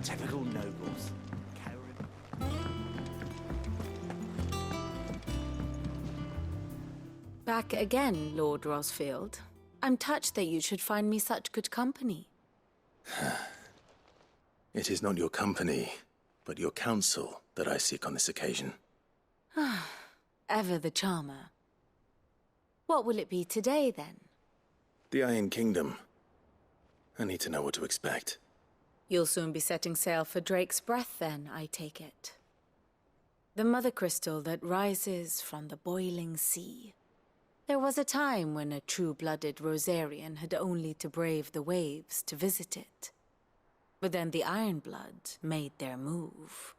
Typical nobles. Back again, Lord Rosfield. I'm touched that you should find me such good company. It is not your company, but your counsel that I seek on this occasion. Ever the charmer. What will it be today, then? The Iron Kingdom. I need to know what to expect. You'll soon be setting sail for Drake's Breath, then, I take it. The mother crystal that rises from the boiling sea. There was a time when a true-blooded Rosarian had only to brave the waves to visit it. But then the Ironblood made their move.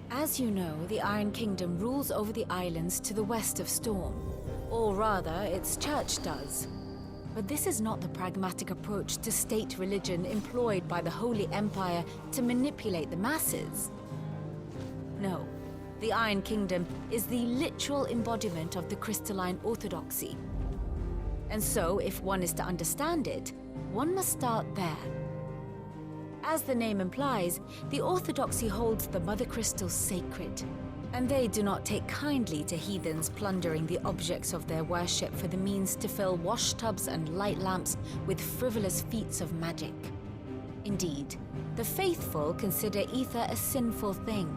As you know, the Iron Kingdom rules over the islands to the west of Storm. Or rather, its church does. But this is not the pragmatic approach to state religion employed by the Holy Empire to manipulate the masses. No, the Iron Kingdom is the literal embodiment of the crystalline orthodoxy. And so, if one is to understand it, one must start there. As the name implies, the orthodoxy holds the mother crystals sacred, and they do not take kindly to heathens plundering the objects of their worship for the means to fill washtubs and light lamps with frivolous feats of magic. Indeed, the faithful consider ether a sinful thing,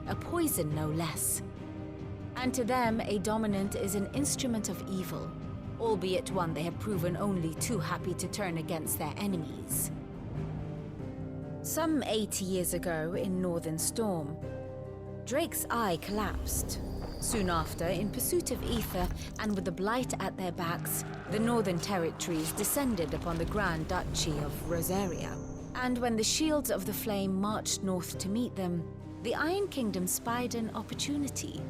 a poison no less. And to them, a dominant is an instrument of evil, albeit one they have proven only too happy to turn against their enemies. Some 80 years ago in Northern Storm, Drake's eye collapsed. Soon after, in pursuit of ether and with the blight at their backs, the Northern Territories descended upon the Grand Duchy of Rosaria. And when the Shields of the Flame marched north to meet them, the Iron Kingdom spied an opportunity.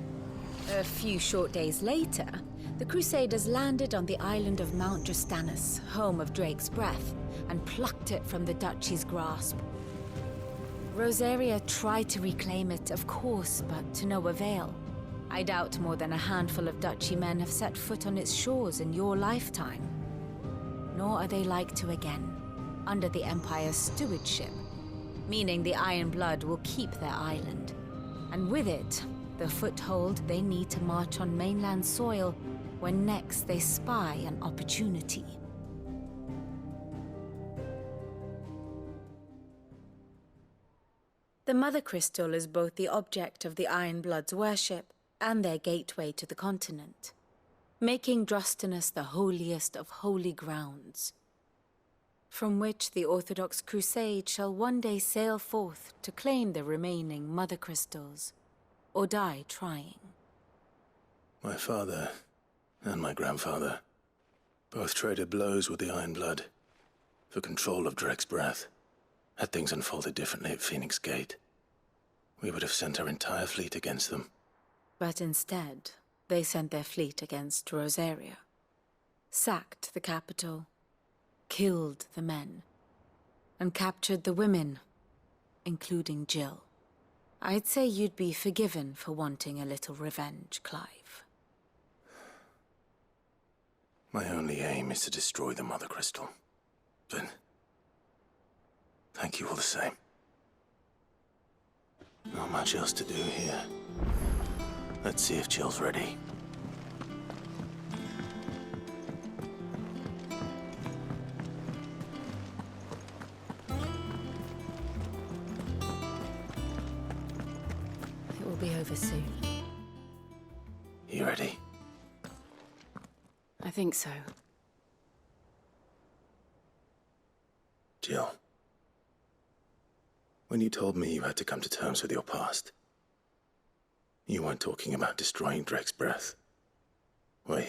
A few short days later, the Crusaders landed on the island of Mount Drastanus, home of Drake's Breath, and plucked it from the Duchy's grasp. Rosaria tried to reclaim it, of course, but to no avail. I doubt more than a handful of Duchy men have set foot on its shores in your lifetime. Nor are they like to again, under the Empire's stewardship, meaning the Iron Blood will keep their island. And with it, the foothold they need to march on mainland soil when next they spy an opportunity. The Mother Crystal is both the object of the Iron Blood's worship and their gateway to the continent, making Drastanus the holiest of holy grounds, from which the Orthodox Crusade shall one day sail forth to claim the remaining Mother Crystals, or die trying. My father and my grandfather both traded blows with the Iron Blood for control of Drake's Breath. Had things unfolded differently at Phoenix Gate, we would have sent our entire fleet against them. But instead, they sent their fleet against Rosaria, sacked the capital, killed the men, and captured the women, including Jill. I'd say you'd be forgiven for wanting a little revenge, Clive. My only aim is to destroy the Mother Crystal. But thank you all the same. Not much else to do here. Let's see if Jill's ready. It will be over soon. You ready? I think so. Jill. When you told me you had to come to terms with your past, you weren't talking about destroying Drake's Breath, were you?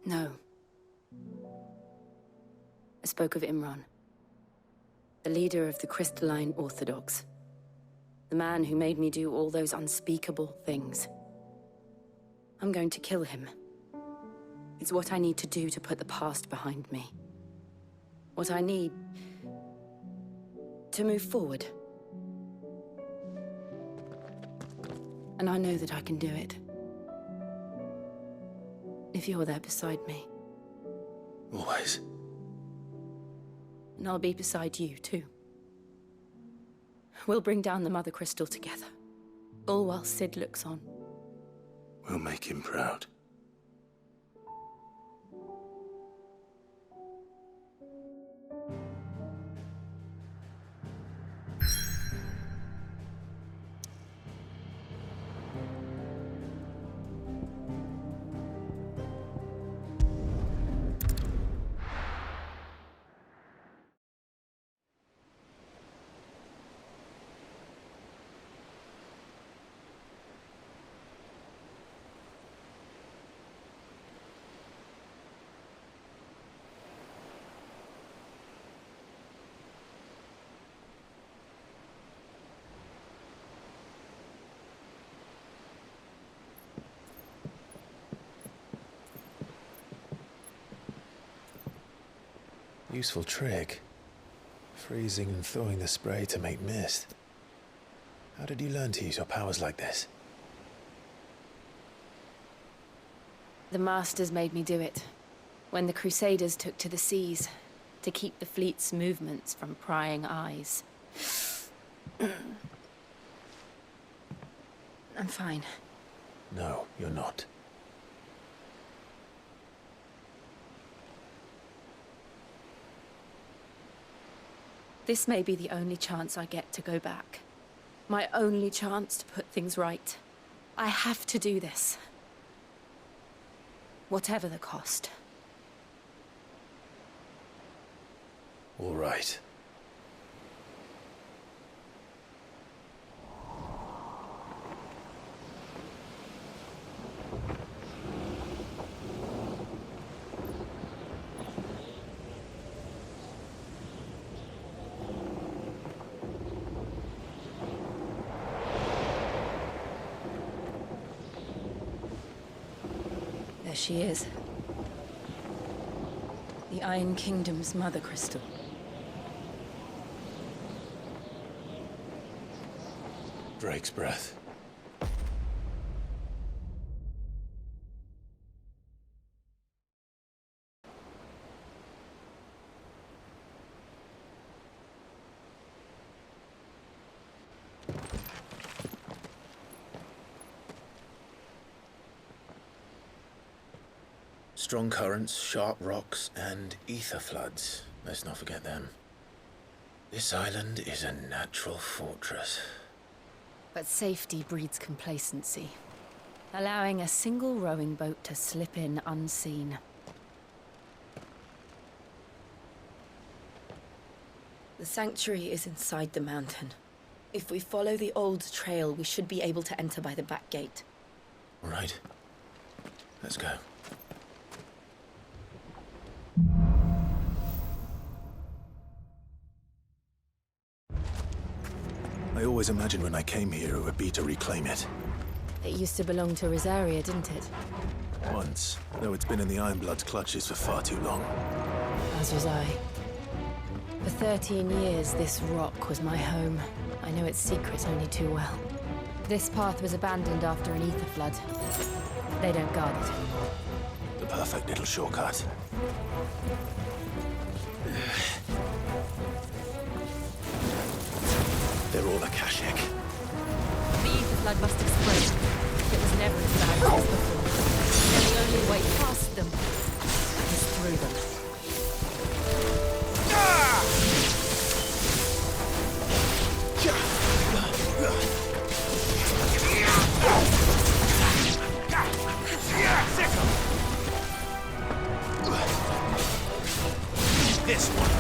No. I spoke of Imran, the leader of the Crystalline Orthodox. The man who made me do all those unspeakable things. I'm going to kill him. It's what I need to do to put the past behind me. What I need to move forward. And I know that I can do it. If you're there beside me. Always. And I'll be beside you, too. We'll bring down the Mother Crystal together. All while Sid looks on. We'll make him proud. Useful trick. Freezing and thawing the spray to make mist. How did you learn to use your powers like this? The Masters made me do it. When the Crusaders took to the seas, to keep the fleet's movements from prying eyes. I'm fine. No, you're not. This may be the only chance I get to go back. My only chance to put things right. I have to do this. Whatever the cost. All right. There she is. The Iron Kingdom's Mother Crystal. Drake's breath. Strong currents, sharp rocks, and ether floods. Let's not forget them. This island is a natural fortress. But safety breeds complacency. Allowing a single rowing boat to slip in unseen. The sanctuary is inside the mountain. If we follow the old trail, we should be able to enter by the back gate. All right. Let's go. I always imagined when I came here it would be to reclaim it. It used to belong to Rosaria, didn't it? Once, though it's been in the Ironblood's clutches for far too long. As was I. For 13 years, this rock was my home. I know its secrets only too well. This path was abandoned after an ether flood. They don't guard it anymore. The perfect little shortcut. They're all Akashic. The ether flood must have spread. It was never as bad as before. And the only way past them is through them. This one.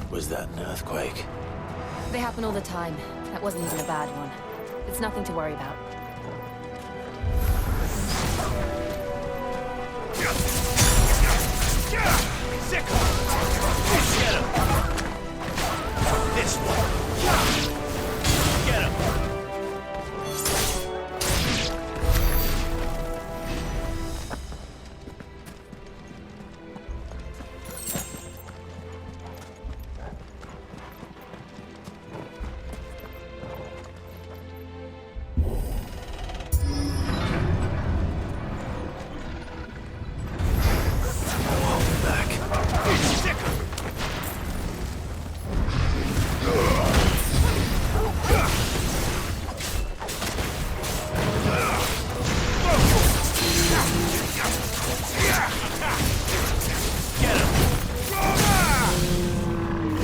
Was that an earthquake? They happen all the time. That wasn't even a bad one. It's nothing to worry about. Get him! This one! Get him!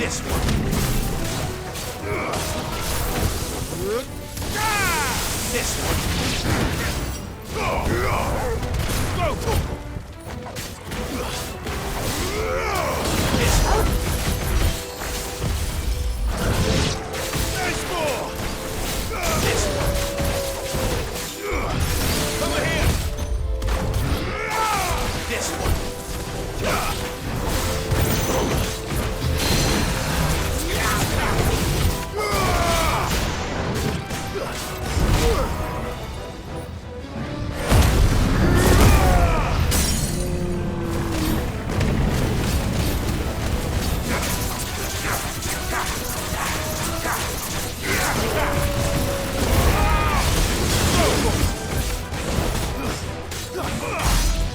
This one. This one. Go! This one. There's more! This one. Over here! This one.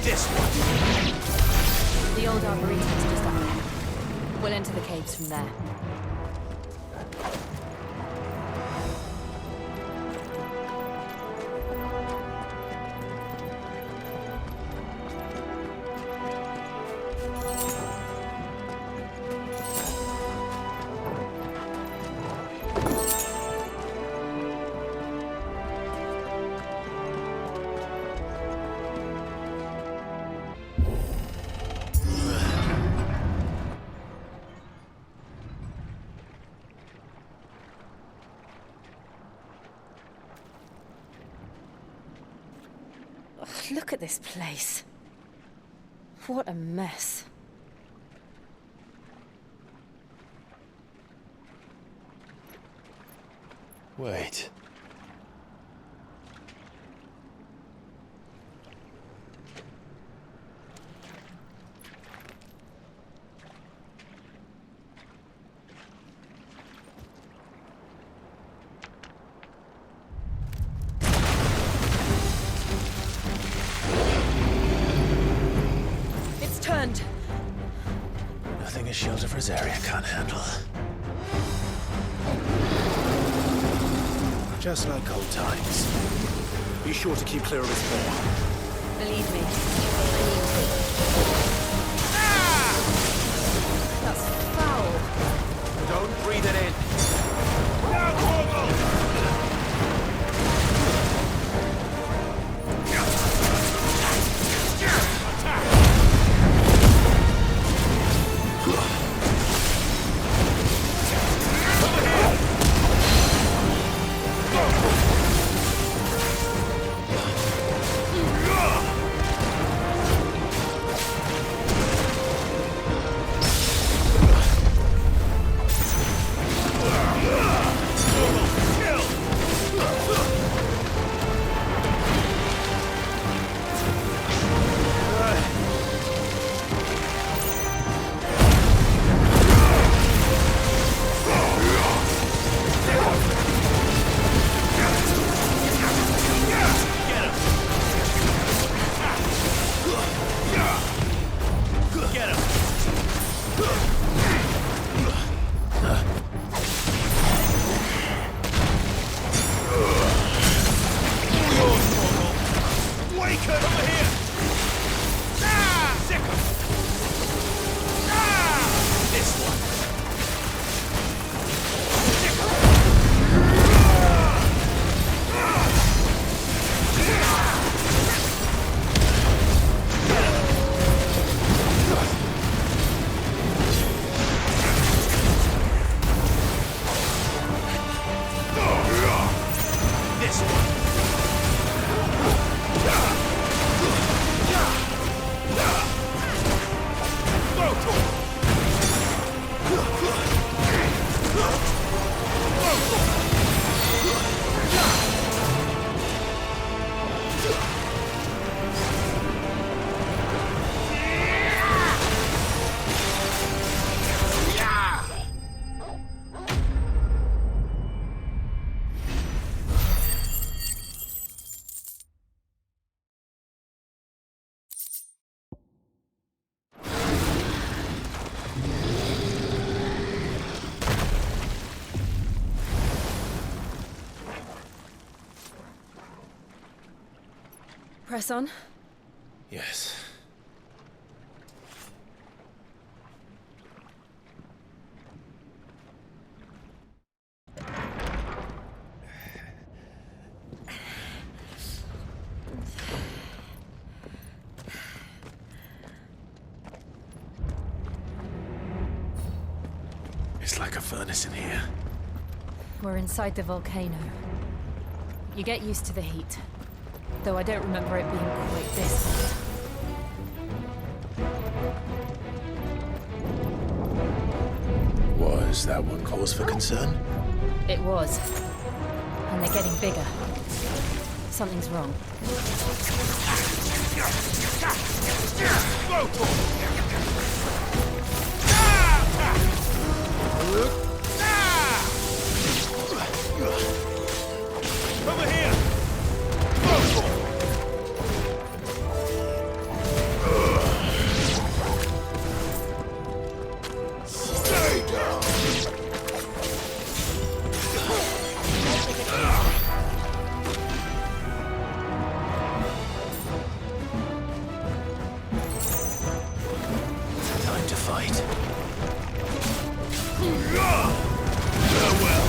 This one. The old arboretum's just up there. We'll enter the caves from there. Look at this place. What a mess. Wait. Turned. Nothing a shield of Rosaria can't handle. Just like old times. Be sure to keep clear of his paw. Believe me. That's foul. Don't breathe it in. Now, Press on. Yes. It's like a furnace in here. We're inside the volcano. You get used to the heat. Though I don't remember it being quite this hot. Was that one cause for concern? It was. And they're getting bigger. Something's wrong. Over here! Stay down! Time to fight. Farewell.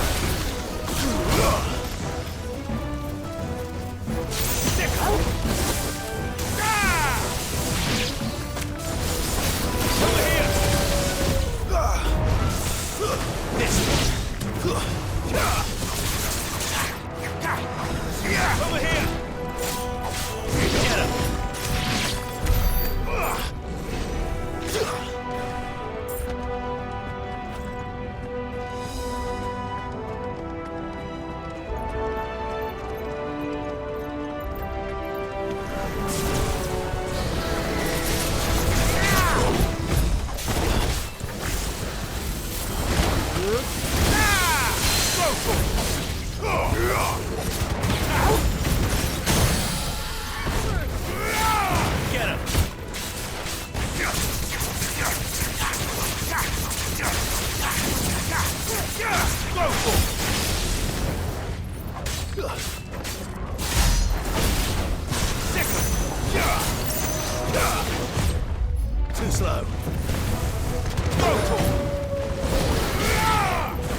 Too slow.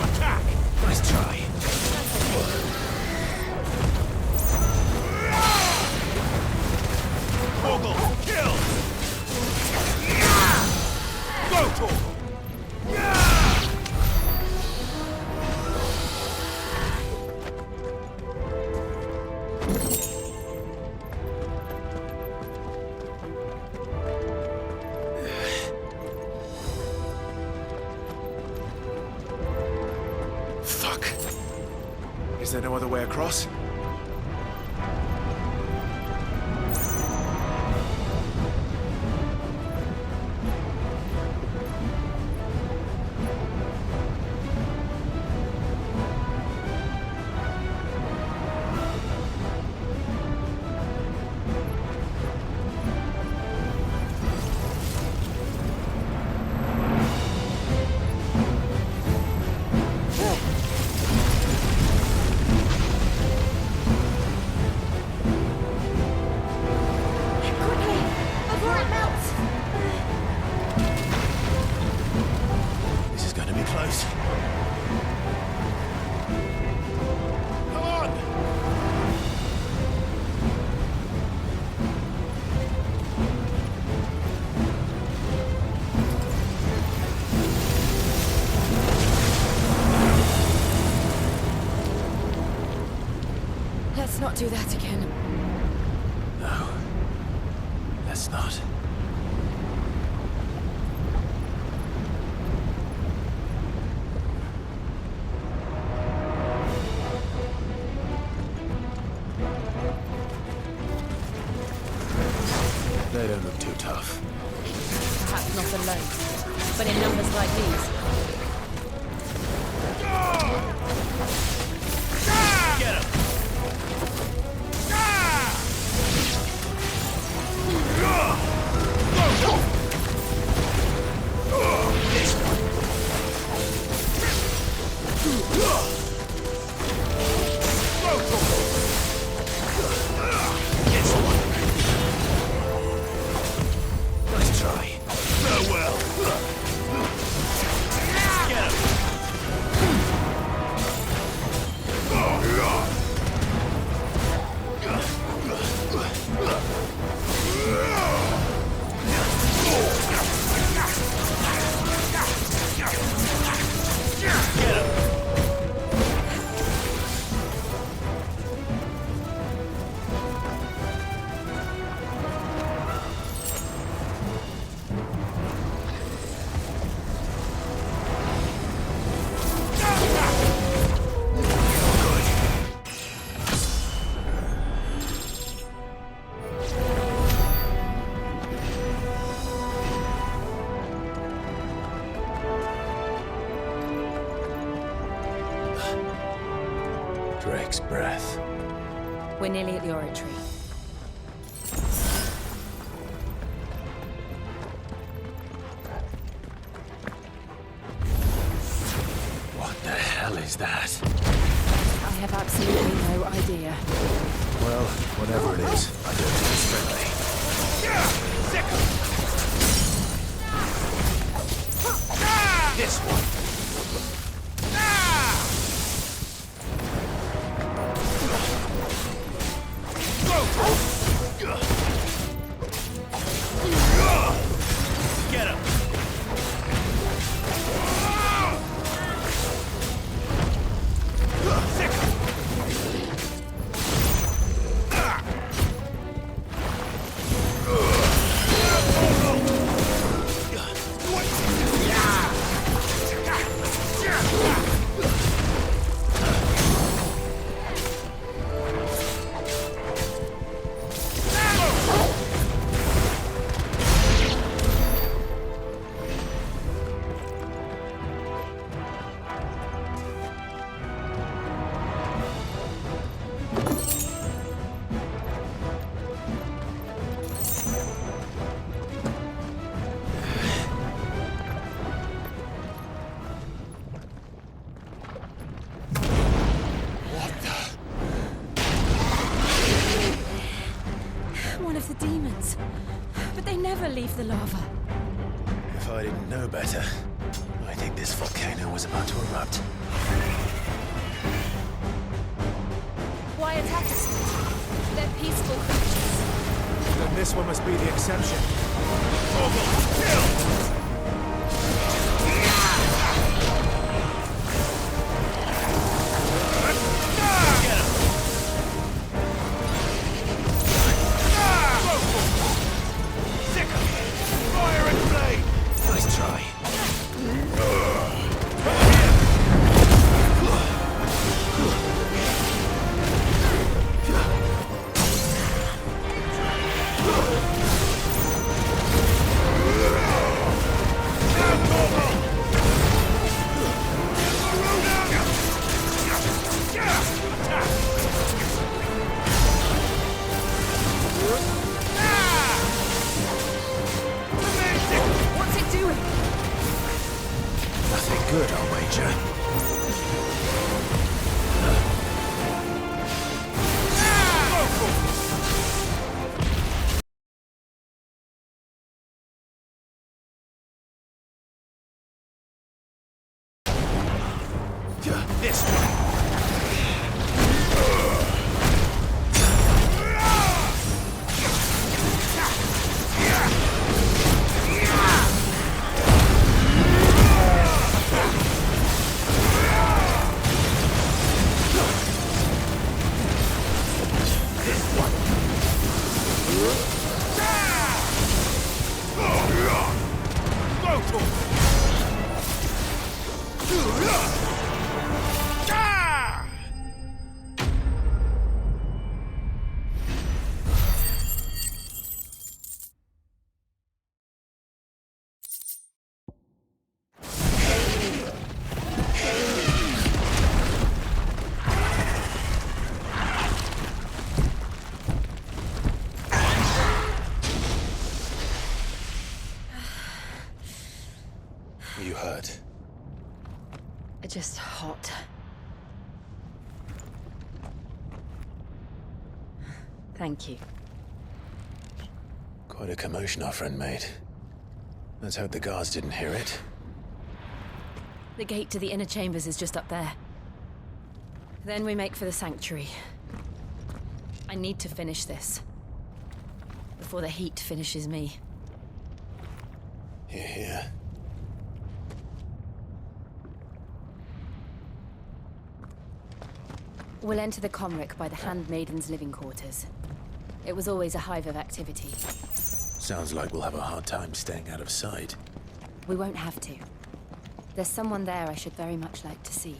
Attack! Nice try. Torgal, kill! Go, Torgal! Fuck. Is there no other way across? Let's not do that again. No. Let's not. They don't look too tough. Perhaps not alone, but in numbers like these. Get him! Nice try. Farewell. Drake's breath. We're nearly at the oratory. What the hell is that? I have absolutely no idea. Well, whatever it is, I don't think it's friendly. This one. Get him! One of the demons. But they never leave the lava. If I didn't know better, I think this volcano was about to erupt. Why attack us? They're peaceful creatures. Then this one must be the exception. Nice try. What's it doing? Nothing good, I'll wager. This one. You hurt. Just hot. Thank you. Quite a commotion our friend made. Let's hope the guards didn't hear it. The gate to the inner chambers is just up there. Then we make for the sanctuary. I need to finish this. Before the heat finishes me. Hear, hear. We'll enter the Comric by the Handmaiden's living quarters. It was always a hive of activity. Sounds like we'll have a hard time staying out of sight. We won't have to. There's someone there I should very much like to see.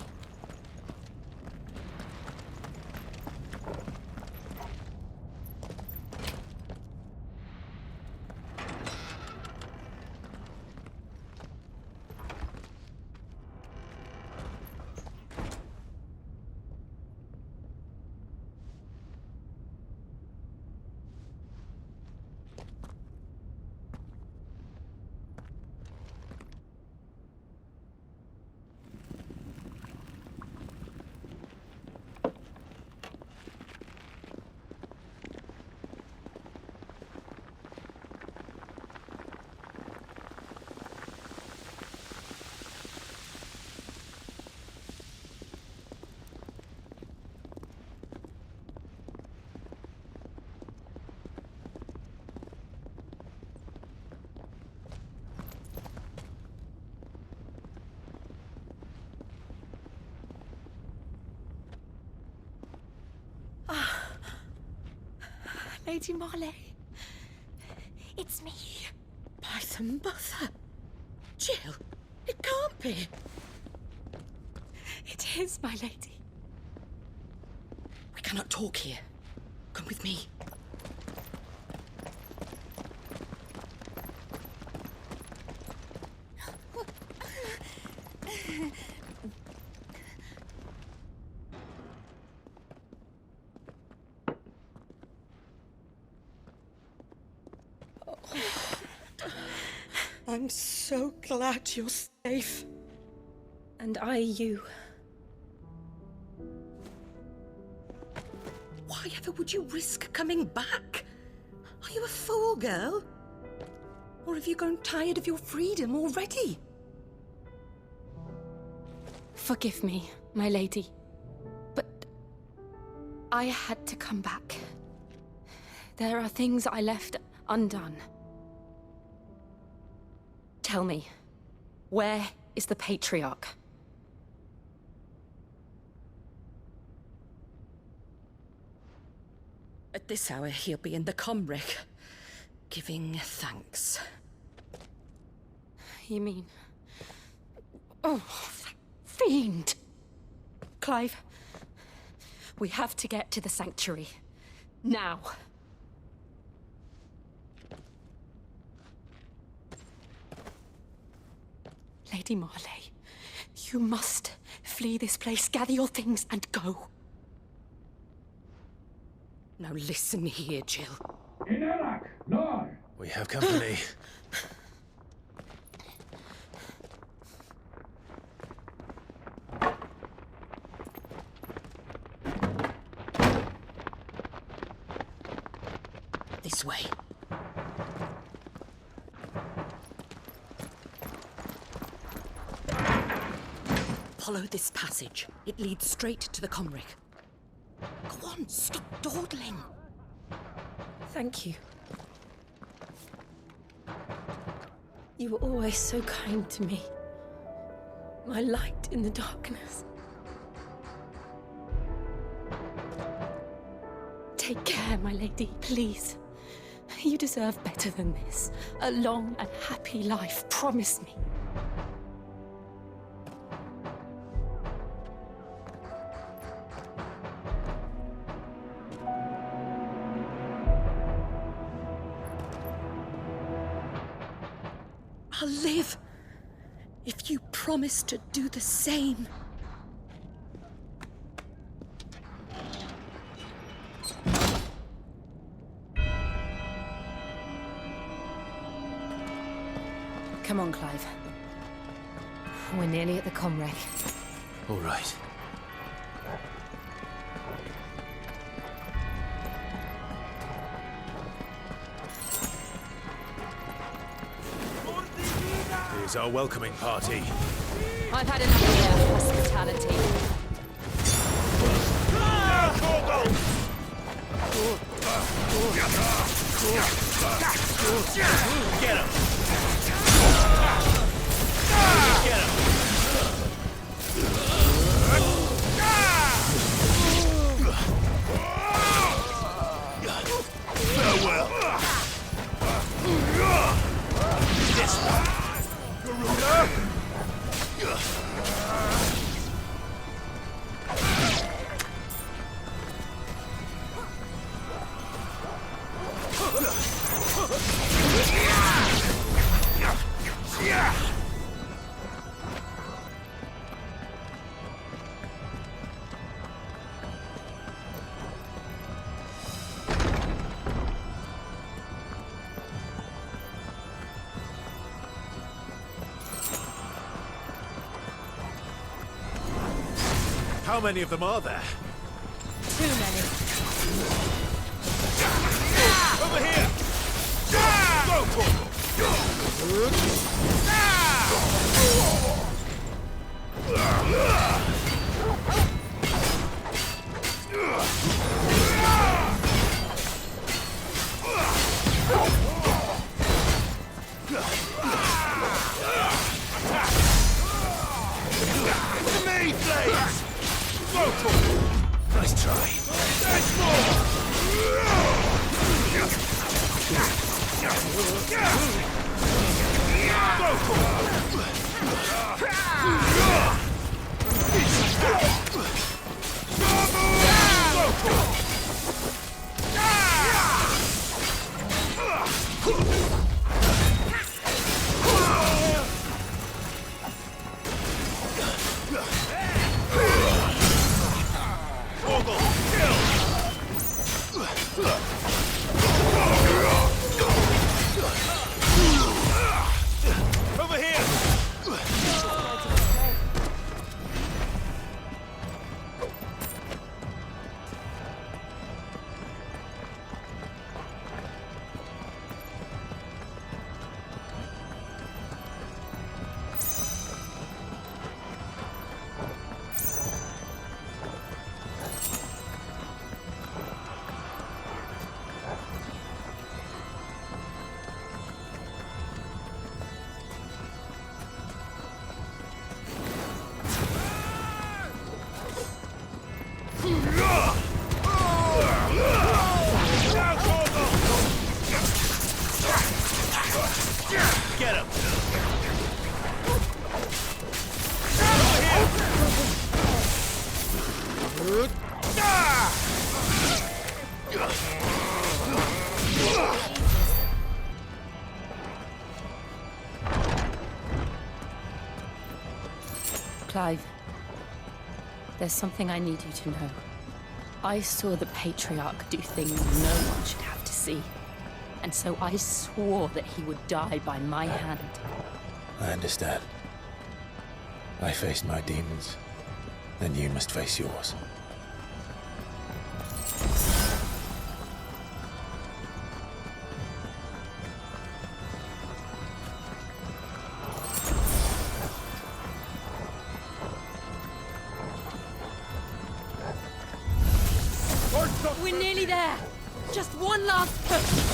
Lady Marley. It's me. By the mother. Jill, it can't be. It is, my lady. We cannot talk here. Come with me. I'm so glad you're safe. And I you. Why ever would you risk coming back? Are you a fool, girl? Or have you grown tired of your freedom already? Forgive me, my lady. But I had to come back. There are things I left undone. Tell me, where is the Patriarch? At this hour, he'll be in the Comric, giving thanks. You mean... Oh, that fiend! Clive, we have to get to the sanctuary. Now. Lady Marley, you must flee this place, gather your things and go. Now listen here, Jill. In Iraq, no. We have company. This way. Follow this passage. It leads straight to the Comric. Go on, stop dawdling. Thank you. You were always so kind to me. My light in the darkness. Take care, my lady, please. You deserve better than this. A long and happy life, promise me. I'll live if you promise to do the same. Come on, Clive. We're nearly at the Comric. All right. Here's our welcoming party. I've had enough of your hospitality. Get him! Get him! Farewell! This one! Garuda! How many of them are there? Too many. Over here! Go for it! Me, Blades! Go for it! Nice try. Nice more! Over here! Get him! Clive, there's something I need you to know. I saw the Patriarch do things no one should have to see. And so I swore that he would die by my hand. I understand. I faced my demons, then you must face yours. We're nearly there! Just one last push!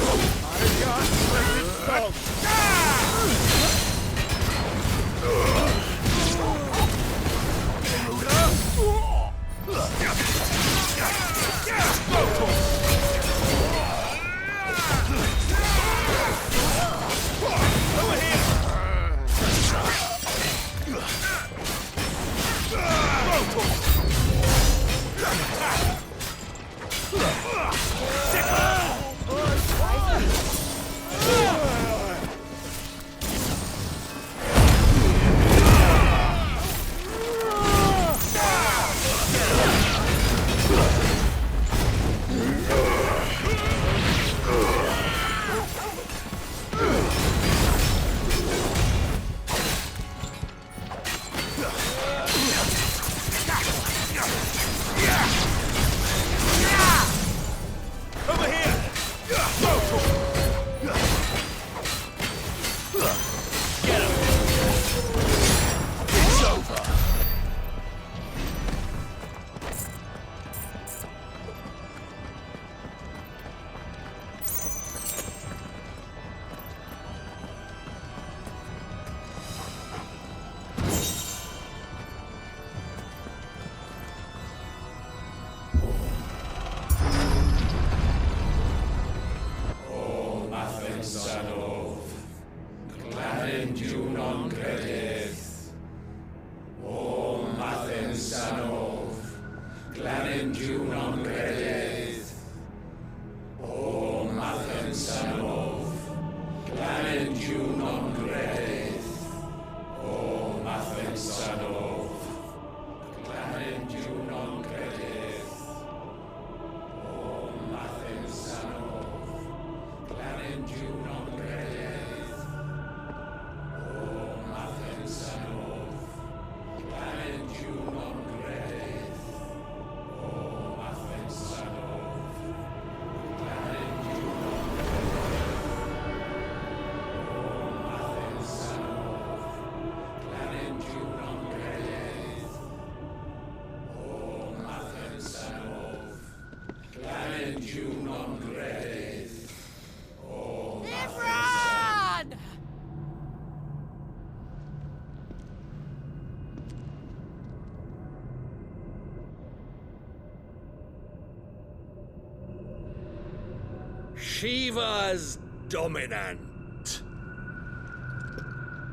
Shiva's dominant.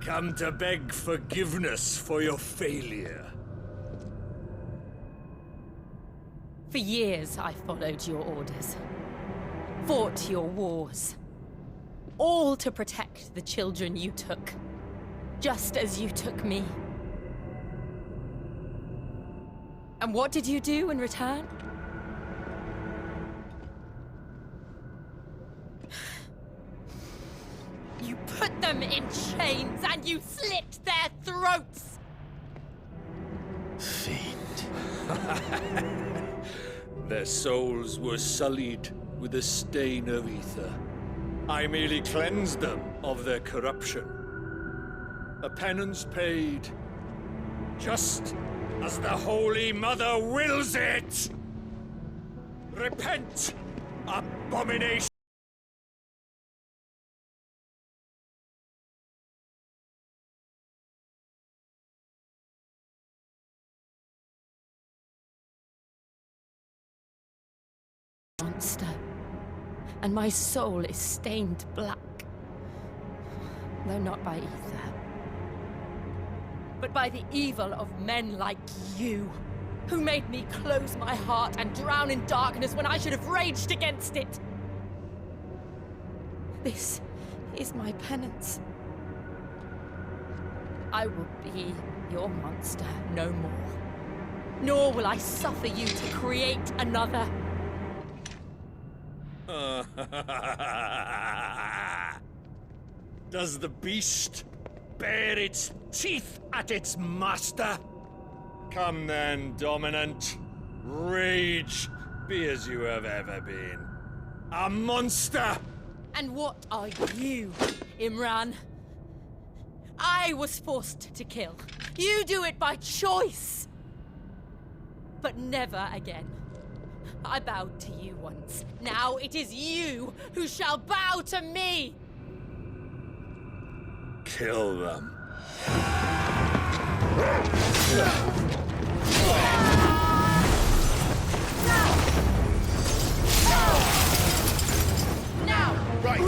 Come to beg forgiveness for your failure. For years, I followed your orders. Fought your wars. All to protect the children you took. Just as you took me. And what did you do in return? You put them in chains and you slit their throats! Fiend. Their souls were sullied with a stain of ether. I merely cleansed them of their corruption. A penance paid, just as the Holy Mother wills it! Repent, abomination! Monster, and my soul is stained black. Though not by ether, but by the evil of men like you, who made me close my heart and drown in darkness when I should have raged against it. This is my penance. I will be your monster no more, nor will I suffer you to create another. Does the beast bare its teeth at its master? Come then, Dominant. Rage, be as you have ever been. A monster! And what are you, Imran? I was forced to kill. You do it by choice. But never again. I bowed to you once. Now it is you who shall bow to me! Kill them. Now! Right!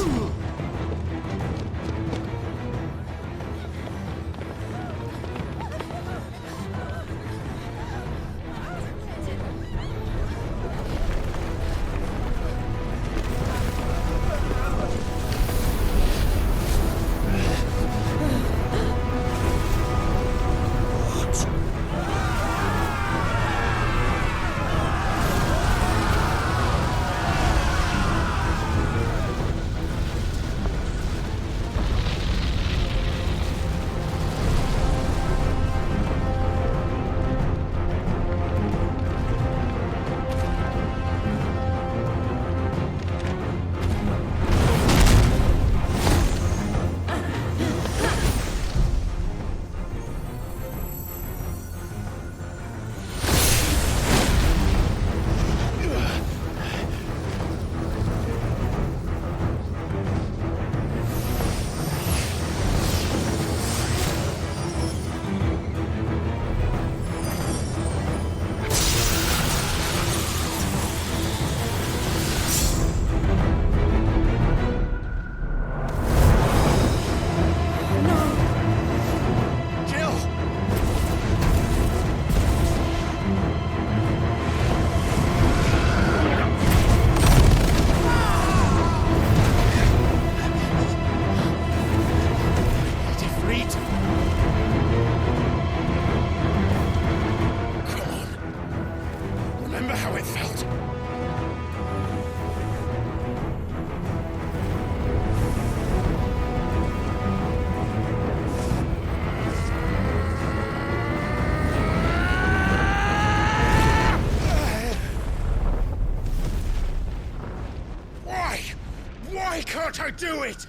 Why can't I do it?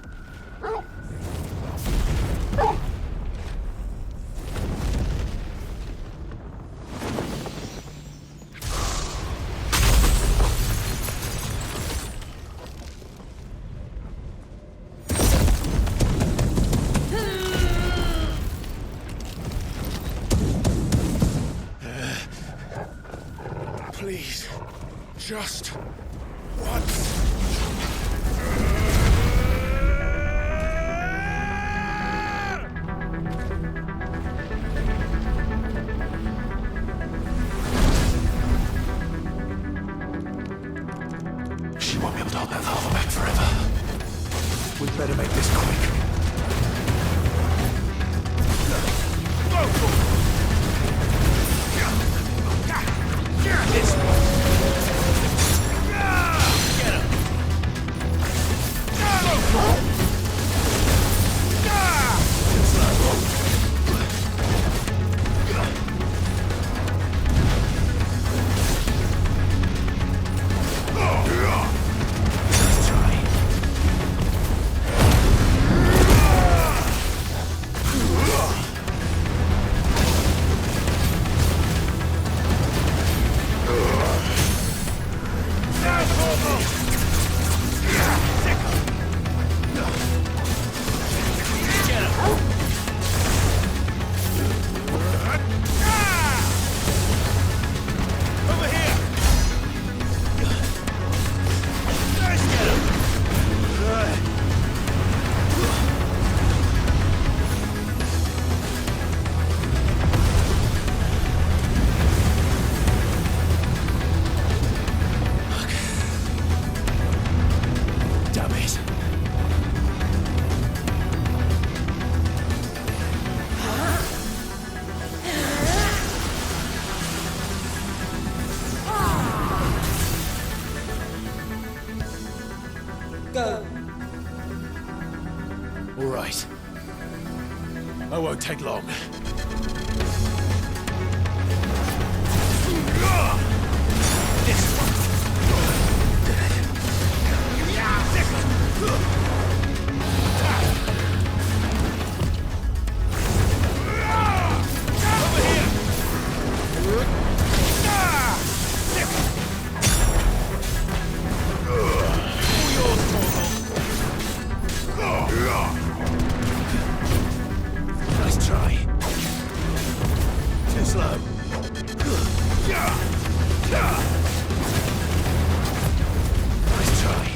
Please, just once. won't take long. Nice try. Too slow. Nice try.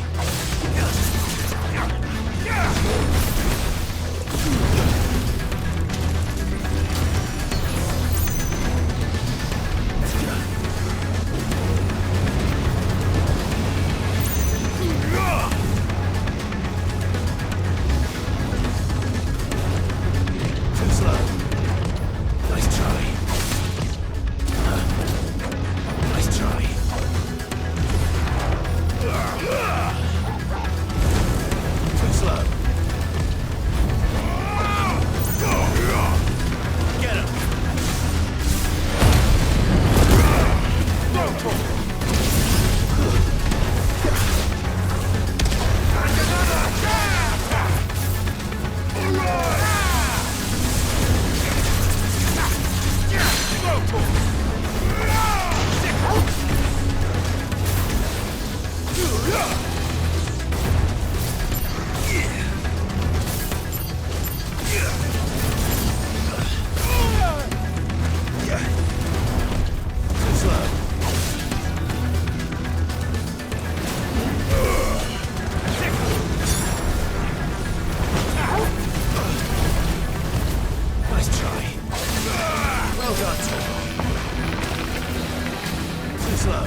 Too slow. Nice try. Nice try. Too slow. Get him. Too slow. Nice try. Well done. Too slow.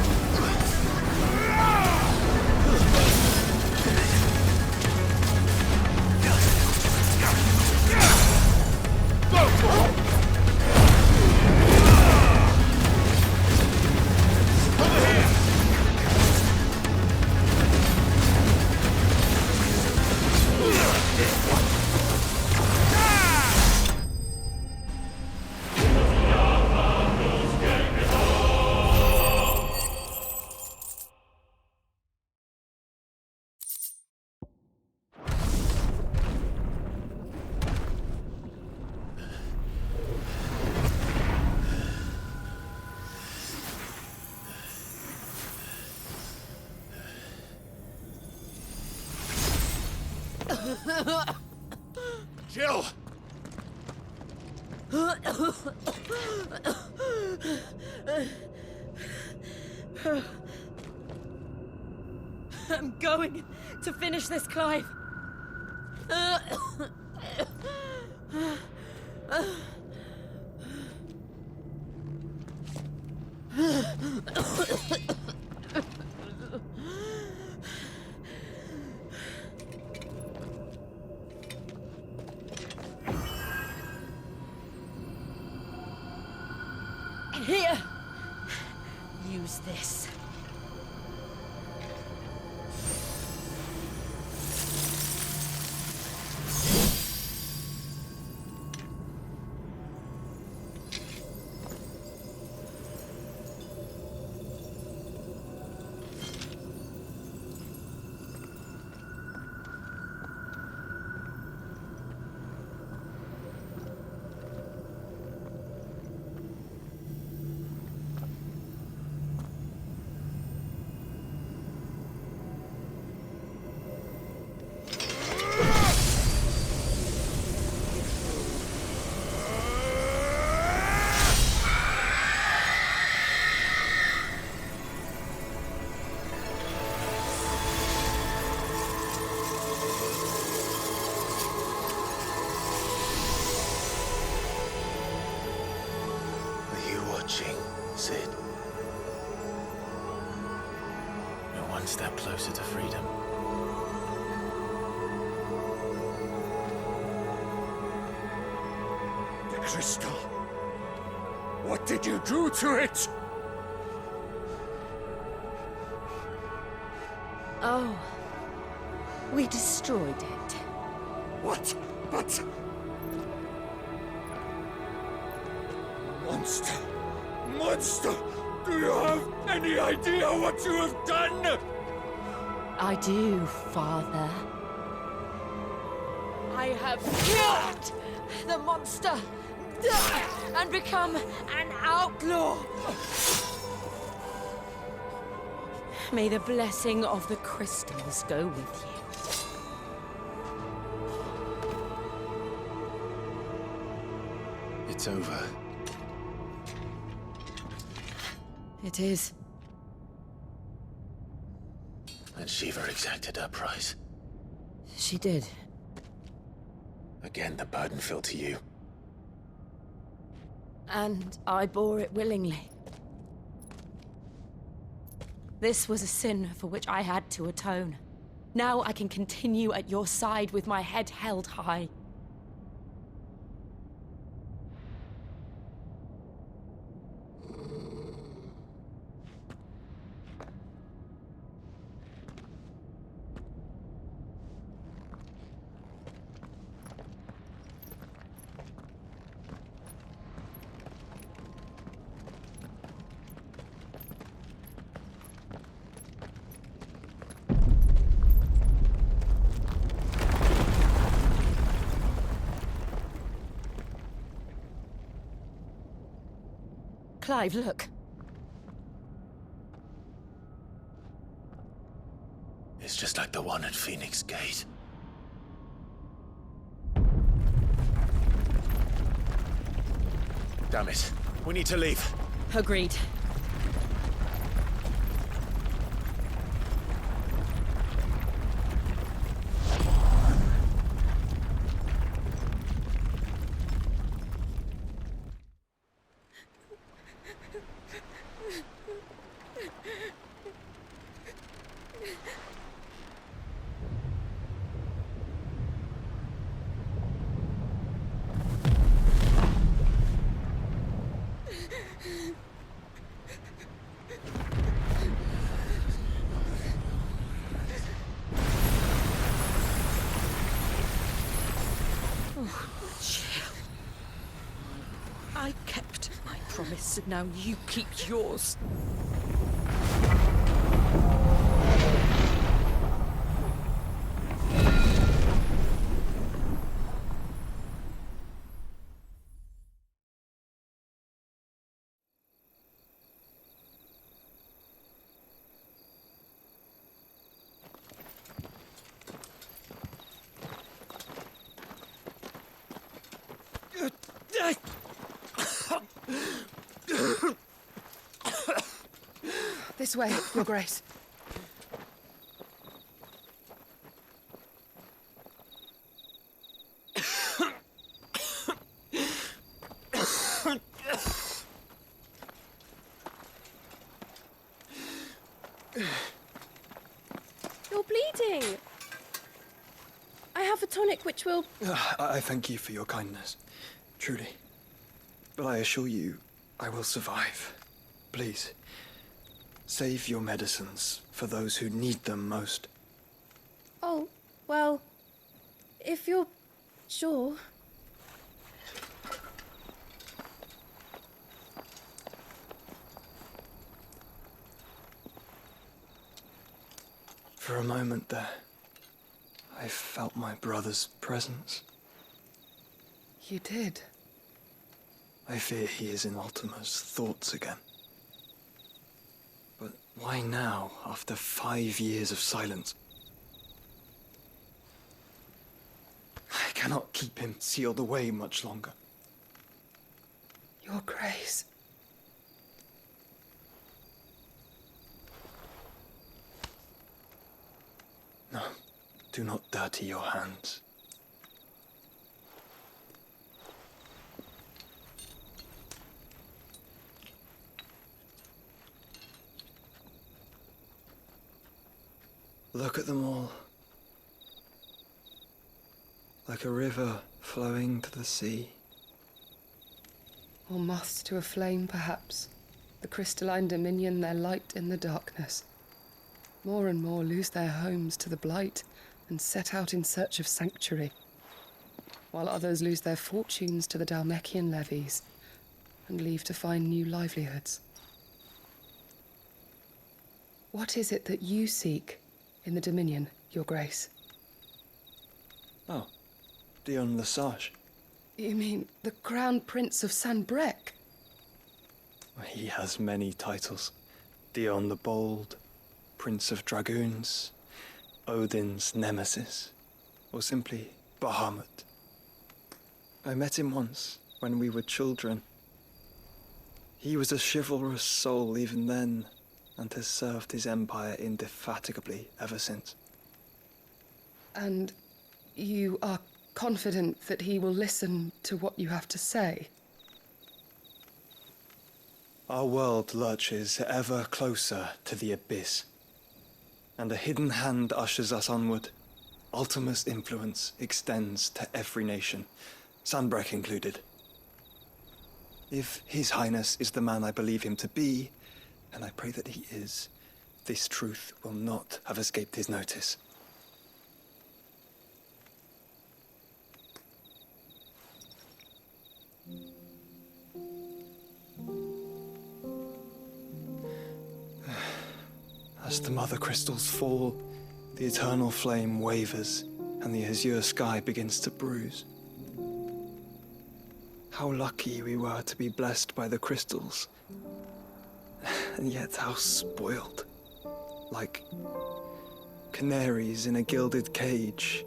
Jill! I'm going to finish this, Clive. Here! Use this. Sid. You're one step closer to freedom. The crystal. What did you do to it? Oh, we destroyed it. What? But... Monster! Monster! Do you have any idea what you have done? I do, Father. I have killed the monster and become an outlaw. May the blessing of the crystals go with you. It's over. It is. And Shiva exacted her price. She did. Again, the burden fell to you. And I bore it willingly. This was a sin for which I had to atone. Now I can continue at your side with my head held high. Clive, look. It's just like the one at Phoenix Gate. Damn it. We need to leave. Agreed. I kept my promise, and now you keep yours. This way, Your Grace. You're bleeding. I have a tonic which will... I thank you for your kindness, truly. But I assure you, I will survive. Please, save your medicines for those who need them most. Oh, well, if you're sure. For a moment there, I felt my brother's presence. You did. I fear he is in Ultima's thoughts again. But why now, after 5 years of silence? I cannot keep him sealed away much longer. Your Grace. No, do not dirty your hands. Look at them all. Like a river flowing to the sea. Or moths to a flame, perhaps. The crystalline dominion their light in the darkness. More and more lose their homes to the blight and set out in search of sanctuary, while others lose their fortunes to the Dalmekian levies and leave to find new livelihoods. What is it that you seek in the Dominion, Your Grace? Oh, Dion Lesage. You mean the Crown Prince of Sanbreque? He has many titles. Dion the Bold, Prince of Dragoons, Odin's Nemesis, or simply Bahamut. I met him once, when we were children. He was a chivalrous soul even then, and has served his empire indefatigably ever since. And you are confident that he will listen to what you have to say? Our world lurches ever closer to the abyss, and a hidden hand ushers us onward. Ultima's influence extends to every nation, Sanbreque included. If His Highness is the man I believe him to be, and I pray that he is, this truth will not have escaped his notice. As the mother crystals fall, the eternal flame wavers, and the azure sky begins to bruise. How lucky we were to be blessed by the crystals, and yet how spoiled. Like canaries in a gilded cage,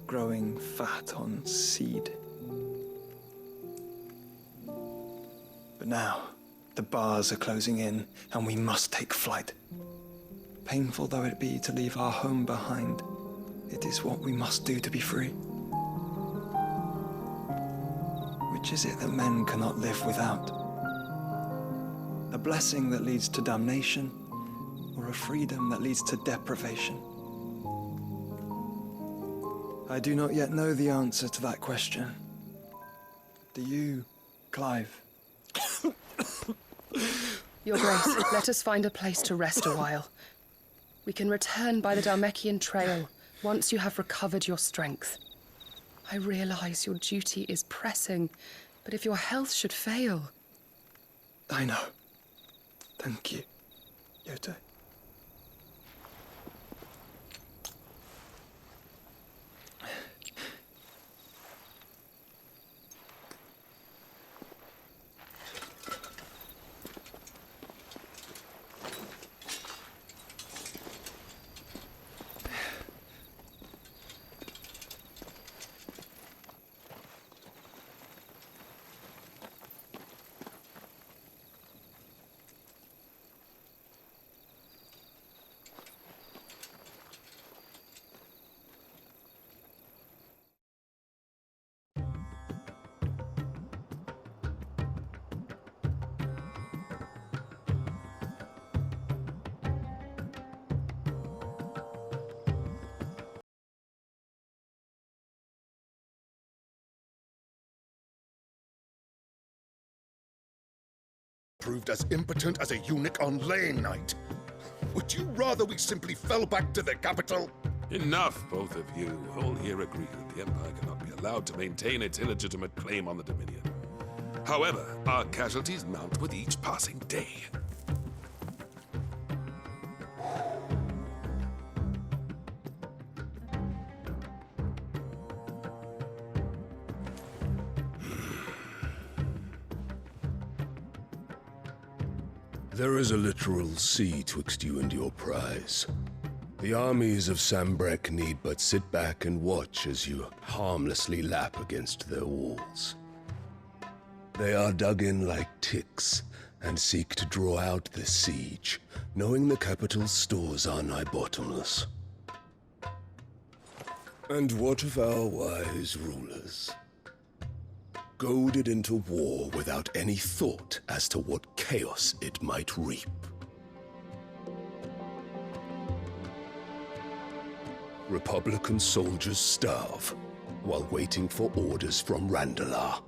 growing fat on seed. But now, the bars are closing in, and we must take flight. Painful though it be to leave our home behind, it is what we must do to be free. Which is it that men cannot live without? A blessing that leads to damnation, or a freedom that leads to deprivation? I do not yet know the answer to that question. Do you, Clive? Your Grace, let us find a place to rest a while. We can return by the Dalmekian Trail once you have recovered your strength. I realize your duty is pressing, but if your health should fail... I know. Thank you, Yote. Proved as impotent as a eunuch on laying night. Would you rather we simply fell back to the capital? Enough, both of you. All here agree that the Empire cannot be allowed to maintain its illegitimate claim on the Dominion. However, our casualties mount with each passing day. There is a literal sea twixt you and your prize. The armies of Sanbreque need but sit back and watch as you harmlessly lap against their walls. They are dug in like ticks and seek to draw out this siege, knowing the capital's stores are nigh bottomless. And what of our wise rulers? Goaded into war without any thought as to what chaos it might reap. Republican soldiers starve while waiting for orders from Randalar.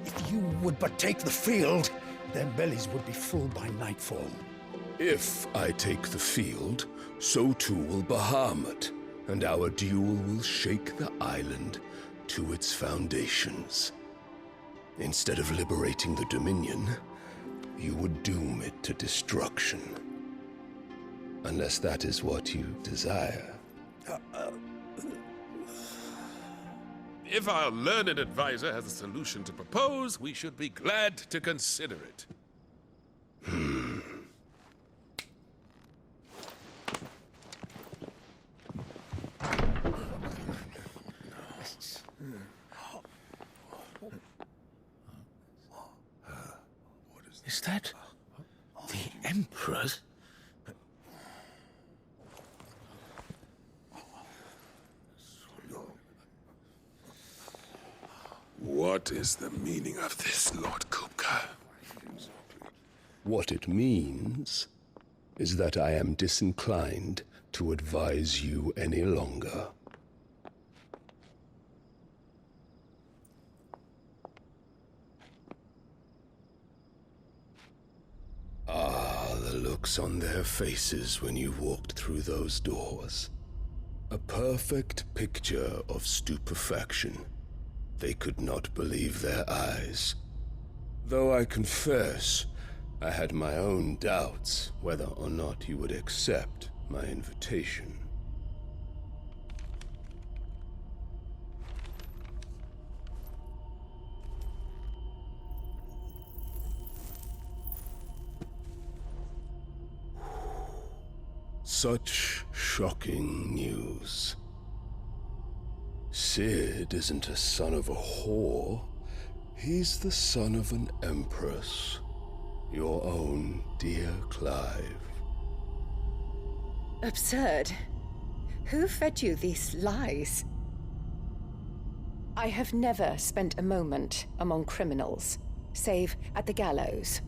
If you would but take the field, their bellies would be full by nightfall. If I take the field, so too will Bahamut, and our duel will shake the island to its foundations. Instead of liberating the Dominion, you would doom it to destruction. Unless that is what you desire. If our learned advisor has a solution to propose, we should be glad to consider it. Is that the Emperor's? What is the meaning of this, Lord Kupka? What it means is that I am disinclined to advise you any longer. Ah, the looks on their faces when you walked through those doors. A perfect picture of stupefaction. They could not believe their eyes. Though I confess, I had my own doubts whether or not you would accept my invitation. Such shocking news. Cid isn't a son of a whore. He's the son of an empress. Your own dear Clive. Absurd. Who fed you these lies? I have never spent a moment among criminals, save at the gallows.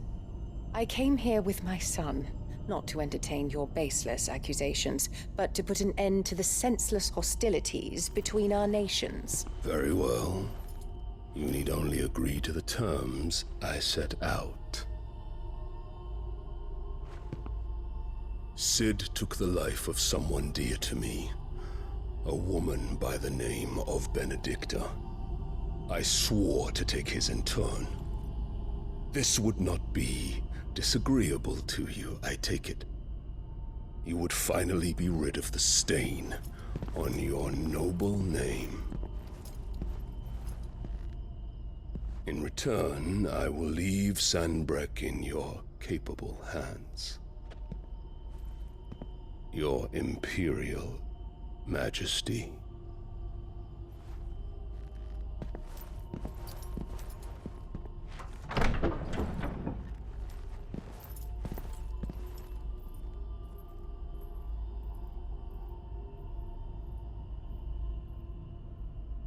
I came here with my son, not to entertain your baseless accusations, but to put an end to the senseless hostilities between our nations. Very well. You need only agree to the terms I set out. Cid took the life of someone dear to me, a woman by the name of Benedicta. I swore to take his in turn. This would not be disagreeable to you, I take it. You would finally be rid of the stain on your noble name. In return, I will leave Sanbreque in your capable hands. Your Imperial Majesty.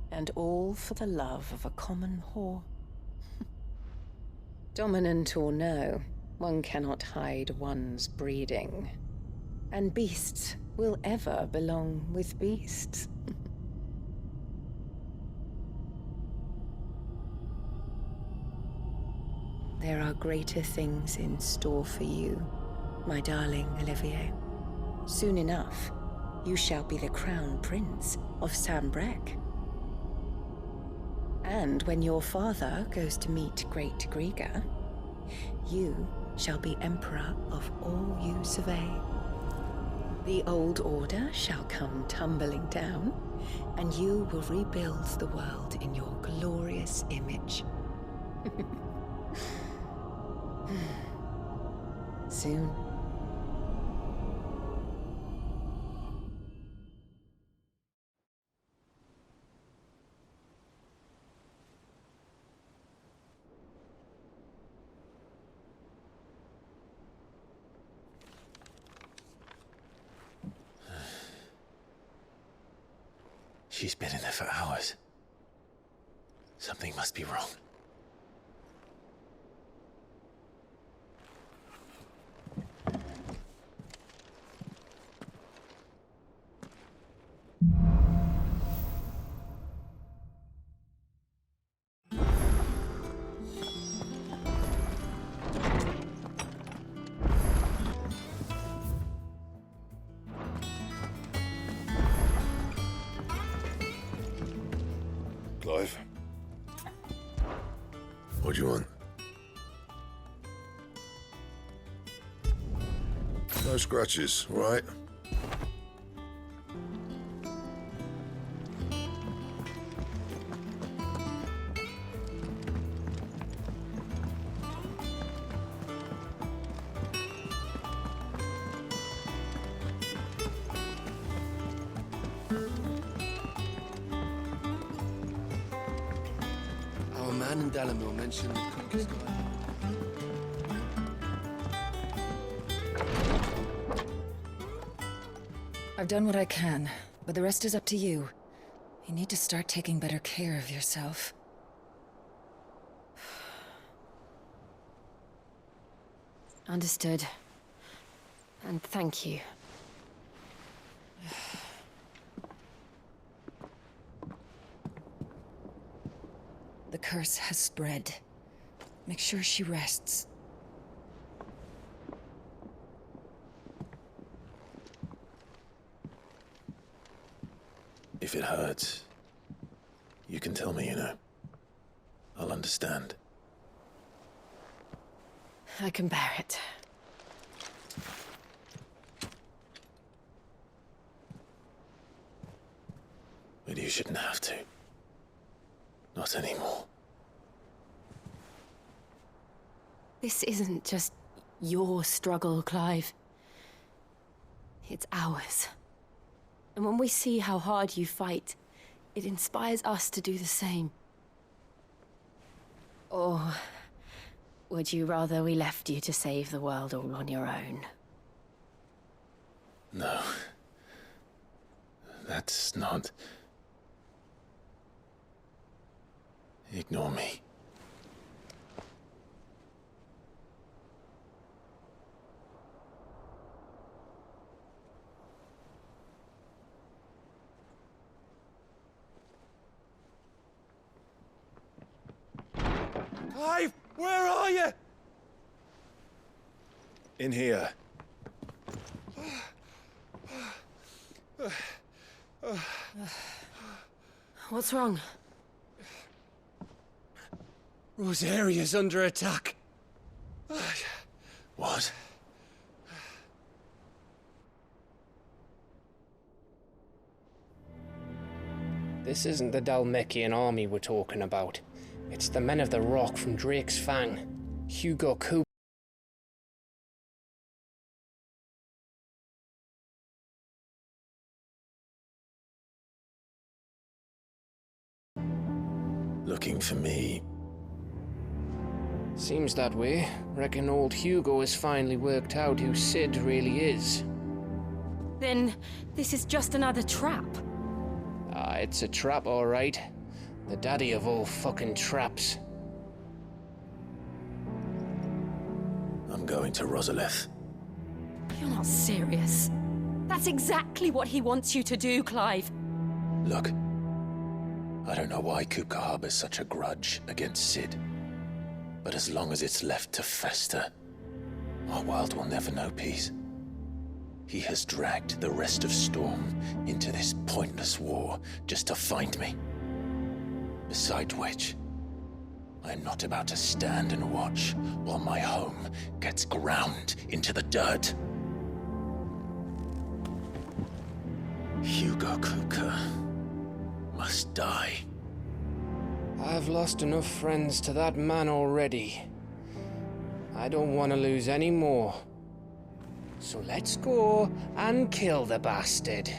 And all for the love of a common whore. Dominant or no, one cannot hide one's breeding. And beasts will ever belong with beasts. There are greater things in store for you, my darling Olivier. Soon enough, you shall be the crown prince of Sanbreque. And when your father goes to meet Great Griga, you shall be emperor of all you survey. The old order shall come tumbling down, and you will rebuild the world in your glorious image. Soon. She's been in there for hours. Something must be wrong. What do you want? No scratches, all right? Our man in Dalamil mentioned the conquest. I've done what I can, but the rest is up to you. You need to start taking better care of yourself. Understood. And thank you. The curse has spread. Make sure she rests. If it hurts, you can tell me, you know. I'll understand. I can bear it. But you shouldn't have to. Not anymore. This isn't just your struggle, Clive. It's ours. And when we see how hard you fight, it inspires us to do the same. Or would you rather we left you to save the world all on your own? No. That's not... Ignore me. Clive, where are you? In here. What's wrong? Rosaria's under attack. What? This isn't the Dhalmekian army we're talking about. It's the men of the Rock from Drake's Fang. Hugo Cooper. Looking for me? Seems that way. Reckon old Hugo has finally worked out who Sid really is. Then this is just another trap. Ah, it's a trap, all right. The daddy of all fucking traps. I'm going to Rosalith. You're not serious. That's exactly what he wants you to do, Clive. Look, I don't know why Kupka harbors such a grudge against Sid. But as long as it's left to fester, our world will never know peace. He has dragged the rest of Storm into this pointless war just to find me. Besides which, I'm not about to stand and watch while my home gets ground into the dirt. Hugo Kupka must die. I've lost enough friends to that man already. I don't want to lose any more. So let's go and kill the bastard.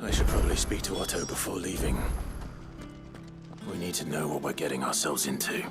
I should probably speak to Otto before leaving. We need to know what we're getting ourselves into.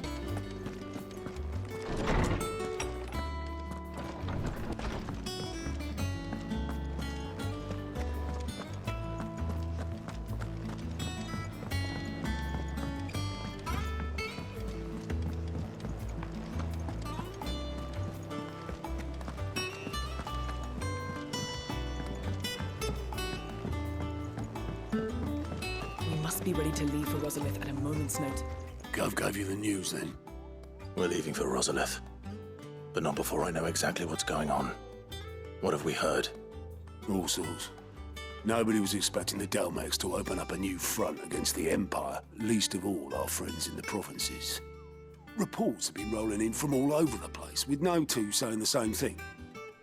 Be ready to leave for Rosalith at a moment's notice. Gov gave you the news, then? We're leaving for Rosalith. But not before I know exactly what's going on. What have we heard? All sorts. Nobody was expecting the Dalmex to open up a new front against the Empire, least of all our friends in the provinces. Reports have been rolling in from all over the place, with no two saying the same thing.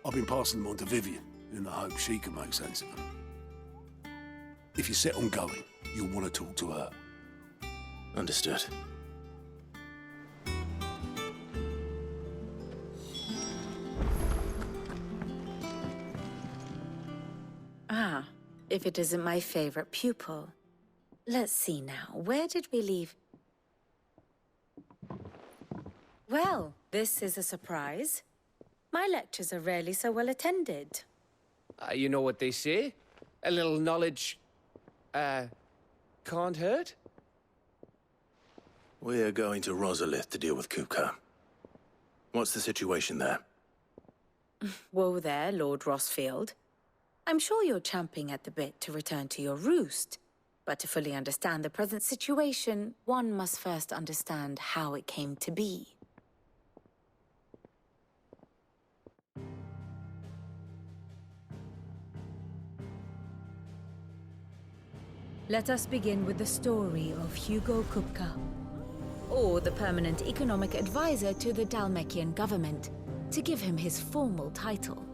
I've been passing them on to Vivian, in the hope she can make sense of them. If you're set on going, you'll want to talk to her. Understood. Ah, if it isn't my favorite pupil. Let's see now, where did we leave? Well, this is a surprise. My lectures are rarely so well attended. You know what they say? A little knowledge, can't hurt? We're going to Rosalith to deal with Kupka. What's the situation there? Whoa there, Lord Rossfield. I'm sure you're champing at the bit to return to your roost. But to fully understand the present situation, one must first understand how it came to be. Let us begin with the story of Hugo Kupka, or the permanent economic advisor to the Dalmekian government, to give him his formal title.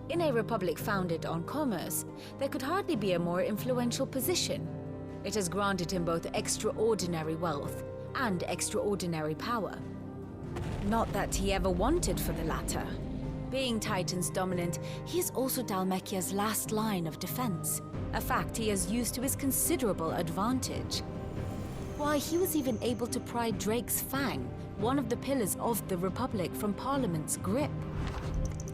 In a republic founded on commerce, there could hardly be a more influential position. It has granted him both extraordinary wealth and extraordinary power. Not that he ever wanted for the latter. Being Titan's dominant, he is also Dalmekia's last line of defense, a fact he has used to his considerable advantage. Why, he was even able to pry Drake's Fang, one of the pillars of the Republic, from Parliament's grip.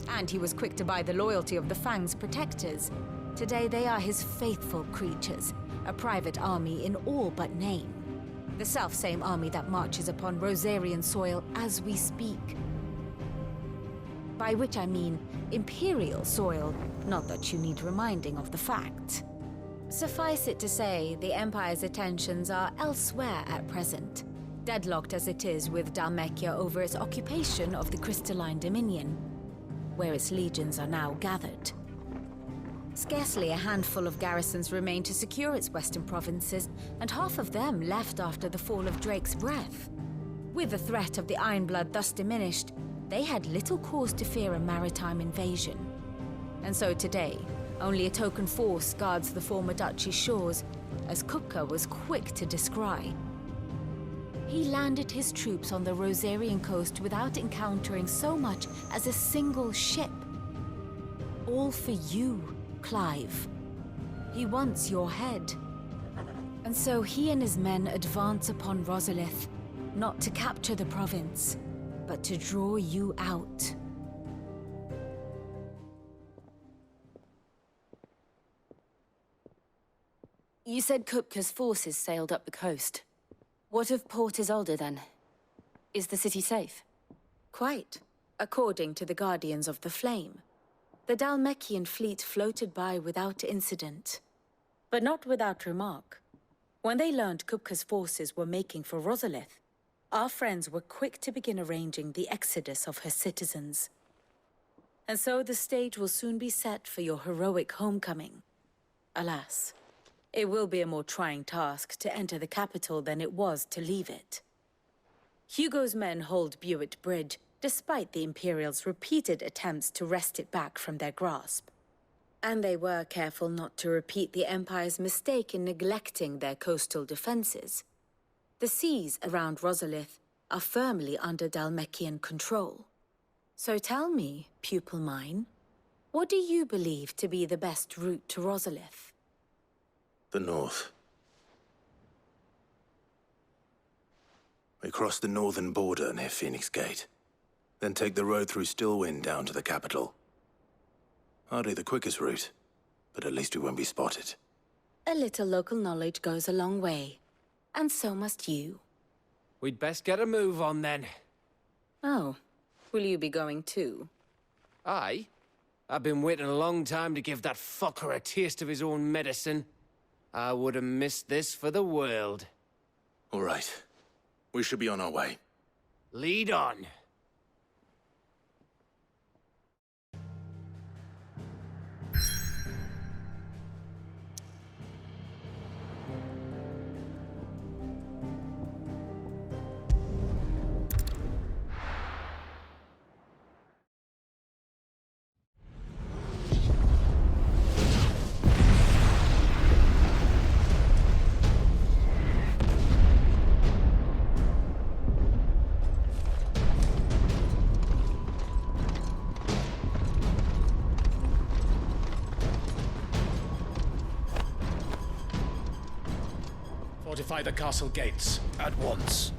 And he was quick to buy the loyalty of the Fang's protectors. Today they are his faithful creatures, a private army in all but name. The self-same army that marches upon Rosarian soil as we speak. By which I mean Imperial soil, not that you need reminding of the fact. Suffice it to say, the Empire's attentions are elsewhere at present, deadlocked as it is with Dalmekia over its occupation of the Crystalline Dominion, where its legions are now gathered. Scarcely a handful of garrisons remain to secure its western provinces, and half of them left after the fall of Drake's Breath. With the threat of the Ironblood thus diminished, they had little cause to fear a maritime invasion. And so today, only a token force guards the former duchy's shores, as Kupka was quick to descry. He landed his troops on the Rosarian coast without encountering so much as a single ship. All for you, Clive. He wants your head. And so he and his men advance upon Rosalith, not to capture the province, but to draw you out. You said Kupka's forces sailed up the coast. What of Port Isolde, then? Is the city safe? Quite, according to the Guardians of the Flame. The Dalmekian fleet floated by without incident. But not without remark. When they learned Kupka's forces were making for Rosalith, our friends were quick to begin arranging the exodus of her citizens. And so the stage will soon be set for your heroic homecoming. Alas, it will be a more trying task to enter the capital than it was to leave it. Hugo's men hold Buett Bridge, despite the Imperials' repeated attempts to wrest it back from their grasp. And they were careful not to repeat the Empire's mistake in neglecting their coastal defenses. The seas around Rosalith are firmly under Dalmekian control. So tell me, pupil mine, what do you believe to be the best route to Rosalith? The north. We cross the northern border near Phoenix Gate, then take the road through Stillwind down to the capital. Hardly the quickest route, but at least we won't be spotted. A little local knowledge goes a long way, and so must you. We'd best get a move on then. Oh, will you be going too? Aye. I've been waiting a long time to give that fucker a taste of his own medicine. I would have missed this for the world. All right. We should be on our way. Lead on. Fortify the castle gates, at once.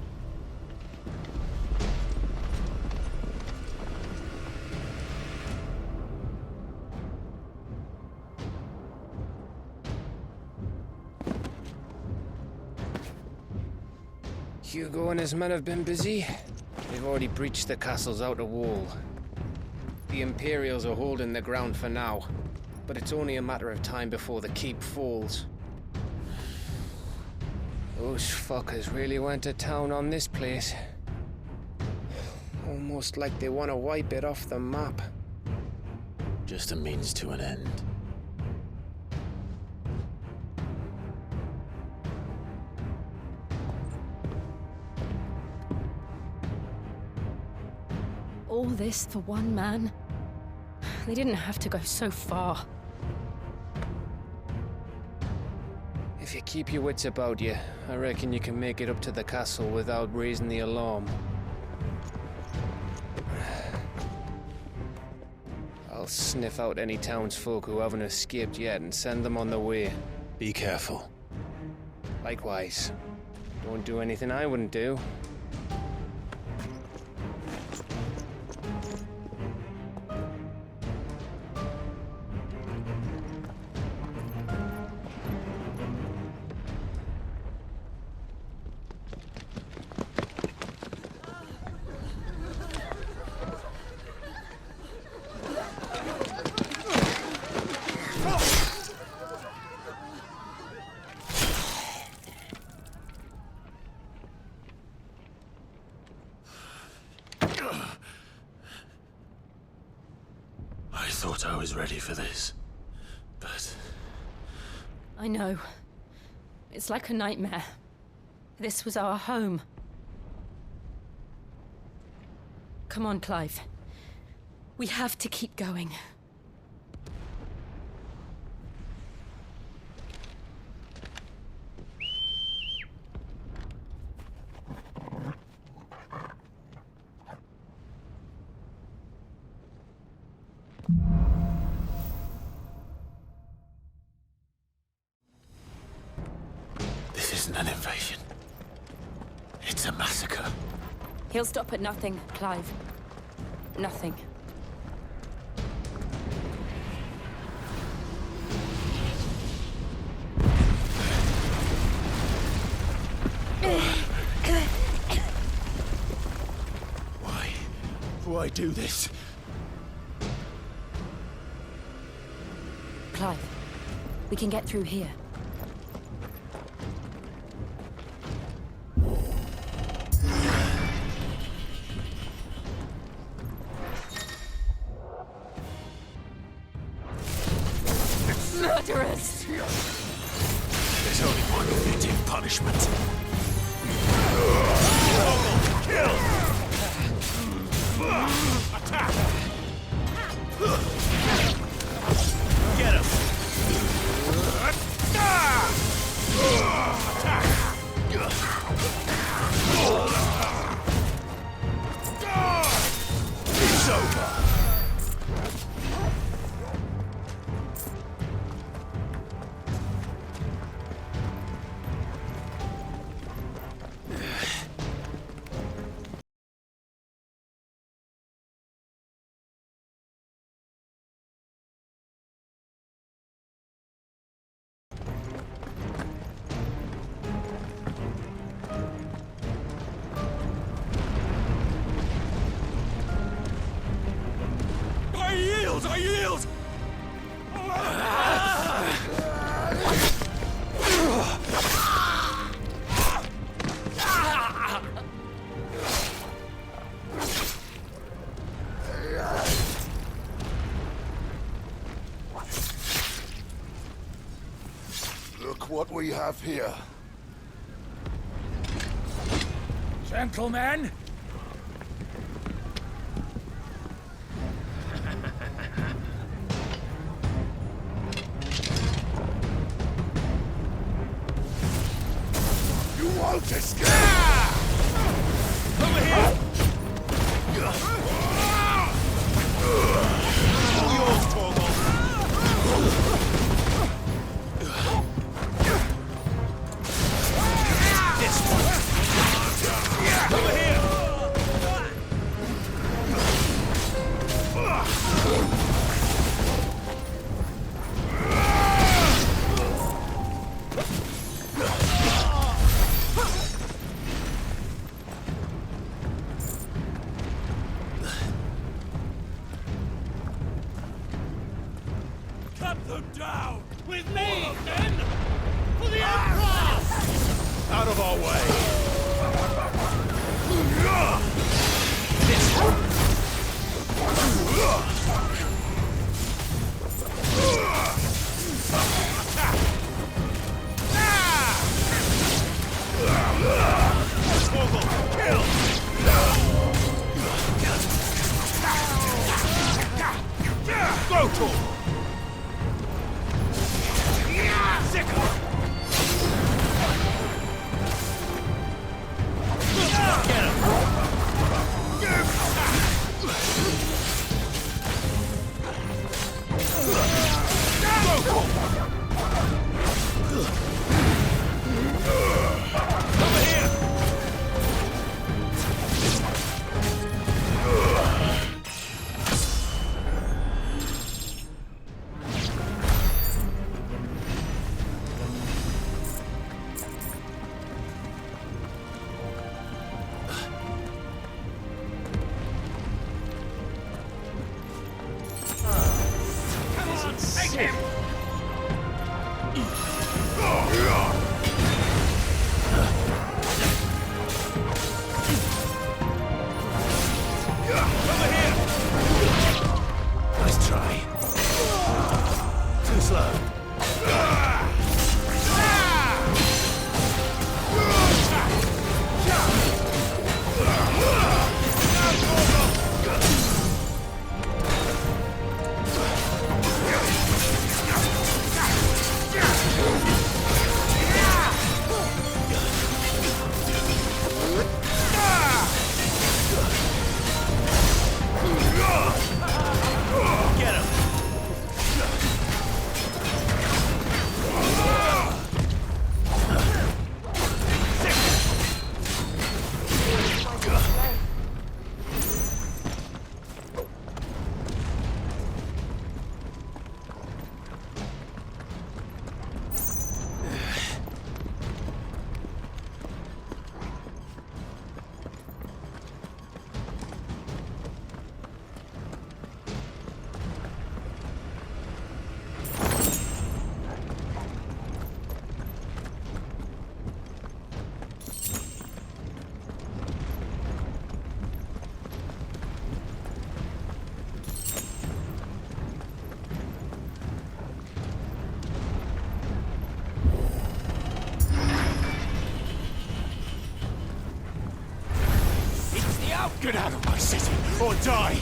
Hugo and his men have been busy. They've already breached the castle's outer wall. The Imperials are holding the ground for now, but it's only a matter of time before the keep falls. Those fuckers really went to town on this place. Almost like they want to wipe it off the map. Just a means to an end. All this for one man? They didn't have to go so far. If you keep your wits about you, I reckon you can make it up to the castle without raising the alarm. I'll sniff out any townsfolk who haven't escaped yet and send them on their way. Be careful. Likewise. Don't do anything I wouldn't do. I thought I was ready for this, but... I know. It's like a nightmare. This was our home. Come on, Clive. We have to keep going. This isn't an invasion. It's a massacre. He'll stop at nothing, Clive. Nothing. Why do this? Clive, we can get through here. Murderers! There's only one fitting punishment. Kill! Attack! Get him! Attack! It's over! I yield! what we have here. Gentlemen! You won't escape! Over here! All yours, Torgal! This one! Over here! Cut them down! With me, men! For the Emperor! Out of our way! This one! Kill! Go, Tor! Take him! Over here! Nice try. Too slow. Get out of my city, or die!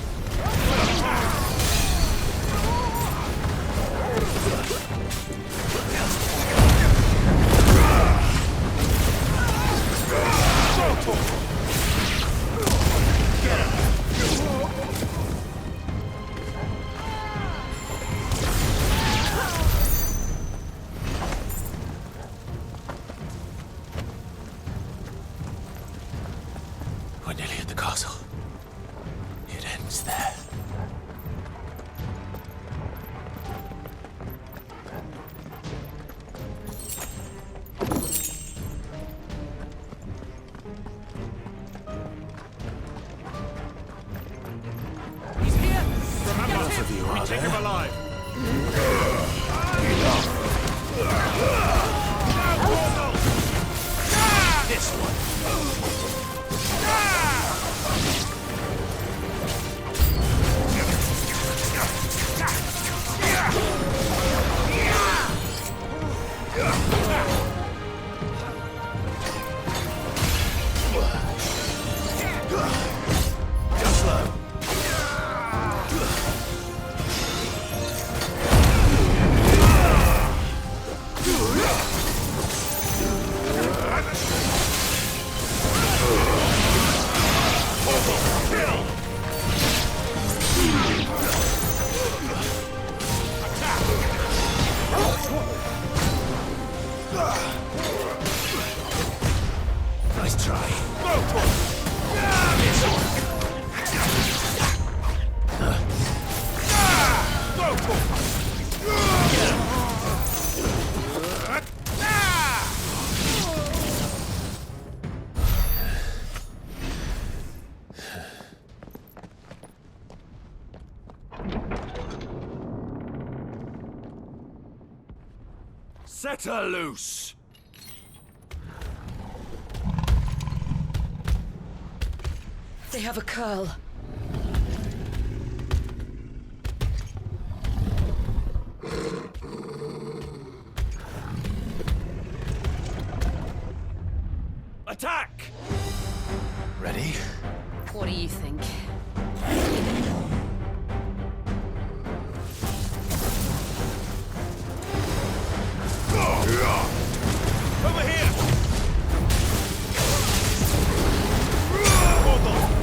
Get him! We're nearly at the castle. It ends there. He's here! Remember, enough of you we are take there. him alive! This one! Yeah! Set her loose! They have a curl. Attack! Ready? What do you think? Over here!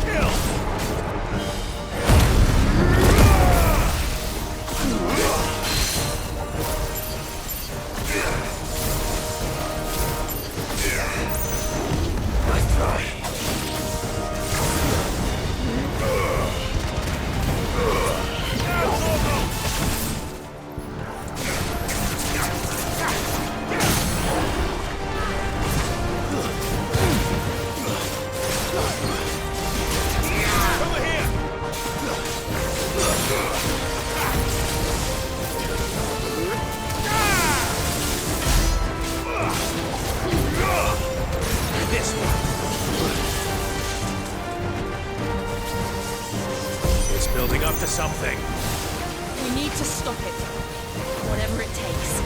Kill! Nice try. It's building up to something. We need to stop it. Whatever it takes.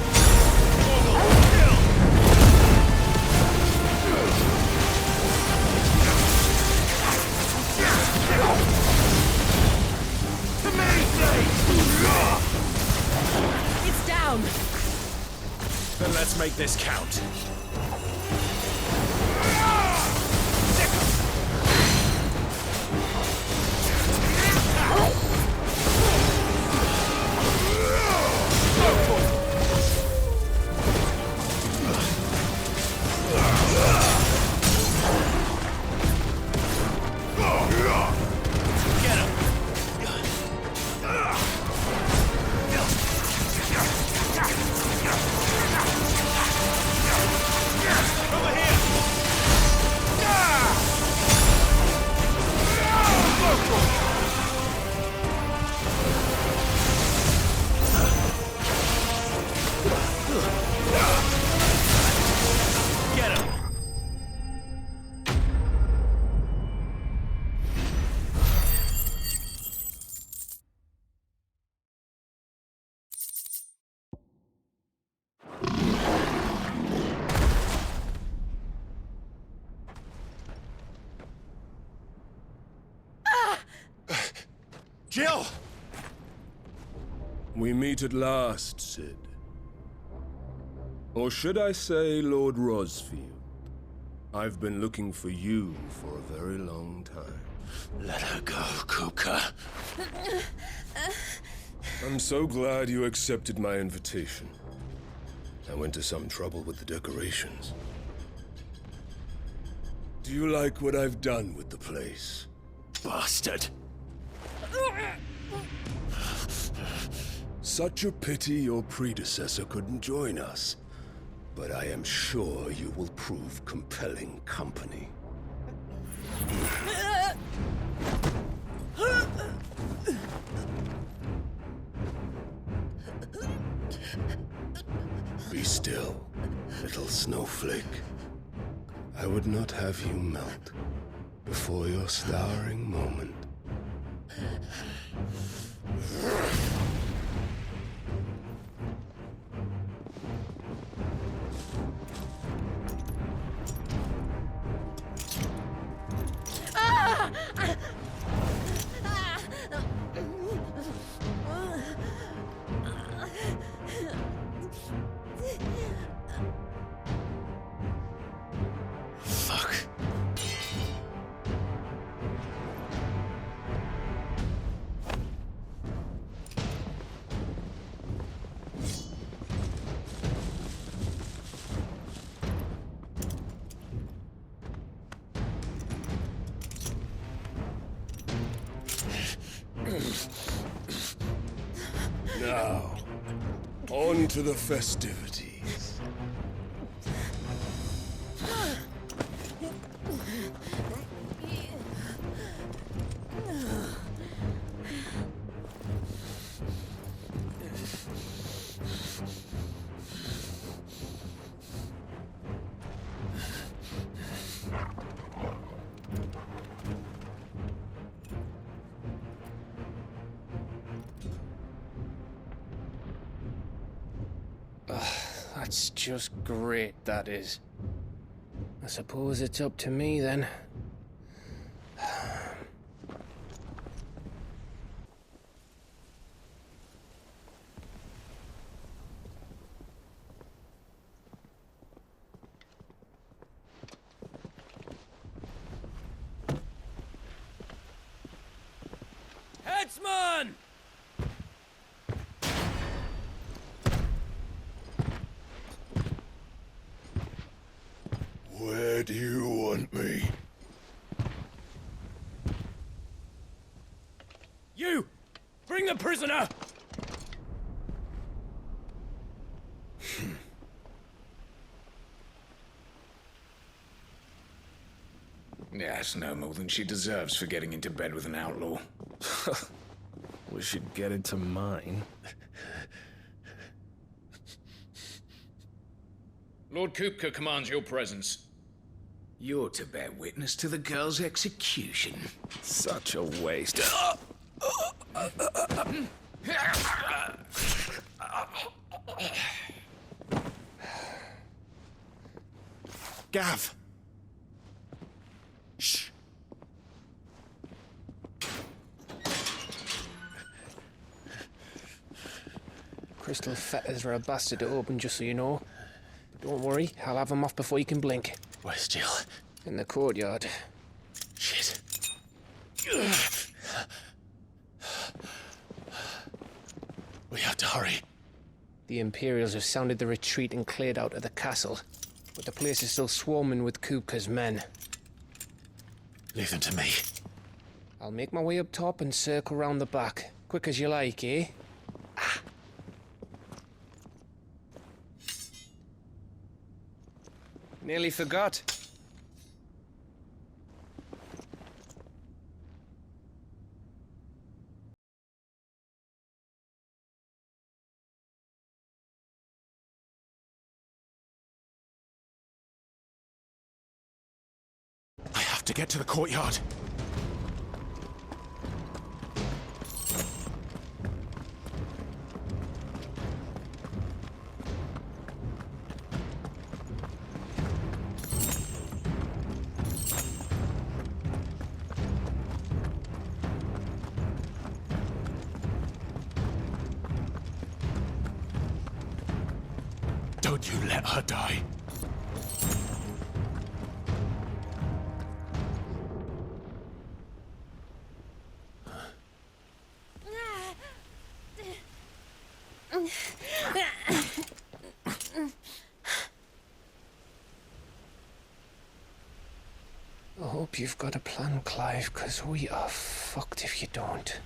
It's down. Then let's make this count. Jill! We meet at last, Cid. Or should I say, Lord Rosfield? I've been looking for you for a very long time. Let her go, Kuka. I'm so glad you accepted my invitation. I went to some trouble with the decorations. Do you like what I've done with the place? Bastard! Such a pity your predecessor couldn't join us. But I am sure you will prove compelling company. Be still, little snowflake. I would not have you melt before your starring moment. Now, on to the festivities. That's just great, that is. I suppose it's up to me, then. Headsman! Where do you want me? You! Bring the prisoner! That's no more than she deserves for getting into bed with an outlaw. We should get into mine. Lord Kupka commands your presence. You're to bear witness to the girl's execution. Such a waste. Gav! Shh! Crystal fetters are a bastard to open, just so you know. But don't worry, I'll have them off before you can blink. Where's Jill? In the courtyard. Shit. We have to hurry. The Imperials have sounded the retreat and cleared out of the castle. But the place is still swarming with Kupka's men. Leave them to me. I'll make my way up top and circle round the back. Quick as you like, eh? Nearly forgot. I have to get to the courtyard. Don't you let her die. I hope you've got a plan, Clive, because we are fucked if you don't.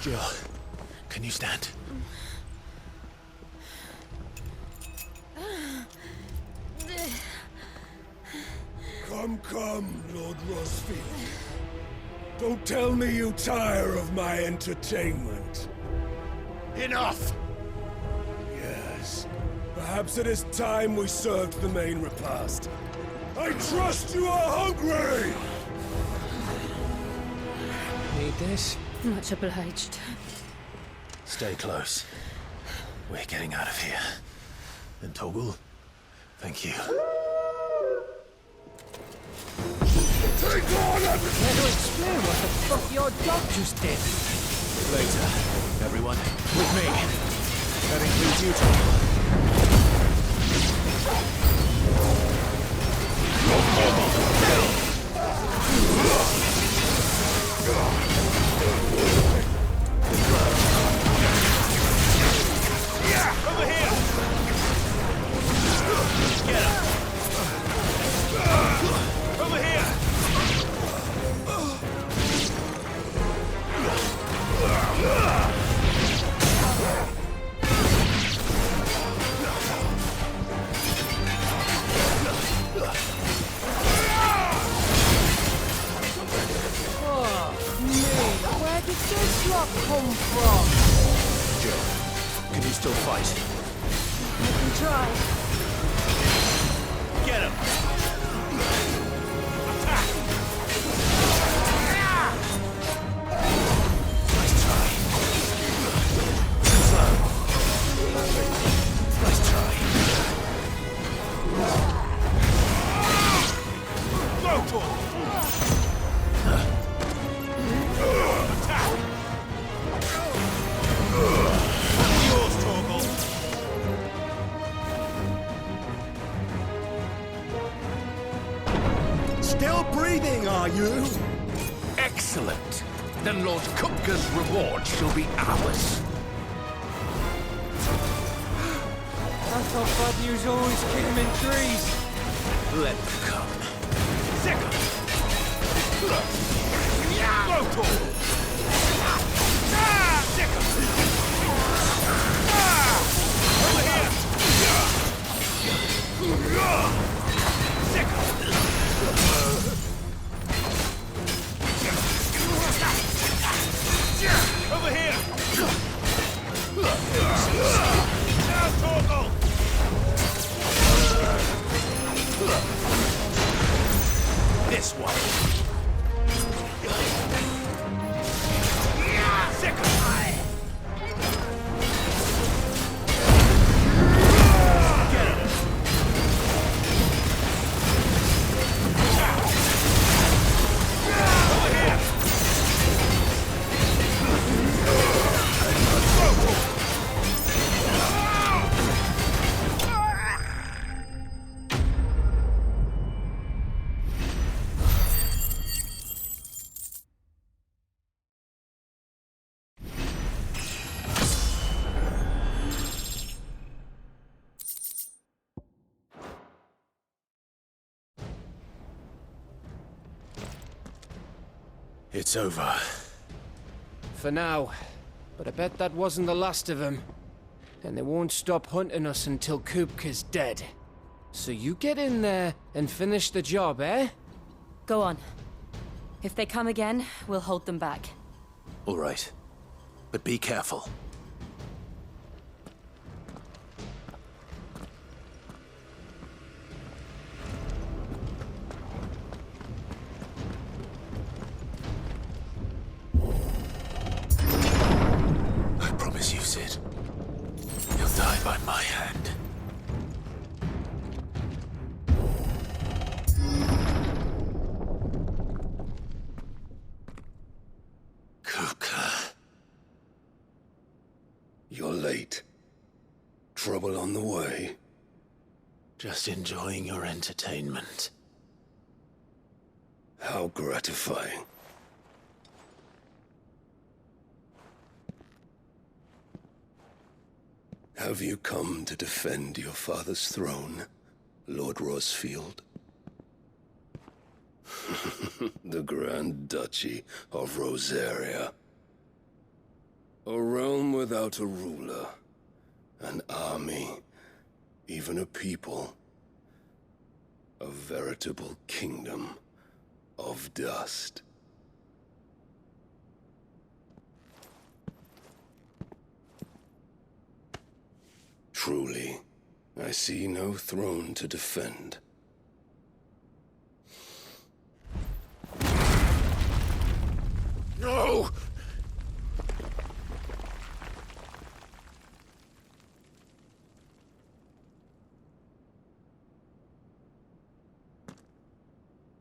Jill, can you stand? Come, Lord Rosfield. Don't tell me you tire of my entertainment. Enough! Yes. Perhaps it is time we served the main repast. I trust you are hungry! Need this? Much obliged. Stay close. We're getting out of here. And Toggle, thank you. Take on it! Care to explain what the fuck your dog just did? Later, everyone. With me. That includes you, Tom. Over here! Get him! Over here! Fuck me, where did this lot come from? Jill, can you still fight? I can try. Get him! Nice try. Slow. Nice try. Go for it! Yours, Torgal. Still breathing, are you? Excellent. Then Lord Kupka's reward shall be ours. I thought bad news always keep them in trees. Let them come. Second! Go for it! Second! Over here! Over here! Now, Torgal! This one. Second! Get him! Over here! It's over. For now. But I bet that wasn't the last of them. And they won't stop hunting us until Kupka's dead. So you get in there and finish the job, eh? Go on. If they come again, we'll hold them back. All right. But be careful. I promise you, Sid. You'll die by my hand. Kupka. You're late. Trouble on the way? Just enjoying your entertainment. How gratifying. Have you come to defend your father's throne, Lord Rosfield? The Grand Duchy of Rosaria. A realm without a ruler, an army, even a people. A veritable kingdom of dust. Truly, I see no throne to defend. No!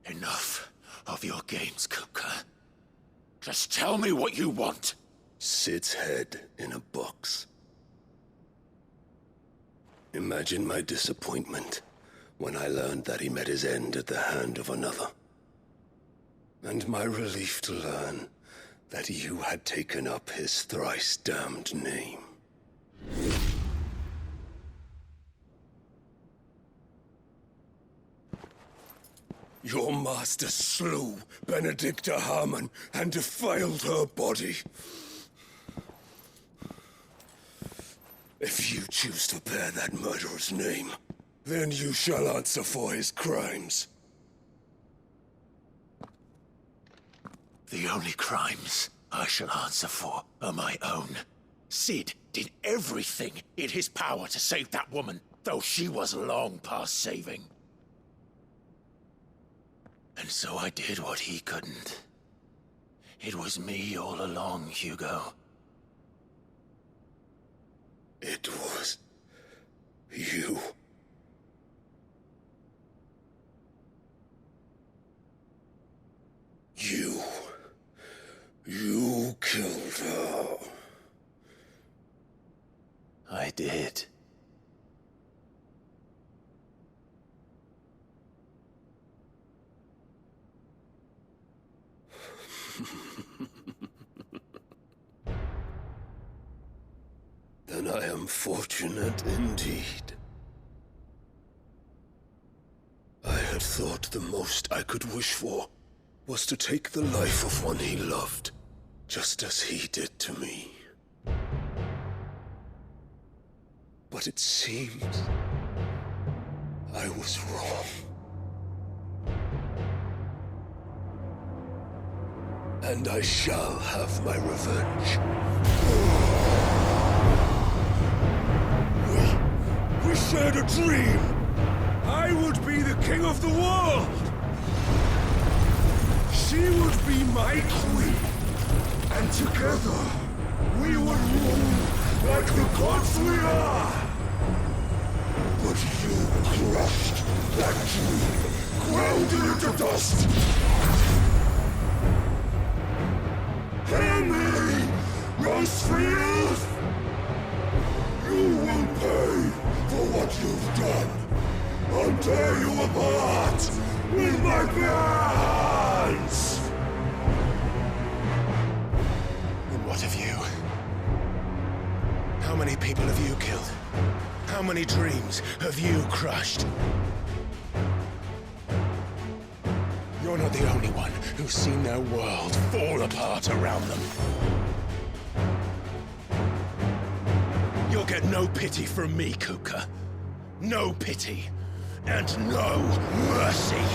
Enough of your games, Kuka. Just tell me what you want. Sid's head in a box. Imagine my disappointment when I learned that he met his end at the hand of another. And my relief to learn that you had taken up his thrice-damned name. Your master slew Benedicta Harmon and defiled her body. If you choose to bear that murderer's name, then you shall answer for his crimes. The only crimes I shall answer for are my own. Sid did everything in his power to save that woman, though she was long past saving. And so I did what he couldn't. It was me all along, Hugo. It was you. You killed her. I did. Then I am fortunate indeed. I had thought the most I could wish for was to take the life of one he loved, just as he did to me. But it seems I was wrong. And I shall have my revenge. We shared a dream! I would be the king of the world! She would be my queen! And together, we would rule like the gods we are! But you crushed that dream, ground it into dust! Hear me, Rosefield! You will pay for what you've done! I'll tear you apart with my bare hands! And what of you? How many people have you killed? How many dreams have you crushed? You're not the only one who's seen their world fall apart around them. You'll get no pity from me, Kuka. No pity. And no mercy.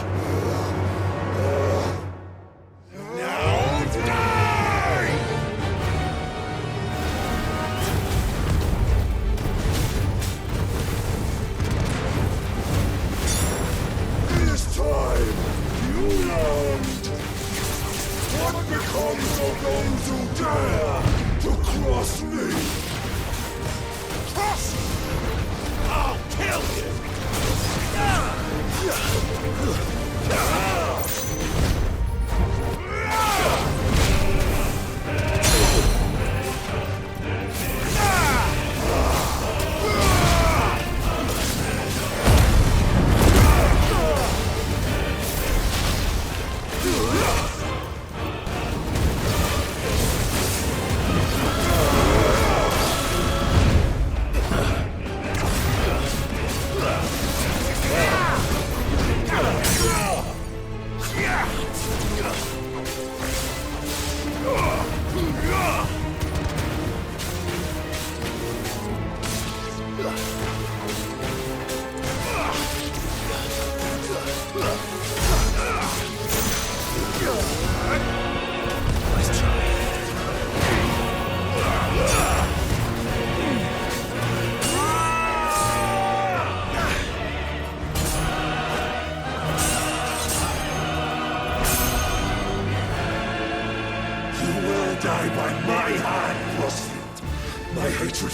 Now die! This time, you learned what becomes of those who dare to cross me. Cross! I'll kill you!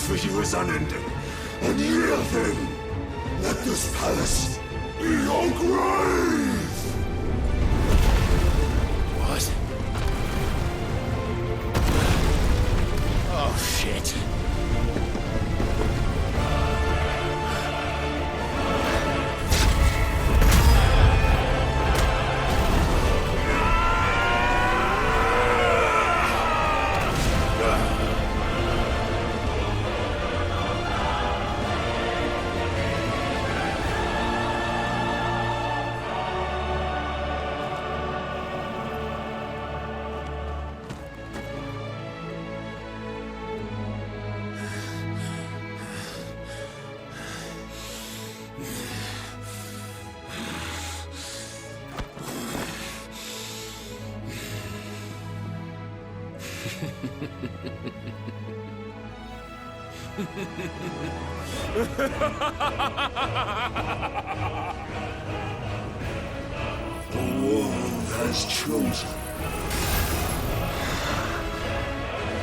for you is unending, and yield then, let this palace be your grave! What? Oh, shit. The world has chosen.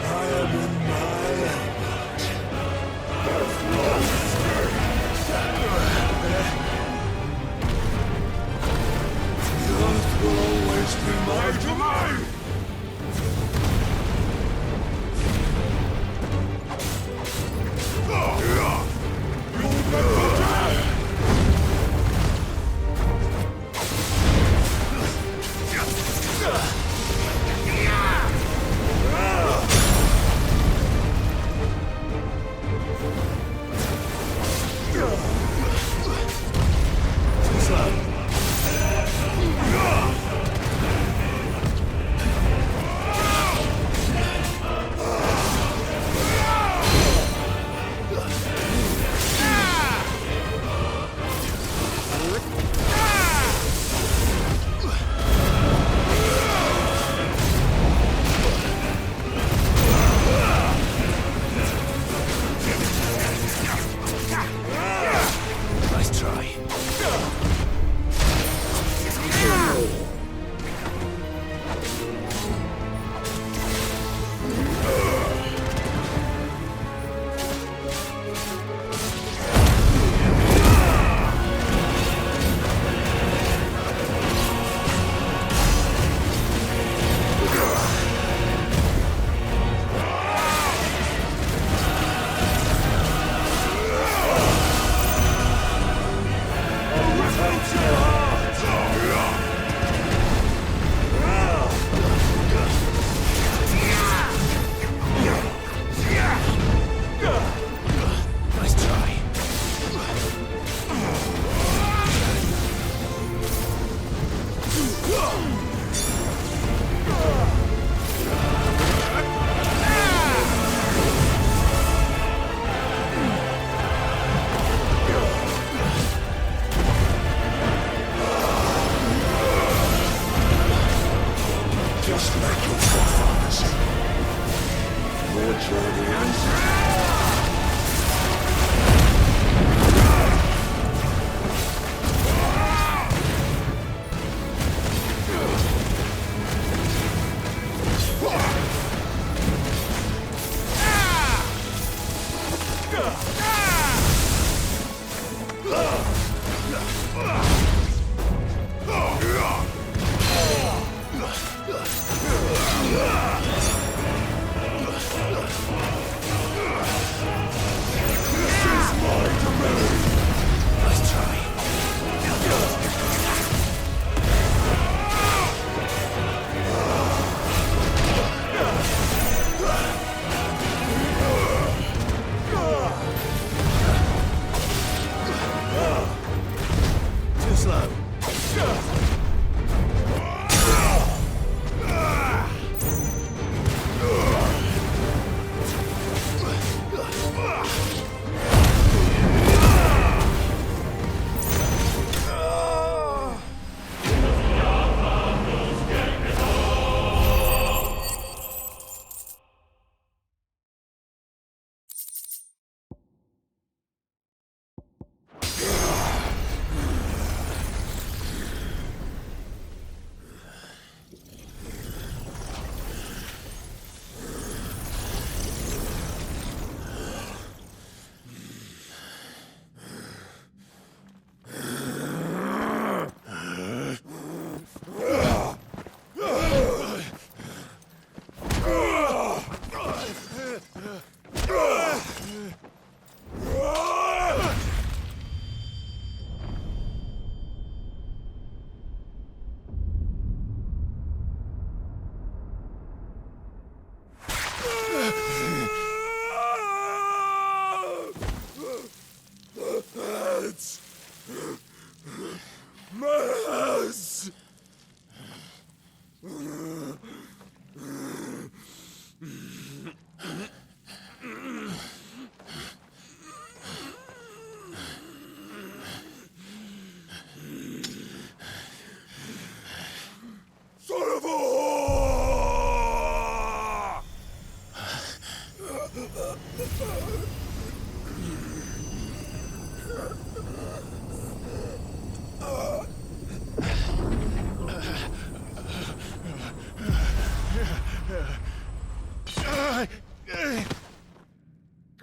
I am in my element. Death the earth will always be my domain! Meds! Meds! Son of a whore!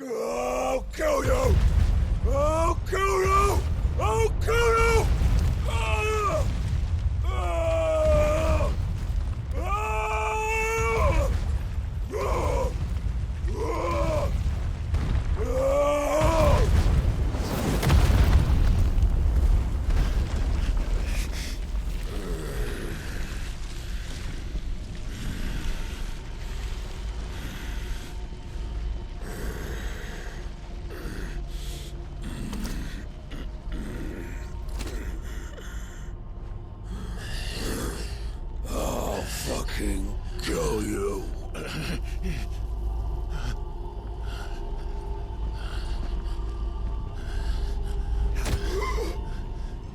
I'll kill you! I'll kill you! I'll kill you! Ah! Ah! Ah! Ah! Ah! Ah! I'll fucking kill you.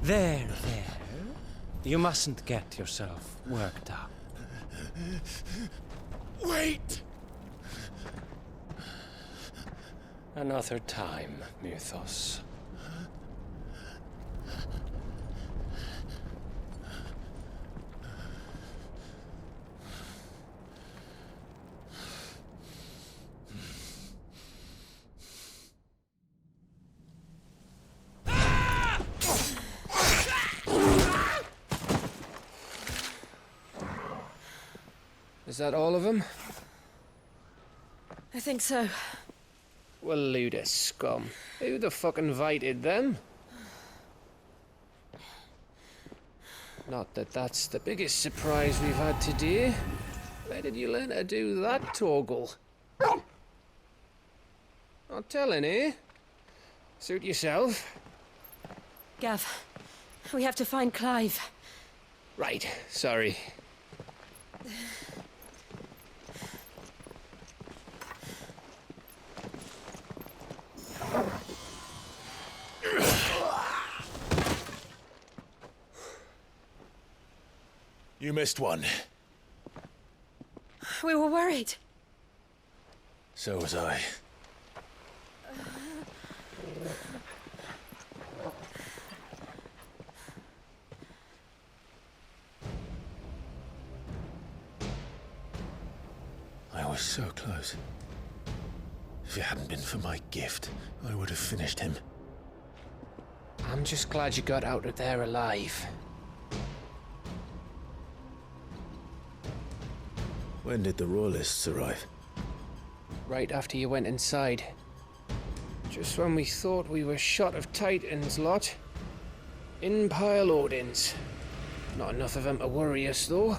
There. You mustn't get yourself worked up. Wait! Another time, Mythos. Is that all of them? I think so. Well, load of scum. Who the fuck invited them? Not that that's the biggest surprise we've had today. Where did you learn to do that, Toggle? Not telling, eh? Suit yourself. Gav, we have to find Clive. Right, sorry. You missed one. We were worried. So was I. I was so close. If it hadn't been for my gift, I would have finished him. I'm just glad you got out of there alive. When did the Royalists arrive? Right after you went inside. Just when we thought we were shot of Titans, lot. In pile Odins. Not enough of them to worry us, though.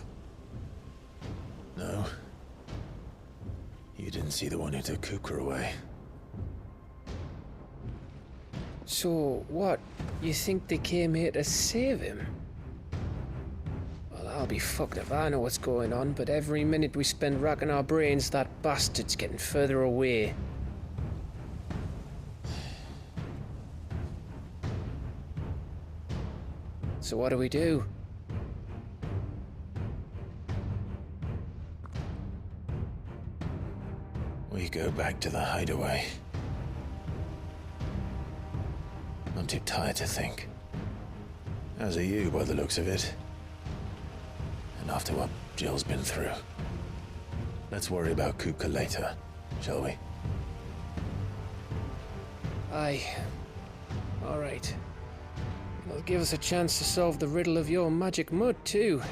No. You didn't see the one who took Kupka away. So, what? You think they came here to save him? Well, I'll be fucked if I know what's going on, but every minute we spend racking our brains, that bastard's getting further away. So what do we do? We go back to the hideaway. I'm too tired to think. As are you, by the looks of it. And after what Jill's been through. Let's worry about Kupka later, shall we? Aye. All right. It'll give us a chance to solve the riddle of your magic mud, too.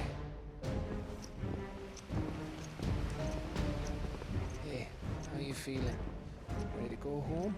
Hey, how you feeling? Ready to go home?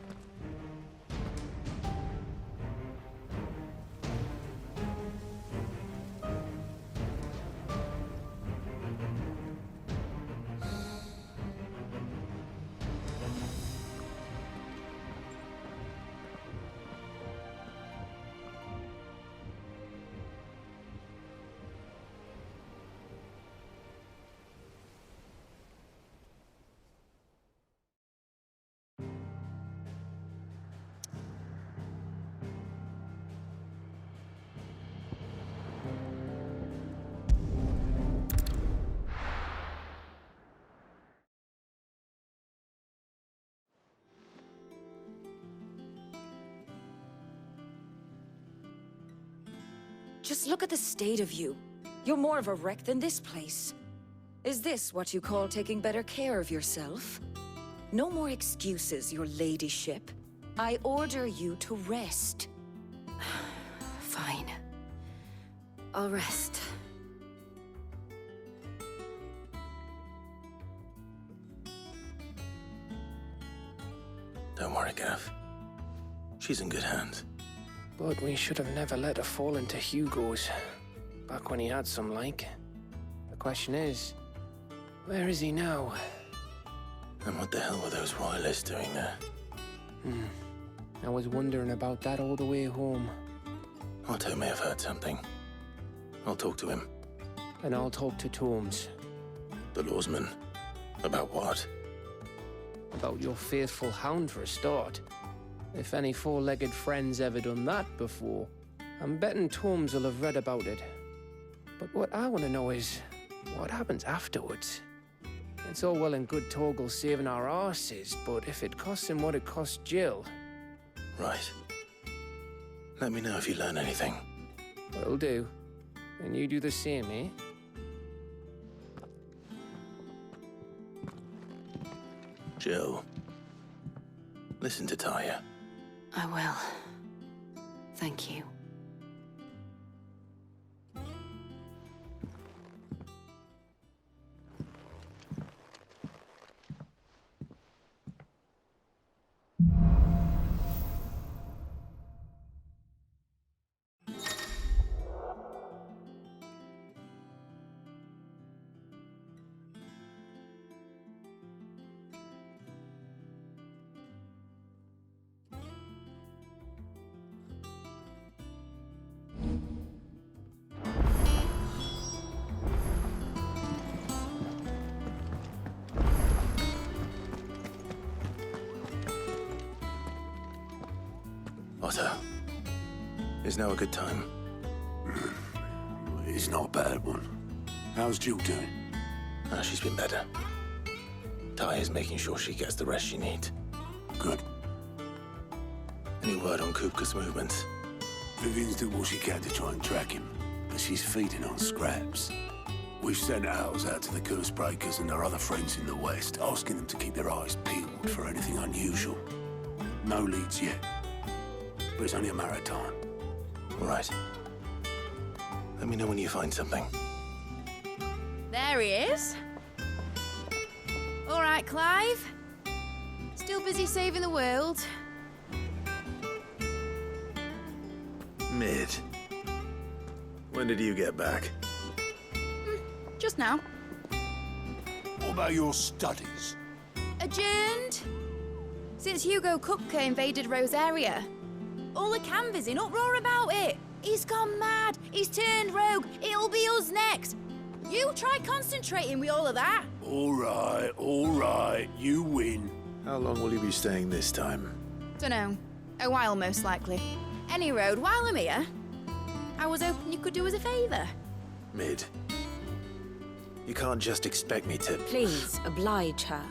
Just look at the state of you. You're more of a wreck than this place. Is this what you call taking better care of yourself? No more excuses, your ladyship. I order you to rest. Fine. I'll rest. Don't worry, Gav. She's in good hands. But we should have never let her fall into Hugo's. Back when he had some like. The question is, where is he now? And what the hell were those royalists doing there? I was wondering about that all the way home. Otto may have heard something. I'll talk to him. And I'll talk to Torms. The lawsman. About what? About your faithful hound for a start. If any four-legged friend's ever done that before, I'm betting Torms will have read about it. But what I want to know is, what happens afterwards? It's all well and good Torgal saving our arses, but if it costs him what it cost Jill... Right. Let me know if you learn anything. Will do. And you do the same, eh? Jill. Listen to Taya. I will. Thank you. Otto. Is now a good time? It's not a bad one. How's Jill doing? She's been better. Taya's making sure she gets the rest she needs. Good. Any word on Kupka's movements? Vivian's doing what she can to try and track him, but she's feeding on scraps. We've sent ours out to the curse breakers and their other friends in the west, asking them to keep their eyes peeled for anything unusual. No leads yet, but it's only a matter of time. All right. Let me know when you find something. There he is. All right, Clive. Still busy saving the world. Mid. When did you get back? Just now. What about your studies? Adjourned. Since Hugo Kupka invaded Rosaria. All the canvas in uproar about it. He's gone mad. He's turned rogue. It'll be us next. You try concentrating with all of that. All right. You win. How long will you be staying this time? Dunno. A while, most likely. Any road, while I'm here, I was hoping you could do us a favour. Mid. You can't just expect me to... Please, oblige her.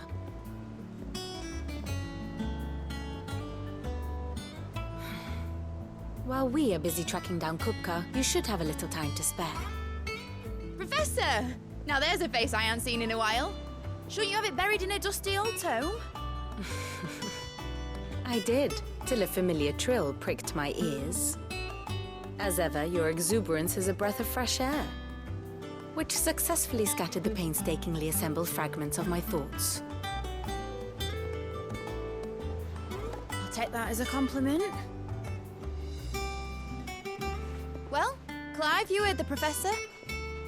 While we are busy tracking down Kupka, you should have a little time to spare. Professor! Now there's a face I haven't seen in a while. Shouldn't you have it buried in a dusty old tome? I did, till a familiar trill pricked my ears. As ever, your exuberance is a breath of fresh air, which successfully scattered the painstakingly assembled fragments of my thoughts. I'll take that as a compliment. Well, Clive, you heard the Professor.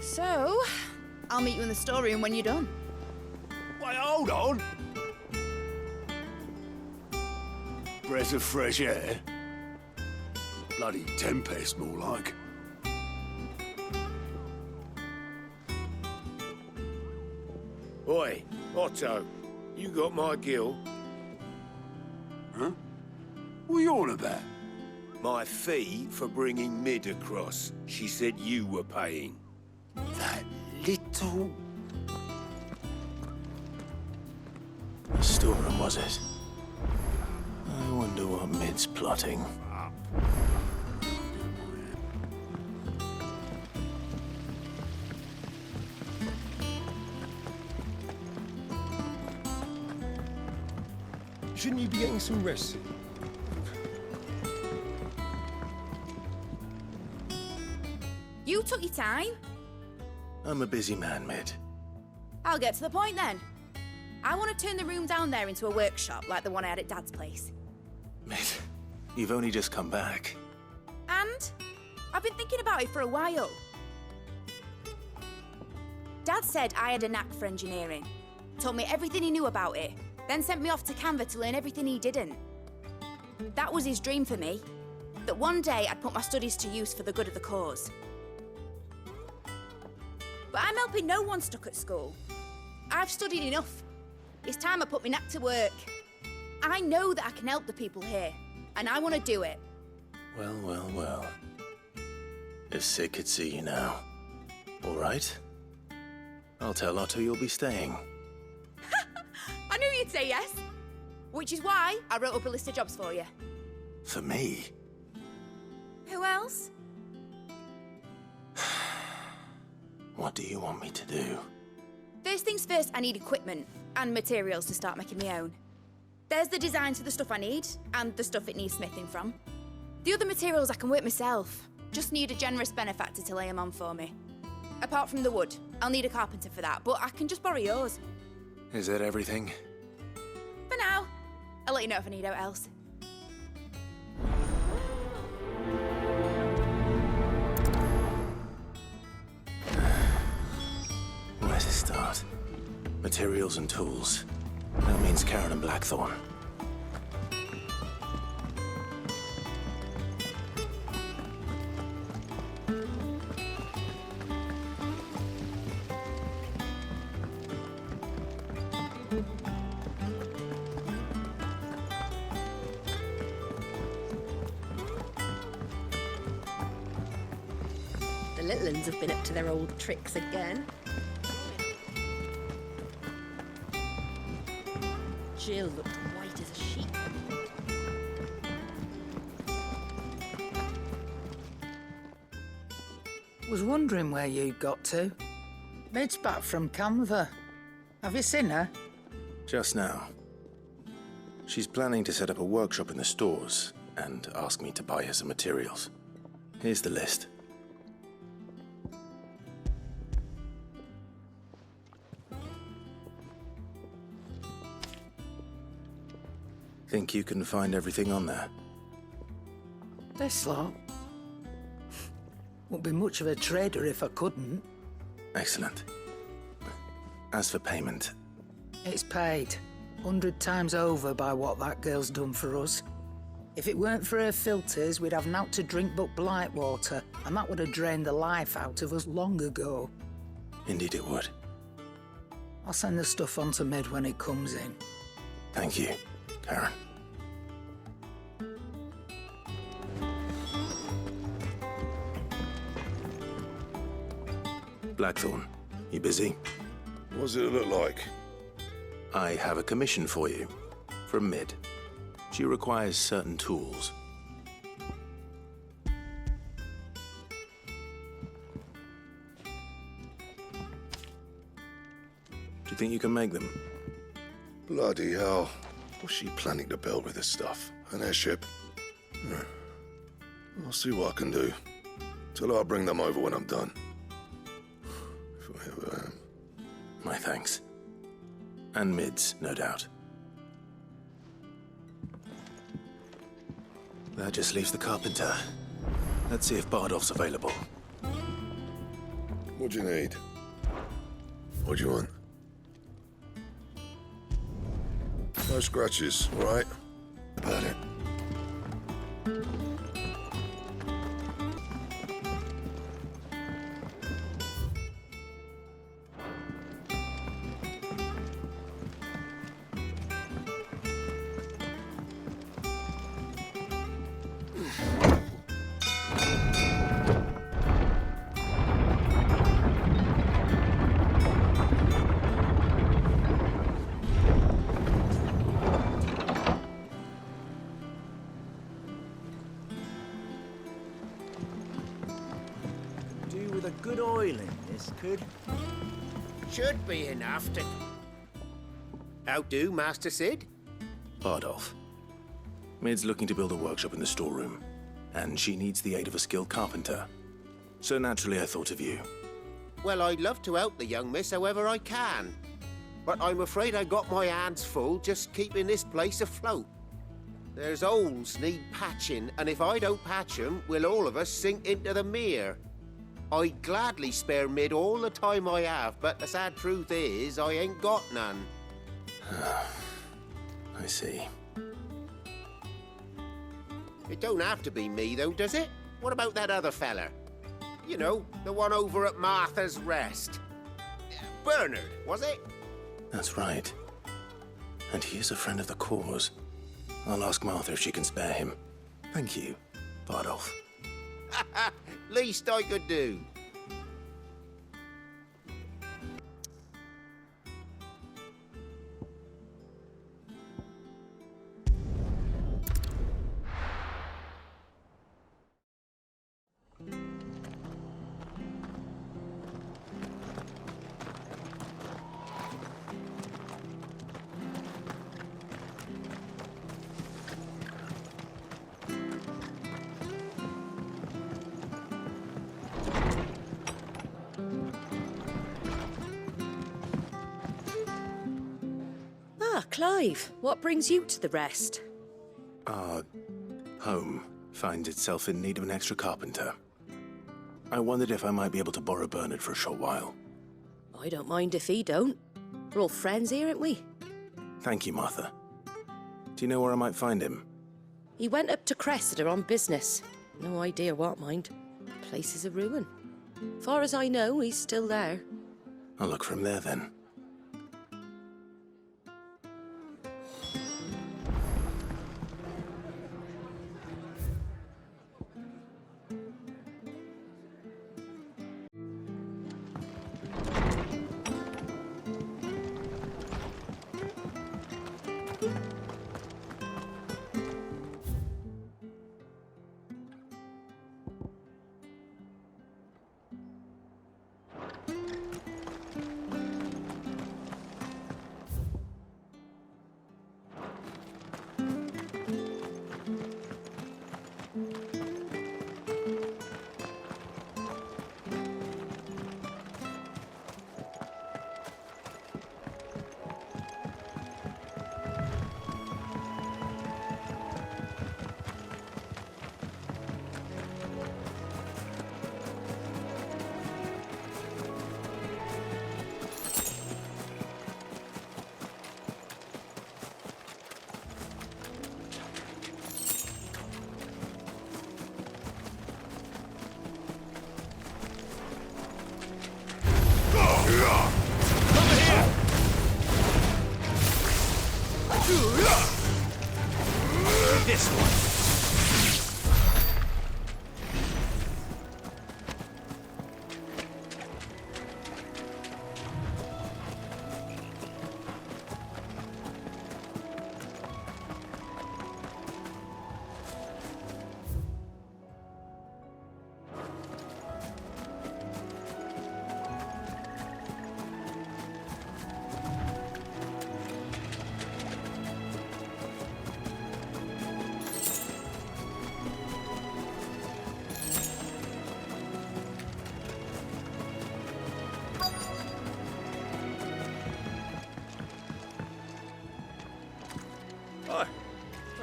So, I'll meet you in the storeroom when you're done. Wait, hold on! Breath of fresh air? Bloody tempest, more like. Oi, Otto, you got my gill? Huh? What are you on about? My fee for bringing Mid across. She said you were paying. That little... The storeroom, was it? I wonder what Mid's plotting. Shouldn't you be getting some rest soon? You took your time. I'm a busy man, Mid. I'll get to the point then. I want to turn the room down there into a workshop like the one I had at Dad's place. Mid, you've only just come back. And I've been thinking about it for a while. Dad said I had a knack for engineering. Told me everything he knew about it, then sent me off to Canva to learn everything he didn't. That was his dream for me, that one day I'd put my studies to use for the good of the cause. But I'm helping no one stuck at school. I've studied enough. It's time I put my knack to work. I know that I can help the people here, and I want to do it. Well, well, well. If Sid could see you now. All right. I'll tell Otto you'll be staying. I knew you'd say yes. Which is why I wrote up a list of jobs for you. For me? Who else? What do you want me to do? First things first, I need equipment and materials to start making my own. There's the designs for the stuff I need, and the stuff it needs smithing from. The other materials I can work myself. Just need a generous benefactor to lay them on for me. Apart from the wood, I'll need a carpenter for that, but I can just borrow yours. Is that everything? For now. I'll let you know if I need out else. Where to start? Materials and tools. That means Karen and Blackthorn. The little uns have been up to their old tricks again. Jill looked white as a sheep. Was wondering where you got to. Mid's back from Canva. Have you seen her? Just now. She's planning to set up a workshop in the stores and ask me to buy her some materials. Here's the list. Think you can find everything on there? This lot. Wouldn't be much of a trader if I couldn't. Excellent. As for payment... It's paid. 100 times over by what that girl's done for us. If it weren't for her filters, we'd have naught to drink but blight water, and that would have drained the life out of us long ago. Indeed it would. I'll send the stuff on to Mid when it comes in. Thank you, Karen. Blackthorn, you busy? What does it look like? I have a commission for you, from Mid. She requires certain tools. Do you think you can make them? Bloody hell. What's she planning to build with this stuff? An airship? I'll see what I can do. Tell her I'll bring them over when I'm done. If I ever am. My thanks. And Mid's, no doubt. That just leaves the carpenter. Let's see if Bardolph's available. What do you need? What do you want? No scratches, all right? About it. With a good oil in this, could? Should be enough to... How do, Master Sid? Bardolph. Mid's looking to build a workshop in the storeroom, and she needs the aid of a skilled carpenter. So naturally I thought of you. Well, I'd love to help the young miss however I can. But I'm afraid I got my hands full just keeping this place afloat. There's holes need patching, and if I don't patch them, we'll all of us sink into the mere. I'd gladly spare Mid all the time I have, but the sad truth is, I ain't got none. I see. It don't have to be me, though, does it? What about that other fella? You know, the one over at Martha's Rest. Bernard, was it? That's right. And he is a friend of the cause. I'll ask Martha if she can spare him. Thank you, Bardolph. Least I could do. Clive, what brings you to the Rest? Our home finds itself in need of an extra carpenter. I wondered if I might be able to borrow Bernard for a short while. I don't mind if he don't. We're all friends here, aren't we? Thank you, Martha. Do you know where I might find him? He went up to Cressida on business. No idea what, mind. Place is a ruin. Far as I know, he's still there. I'll look for him there, then. This one.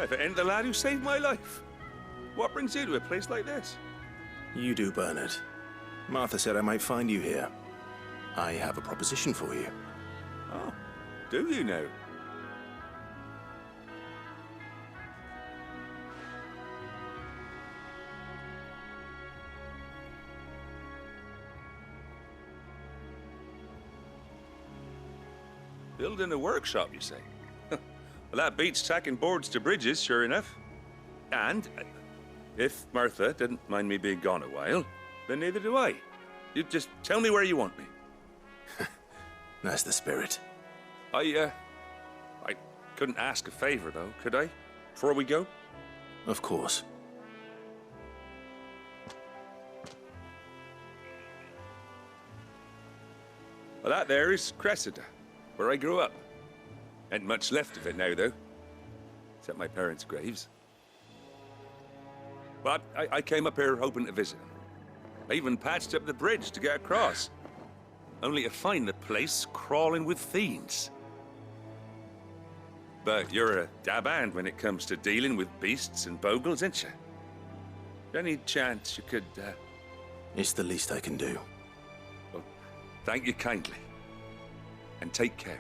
If it ain't the lad who saved my life. What brings you to a place like this? You do, Bernard. Martha said I might find you here. I have a proposition for you. Oh, do you now? Building a workshop, you say? Well, that beats tacking boards to bridges, sure enough. And if Martha didn't mind me being gone a while, then neither do I. You just tell me where you want me. That's the spirit. I couldn't ask a favor, though, could I? Before we go? Of course. Well, that there is Cressida, where I grew up. Ain't much left of it now, though. except my parents' graves. But I came up here hoping to visit them. I even patched up the bridge to get across, only to find the place crawling with fiends. But you're a dab hand when it comes to dealing with beasts and bogles, ain't you? Any chance you could, It's the least I can do. Well, thank you kindly. And take care.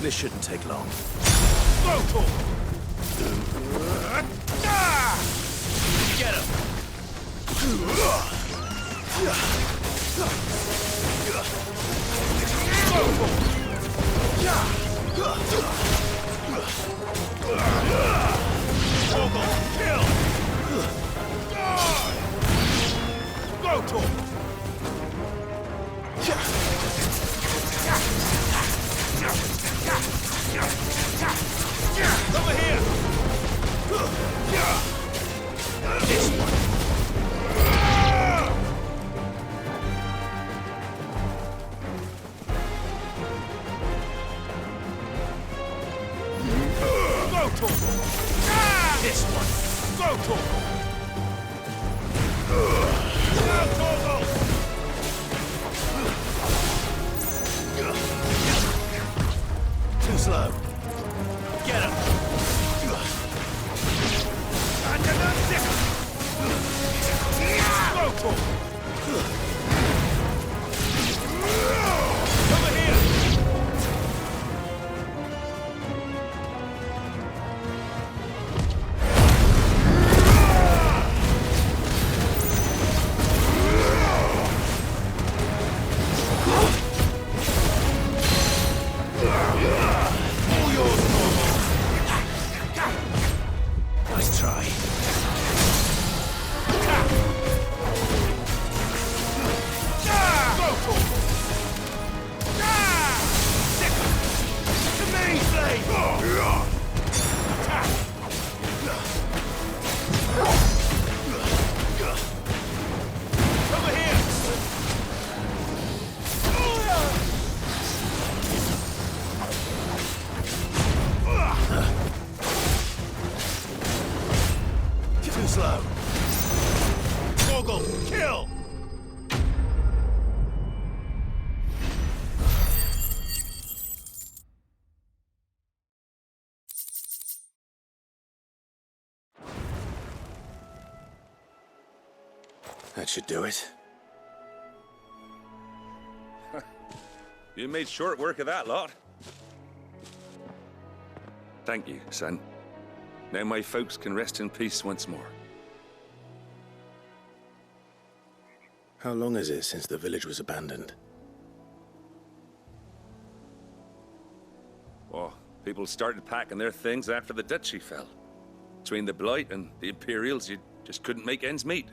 This shouldn't take long. Go, get him! Kill! Go, Tor! Over here! This one! Go, Tor! This one! Go, Tor! Now, Torgal! Too slow. Get him! Go, Tor! Over here! Nice try. Too slow. Torgal, kill! That should do it. You made short work of that lot. Thank you, son. Now my folks can rest in peace once more. How long is it since the village was abandoned? Oh, people started packing their things after the duchy fell. Between the Blight and the Imperials, you just couldn't make ends meet.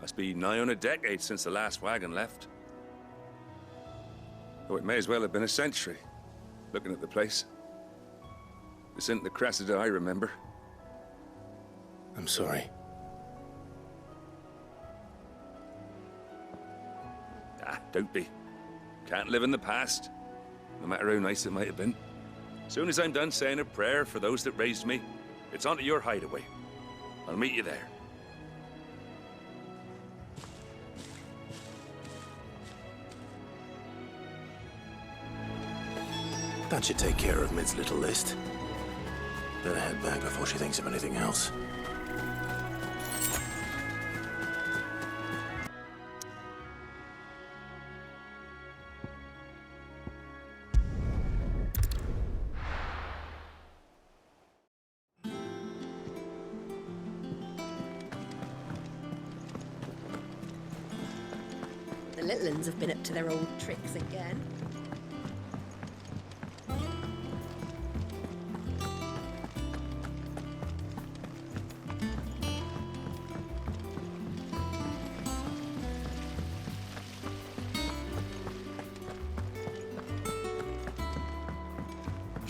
Must be nigh on a decade since the last wagon left. Oh, it may as well have been a century, looking at the place. This isn't the Cressida I remember. I'm sorry. Ah, don't be. Can't live in the past, no matter how nice it might have been. Soon as I'm done saying a prayer for those that raised me, it's on to your hideaway. I'll meet you there. That should take care of Mid's little list. Better head back before she thinks of anything else. The little uns have been up to their old tricks again.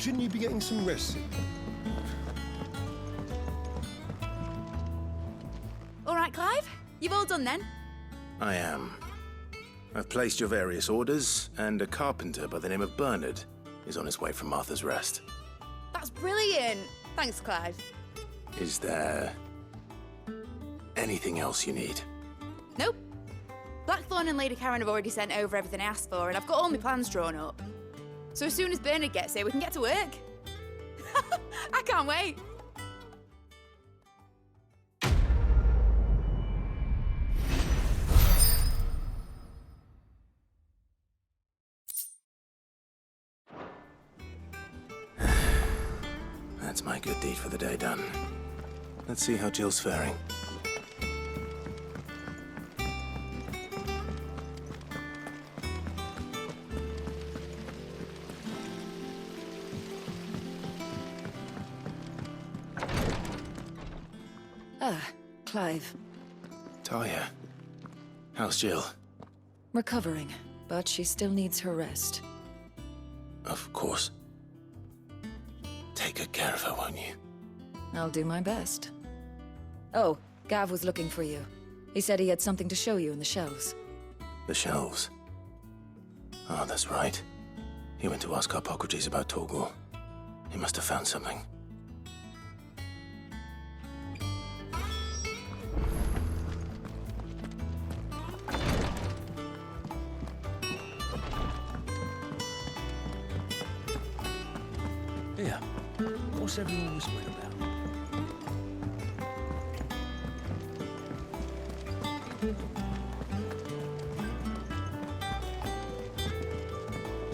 Shouldn't you be getting some rest? All right, Clive. You've all done then? I am. I've placed your various orders, and a carpenter by the name of Bernard is on his way from Martha's Rest. That's brilliant. Thanks, Clive. Is there anything else you need? Nope. Blackthorn and Lady Karen have already sent over everything I asked for, and I've got all my plans drawn up. So as soon as Bernard gets here, we can get to work. I can't wait. That's my good deed for the day done. Let's see how Jill's faring. Clive. Talia, how's Jill? Recovering, but she still needs her rest. Of course. Take good care of her, won't you? I'll do my best. Oh, Gav was looking for you. He said he had something to show you in the shelves. The shelves? Oh, that's right. He went to ask Harpocrates about Torgal. He must have found something. Here. What's everyone whispering about?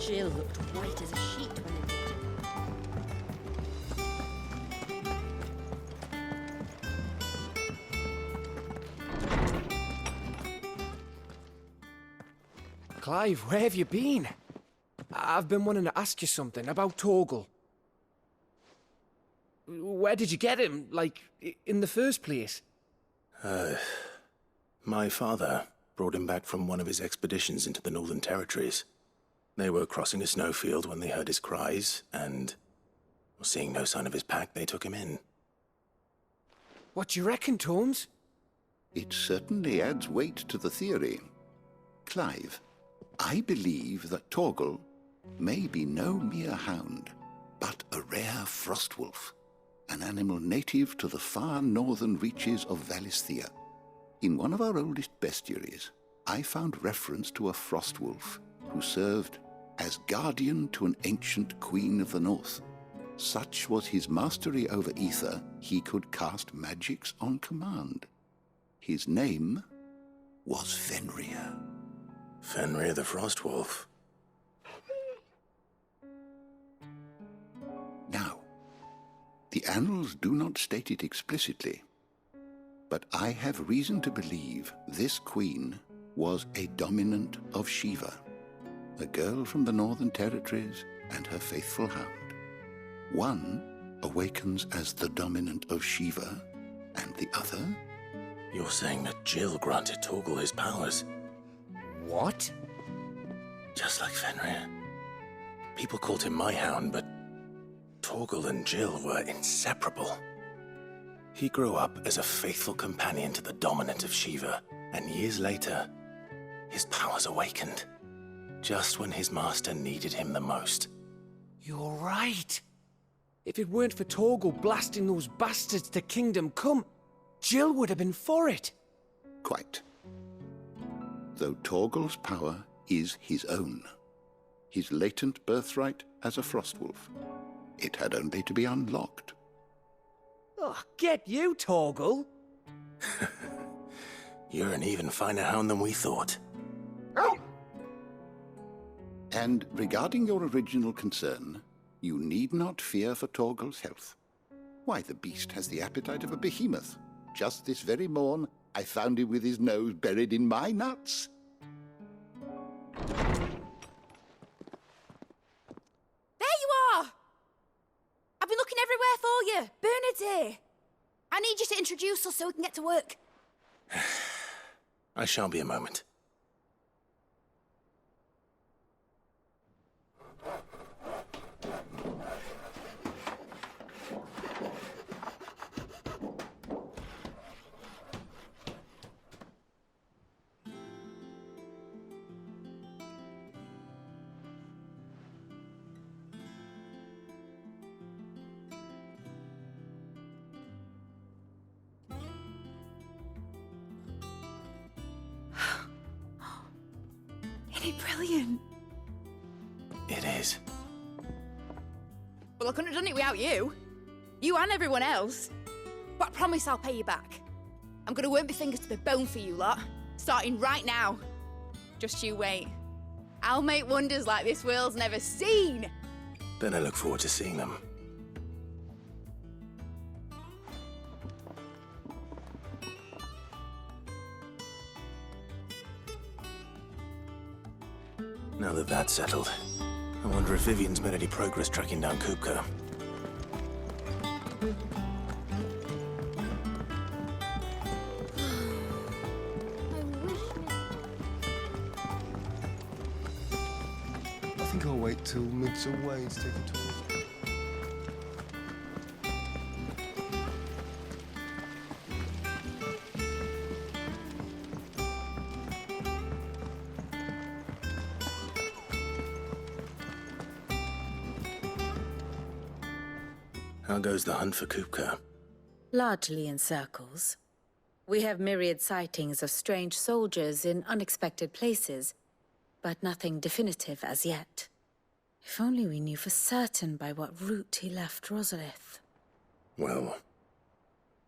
Jill looked white as a sheet when they did. Clive, where have you been? I've been wanting to ask you something about Torgal. Where did you get him, like, in the first place? My father brought him back from one of his expeditions into the Northern Territories. They were crossing a snowfield when they heard his cries, and seeing no sign of his pack, they took him in. What do you reckon, Torms? It certainly adds weight to the theory. Clive, I believe that Torgal may be no mere hound, but a rare frostwolf, an animal native to the far northern reaches of Valisthea. In one of our oldest bestiaries, I found reference to a frostwolf who served as guardian to an ancient queen of the north. Such was his mastery over ether, he could cast magics on command. His name was Fenrir. Fenrir the Frostwolf. Now, the annals do not state it explicitly, but I have reason to believe this queen was a dominant of Shiva, a girl from the Northern Territories and her faithful hound. One awakens as the dominant of Shiva, and the other... You're saying that Jill granted Torgal his powers? What? Just like Fenrir. People called him my hound, but Torgal and Jill were inseparable. He grew up as a faithful companion to the dominant of Shiva, and years later, his powers awakened, just when his master needed him the most. You're right. If it weren't for Torgal blasting those bastards to Kingdom Come, Jill would have been for it. Quite. Though Torgal's power is his own, his latent birthright as a Frostwolf. It had only to be unlocked. Oh, get you, Torgal! You're an even finer hound than we thought. And regarding your original concern, you need not fear for Torgal's health. Why, the beast has the appetite of a behemoth. Just this very morn, I found him with his nose buried in my nuts. There you are! I've been looking everywhere for you. Bernard's here. I need you to introduce us so we can get to work. I shan't be a moment. it brilliant? It is. Well, I couldn't have done it without you. You and everyone else. But I promise I'll pay you back. I'm gonna work my fingers to the bone for you lot, starting right now. Just you wait. I'll make wonders like this world's never seen. Then I look forward to seeing them. Now that that's settled, I wonder if Vivian's made any progress tracking down Kupka. I think I'll wait till Mid's away to take a tour. How goes the hunt for Kupka? Largely in circles. We have myriad sightings of strange soldiers in unexpected places, but nothing definitive as yet. If only we knew for certain by what route he left Rosalith. Well,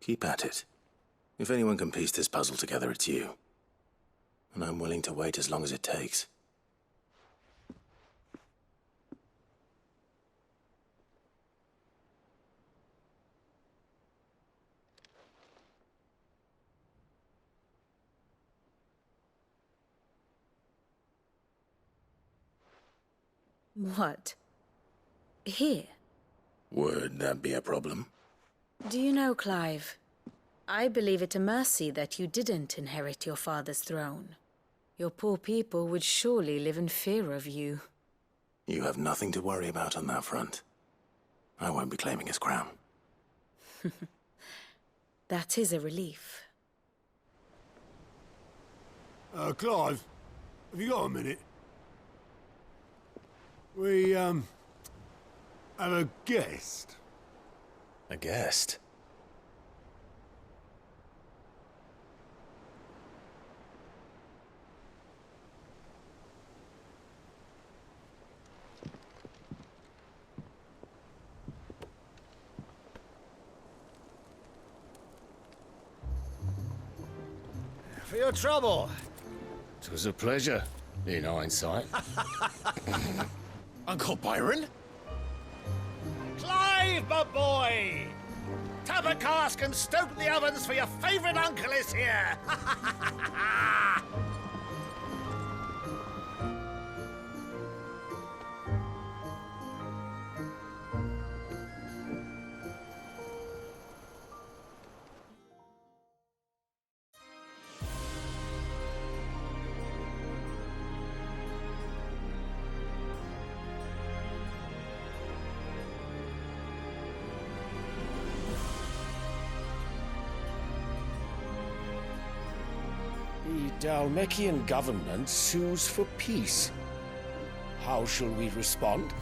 keep at it. If anyone can piece this puzzle together, it's you. And I'm willing to wait as long as it takes. What? Here? Would that be a problem? Do you know, Clive? I believe it a mercy that you didn't inherit your father's throne. Your poor people would surely live in fear of you. You have nothing to worry about on that front. I won't be claiming his crown. That is a relief. Clive, have you got a minute? We, have a guest. A guest? For your trouble. It was a pleasure, in hindsight. Uncle Byron? Clive, my boy! Tap a cask and stoke the ovens for your favourite uncle is here! The Dalmekian government sues for peace. How shall we respond?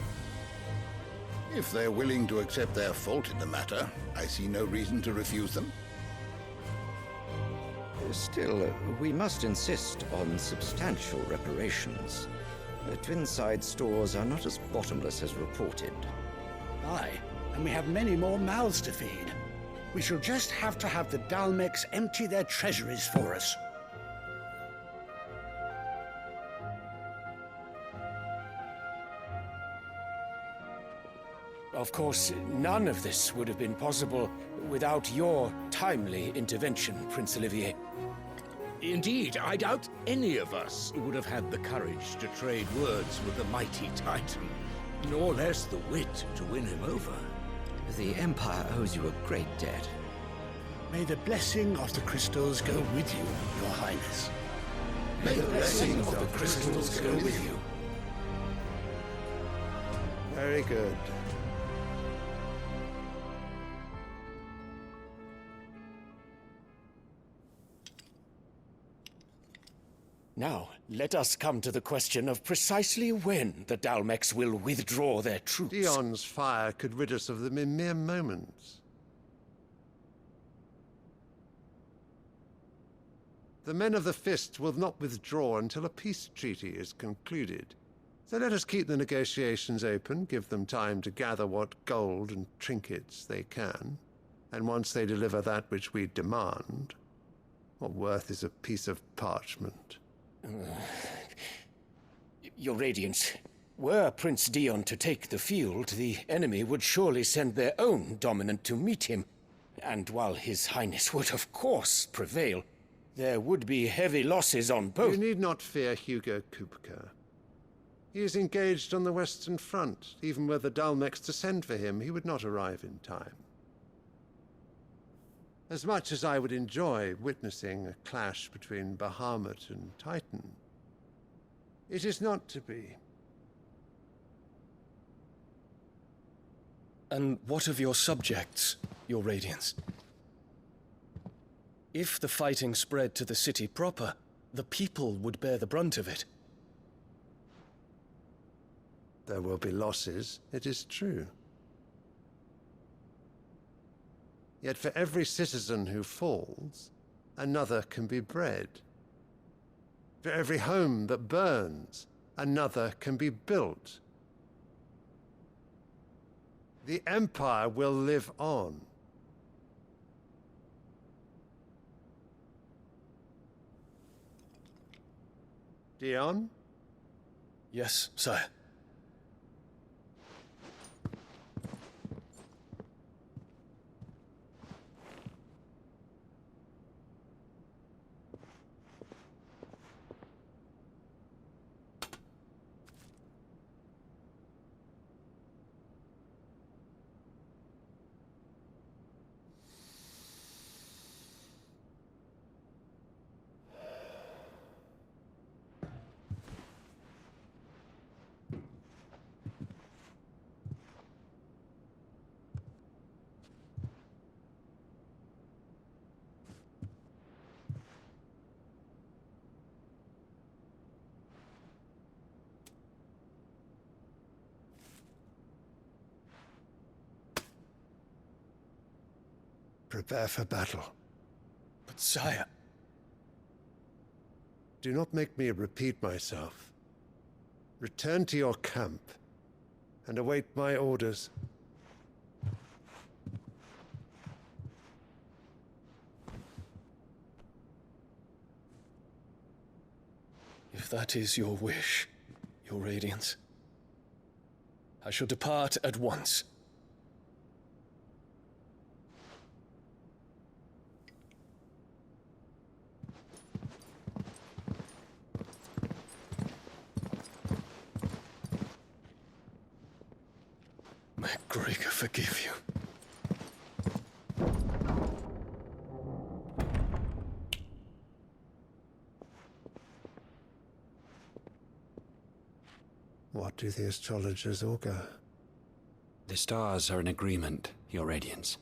If they're willing to accept their fault in the matter, I see no reason to refuse them. Still, we must insist on substantial reparations. Twinside stores are not as bottomless as reported. Aye, and we have many more mouths to feed. We shall just have to have the Dalmecs empty their treasuries for us. Of course, none of this would have been possible without your timely intervention, Prince Olivier. Indeed, I doubt any of us would have had the courage to trade words with the mighty Titan, nor less the wit to win him over. The Empire owes you a great debt. May the blessing of the crystals go with you, Your Highness. May the blessing of the crystals go with you. Very good. Now, let us come to the question of precisely when the Dalmecs will withdraw their troops. Dion's fire could rid us of them in mere moments. The men of the Fist will not withdraw until a peace treaty is concluded. So let us keep the negotiations open, give them time to gather what gold and trinkets they can. And once they deliver that which we demand, what worth is a piece of parchment? Your Radiance, were Prince Dion to take the field, the enemy would surely send their own dominant to meet him. And while His Highness would of course prevail, there would be heavy losses on both. You need not fear Hugo Kupka. He is engaged on the Western Front. Even were the Dalmex to send for him, he would not arrive in time. As much as I would enjoy witnessing a clash between Bahamut and Titan, it is not to be. And what of your subjects, Your Radiance? If the fighting spread to the city proper, the people would bear the brunt of it. There will be losses, it is true. Yet for every citizen who falls, another can be bred. For every home that burns, another can be built. The Empire will live on. Dion? Yes, sire. Prepare for battle. But sire... Do not make me repeat myself. Return to your camp and await my orders. If that is your wish, Your Radiance, I shall depart at once. May Gregor forgive you. What do the astrologers augur? The stars are in agreement, Your Radiance.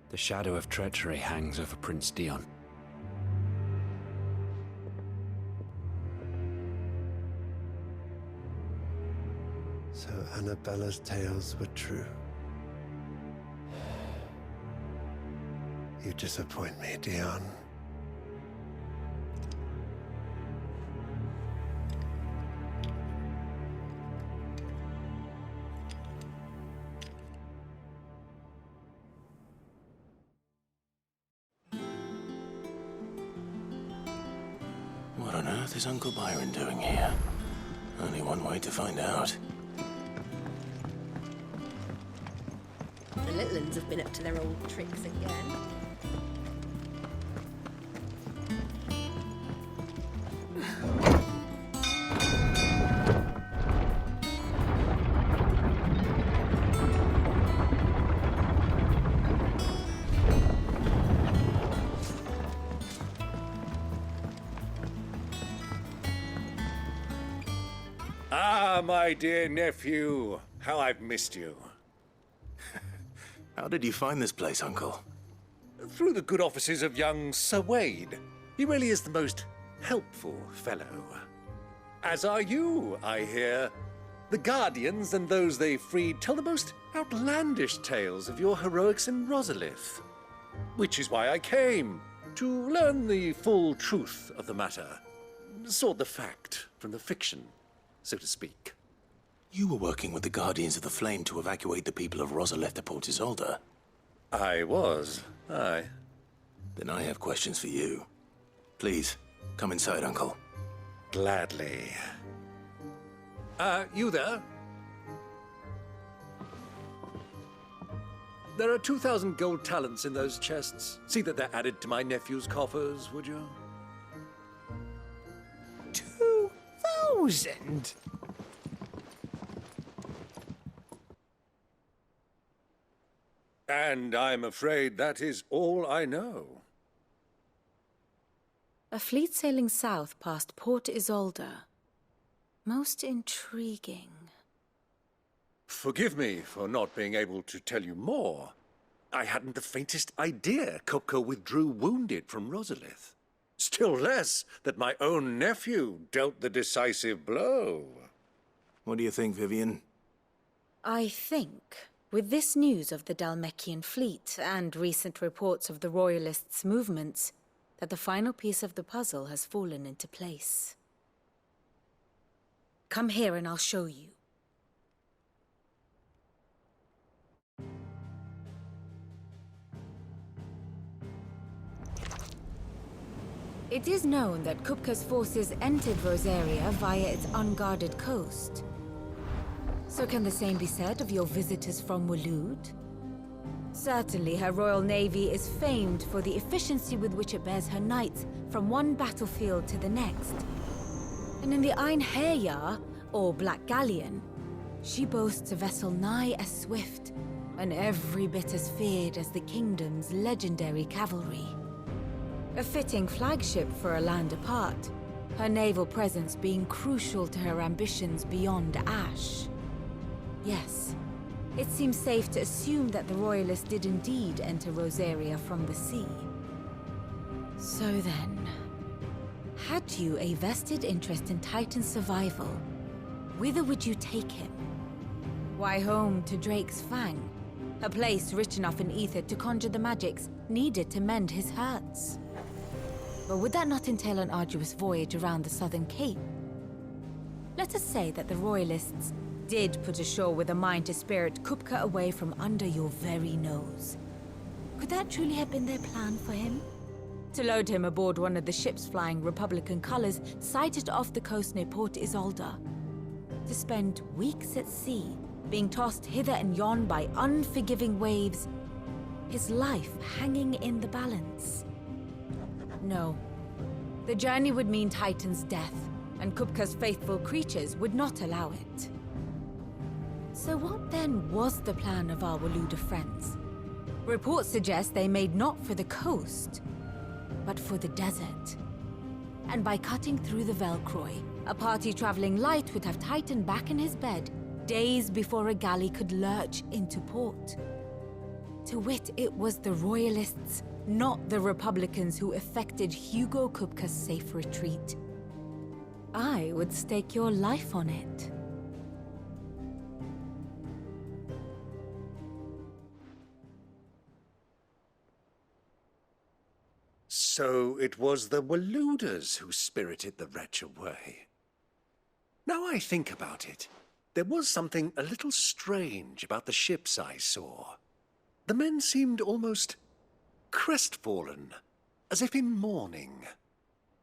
The shadow of treachery hangs over Prince Dion. So Annabella's tales were true. You disappoint me, Dion. What on earth is Uncle Byron doing here? Only one way to find out. The little ones have been up to their old tricks again. Ah, my dear nephew, how I've missed you. How did you find this place, Uncle? Through the good offices of young Sir Wade. He really is the most helpful fellow. As are you, I hear. The Guardians and those they freed tell the most outlandish tales of your heroics in Rosalith. Which is why I came. To learn the full truth of the matter. Sort the fact from the fiction, so to speak. You were working with the Guardians of the Flame to evacuate the people of Rosalith to Port Isolde. I was, aye. Then I have questions for you. Please, come inside, Uncle. Gladly. You there? There are 2,000 gold talents in those chests. See that they're added to my nephew's coffers, would you? 2,000? And I'm afraid that is all I know. A fleet sailing south past Port Isolde. Most intriguing. Forgive me for not being able to tell you more. I hadn't the faintest idea Kupka withdrew wounded from Rosalith. Still less that my own nephew dealt the decisive blow. What do you think, Vivian? I think, with this news of the Dhalmekian fleet and recent reports of the Royalists' movements, that the final piece of the puzzle has fallen into place. Come here and I'll show you. It is known that Kupka's forces entered Rosaria via its unguarded coast. So can the same be said of your visitors from Waloed? Certainly her royal navy is famed for the efficiency with which it bears her knights from one battlefield to the next. And in the Einherjar, or Black Galleon, she boasts a vessel nigh as swift and every bit as feared as the kingdom's legendary cavalry. A fitting flagship for a land apart, her naval presence being crucial to her ambitions beyond Ash. Yes, it seems safe to assume that the Royalists did indeed enter Rosaria from the sea. So then, had you a vested interest in Titan's survival, whither would you take him? Why, home to Drake's Fang, a place rich enough in ether to conjure the magics needed to mend his hurts. But would that not entail an arduous voyage around the southern cape? Let us say that the Royalists did put ashore with a mind to spirit Kupka away from under your very nose. Could that truly have been their plan for him? To load him aboard one of the ships flying Republican colors sighted off the coast near Port Isolde. To spend weeks at sea, being tossed hither and yon by unforgiving waves, his life hanging in the balance. No. The journey would mean Titan's death, and Kupka's faithful creatures would not allow it. So what then was the plan of our Waloed friends? Reports suggest they made not for the coast, but for the desert. And by cutting through the Velcroy, a party traveling light would have Titan back in his bed days before a galley could lurch into port. To wit, it was the Royalists, not the Republicans, who effected Hugo Kupka's safe retreat. I would stake your life on it. So it was the Waloeders who spirited the wretch away. Now I think about it, there was something a little strange about the ships I saw. The men seemed almost crestfallen, as if in mourning,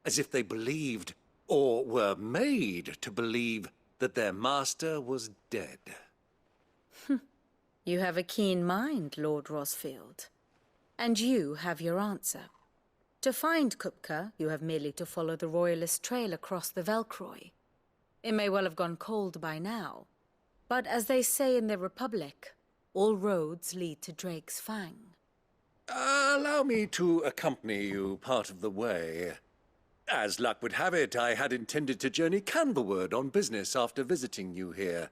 as if they believed, or were made to believe, that their master was dead. You have a keen mind, Lord Rosfield. And you have your answer. To find Kupka, you have merely to follow the Royalist trail across the Velcroy. It may well have gone cold by now, but as they say in the Republic, all roads lead to Drake's Fang. Allow me to accompany you part of the way. As luck would have it, I had intended to journey Canberward on business after visiting you here.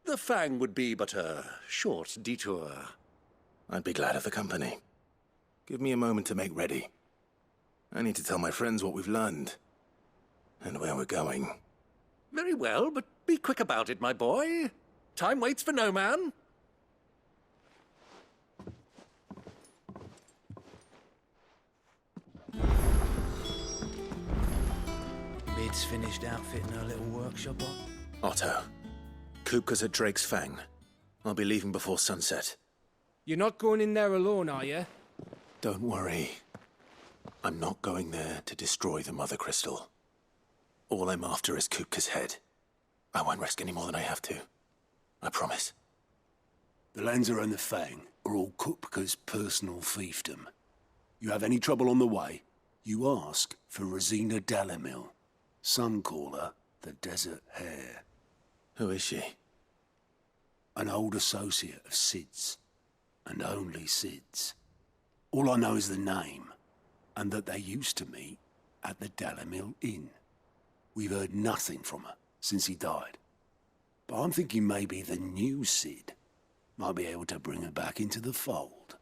The Fang would be but a short detour. I'd be glad of the company. Give me a moment to make ready. I need to tell my friends what we've learned, and where we're going. Very well, but be quick about it, my boy. Time waits for no man. Cid's finished outfitting her little workshop on? Otto, Kupka's at Drake's Fang. I'll be leaving before sunset. You're not going in there alone, are you? Don't worry. I'm not going there to destroy the Mother Crystal. All I'm after is Kupka's head. I won't risk any more than I have to. I promise. The Lanza and the Fang are all Kupka's personal fiefdom. You have any trouble on the way, you ask for Rosina Dalamil. Some call her the Desert Hare. Who is she? An old associate of Cid's, and only Cid's. All I know is the name, and that they used to meet at the Dalamil Inn. We've heard nothing from her since he died. But I'm thinking maybe the new Cid might be able to bring her back into the fold.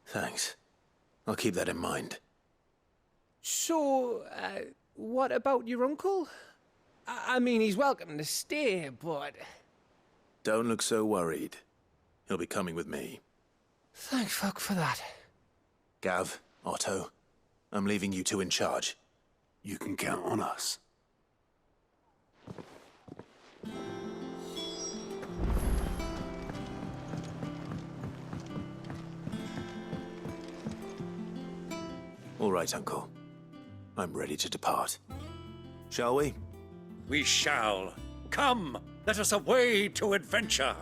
Thanks. I'll keep that in mind. So, what about your uncle? I mean, he's welcome to stay, but... Don't look so worried. He'll be coming with me. Thank fuck for that. Gav, Otto, I'm leaving you two in charge. You can count on us. All right, Uncle. I'm ready to depart. Shall we? We shall. Come, let us away to adventure.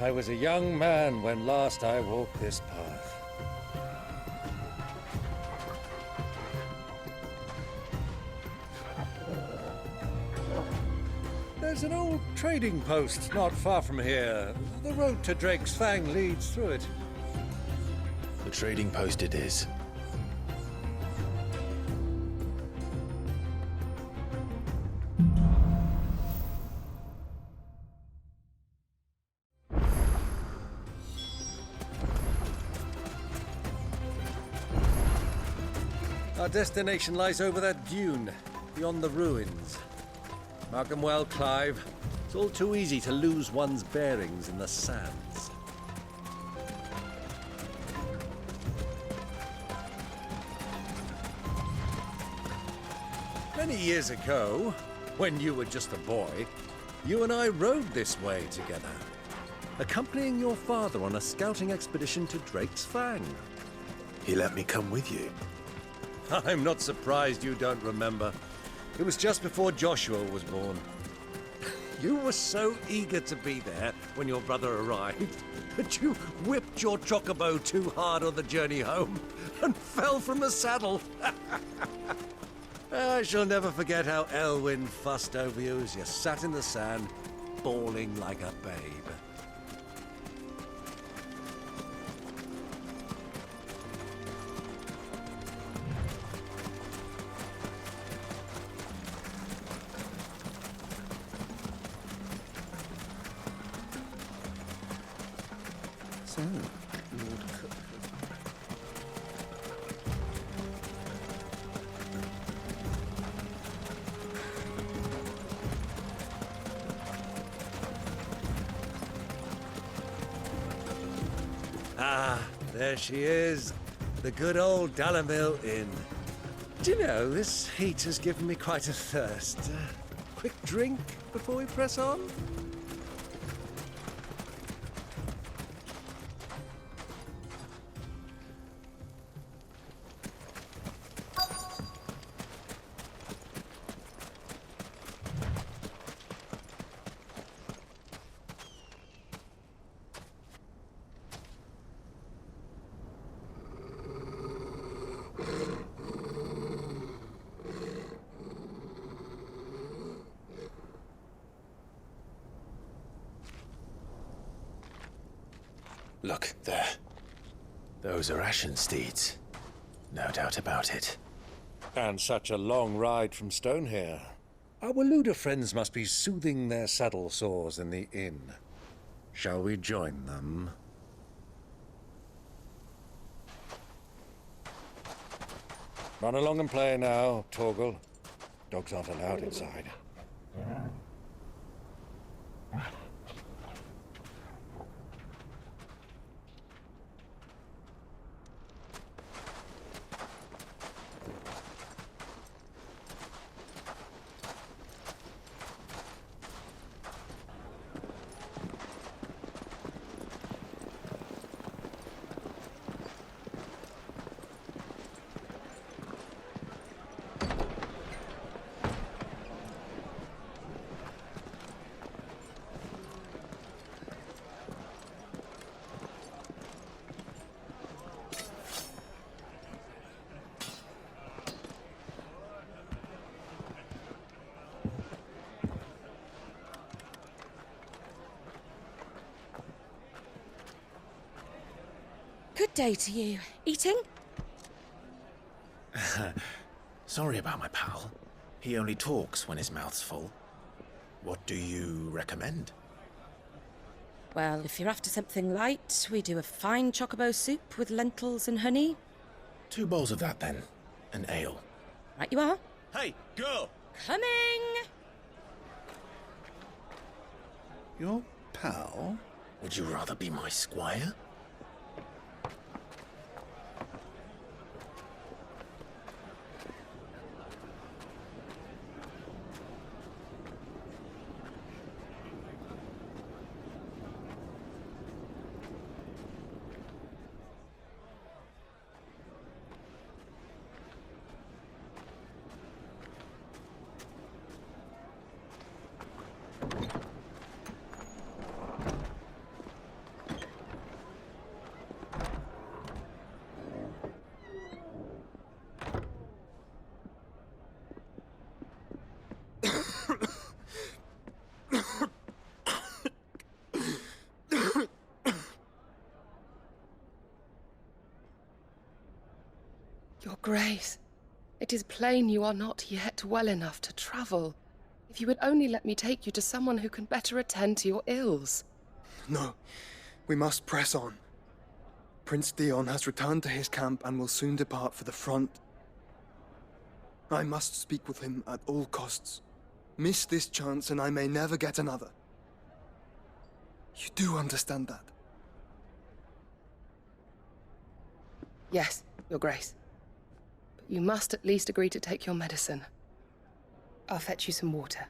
I was a young man when last I walked this path. There's an old trading post not far from here. The road to Drake's Fang leads through it. The trading post it is. Our destination lies over that dune, beyond the ruins. Mark 'em well, Clive. It's all too easy to lose one's bearings in the sands. Many years ago, when you were just a boy, you and I rode this way together, accompanying your father on a scouting expedition to Drake's Fang. He let me come with you. I'm not surprised you don't remember. It was just before Joshua was born. You were so eager to be there when your brother arrived that you whipped your chocobo too hard on the journey home and fell from the saddle. I shall never forget how Elwyn fussed over you as you sat in the sand, bawling like a babe. So, Lord Cook. Ah, there she is. The good old Dalamil Inn. Do you know, this heat has given me quite a thirst. Quick drink before we press on? Look, there. Those are ashen steeds. No doubt about it. And such a long ride from Stonehere. Our Luda friends must be soothing their saddle sores in the inn. Shall we join them? Run along and play now, Torgal. Dogs aren't allowed inside. Good day to you. Eating? Sorry about my pal. He only talks when his mouth's full. What do you recommend? Well, if you're after something light, we do a fine chocobo soup with lentils and honey. 2 bowls of that, then. An ale. Right you are. Hey, girl! Coming! Your pal? Would you rather be my squire? Your Grace, it is plain you are not yet well enough to travel. If you would only let me take you to someone who can better attend to your ills. No, we must press on. Prince Dion has returned to his camp and will soon depart for the front. I must speak with him at all costs. Miss this chance and I may never get another. You do understand that? Yes, Your Grace. But you must at least agree to take your medicine. I'll fetch you some water.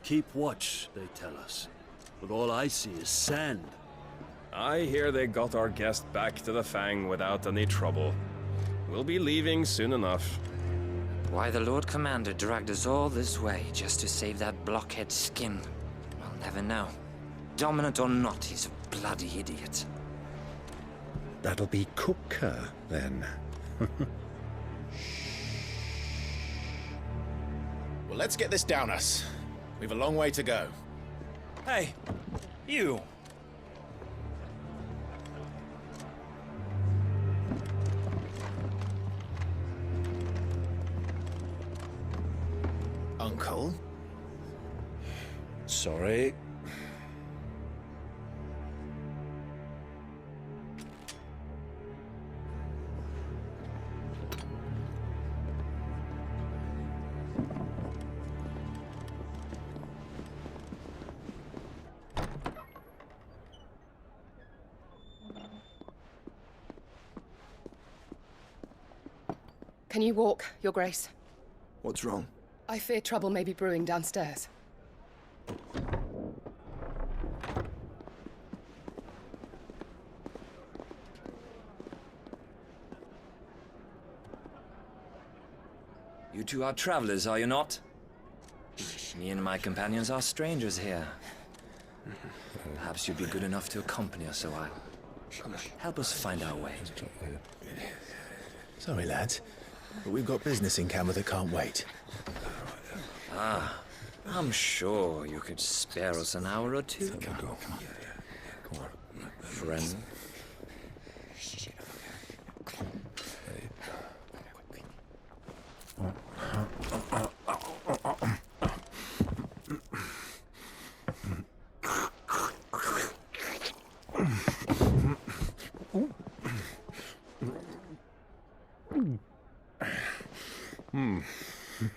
Keep watch, they tell us. But all I see is sand. I hear they got our guest back to the Fang without any trouble. We'll be leaving soon enough. Why the Lord Commander dragged us all this way just to save that blockhead skin, we'll never know. Dominant or not, he's a bloody idiot. That'll be Cooker, then. Well, let's get this down us. We've a long way to go. Hey, you! Uncle? Sorry. Can you walk, Your Grace? What's wrong? I fear trouble may be brewing downstairs. You two are travelers, are you not? Me and my companions are strangers here. Perhaps you'd be good enough to accompany us a while. Help us find our way. Sorry, lads, but we've got business in camera that can't wait. Ah, I'm sure you could spare us an hour or two. Come on. Friend.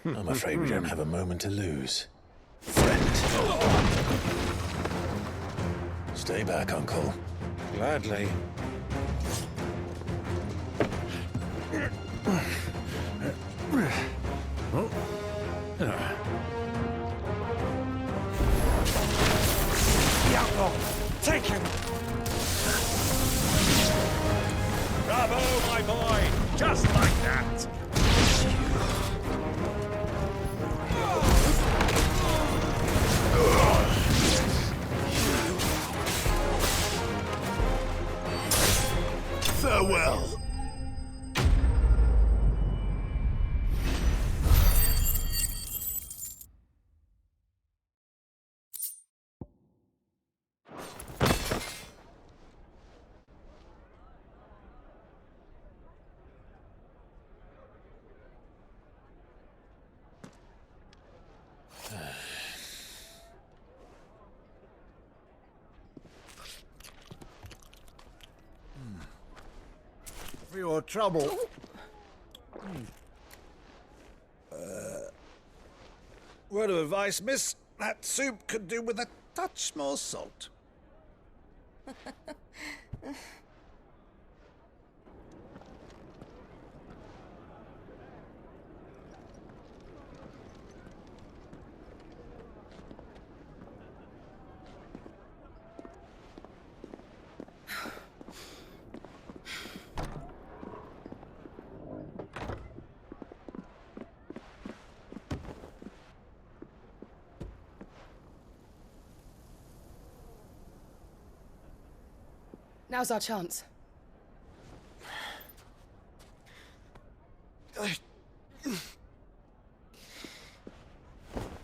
I'm afraid we don't have a moment to lose. Friend. Stay back, Uncle. Gladly. The outlaw! Take him! Bravo, my boy! Just like that! Farewell! For your trouble. Word of advice, miss. That soup could do with a touch more salt. Now's our chance.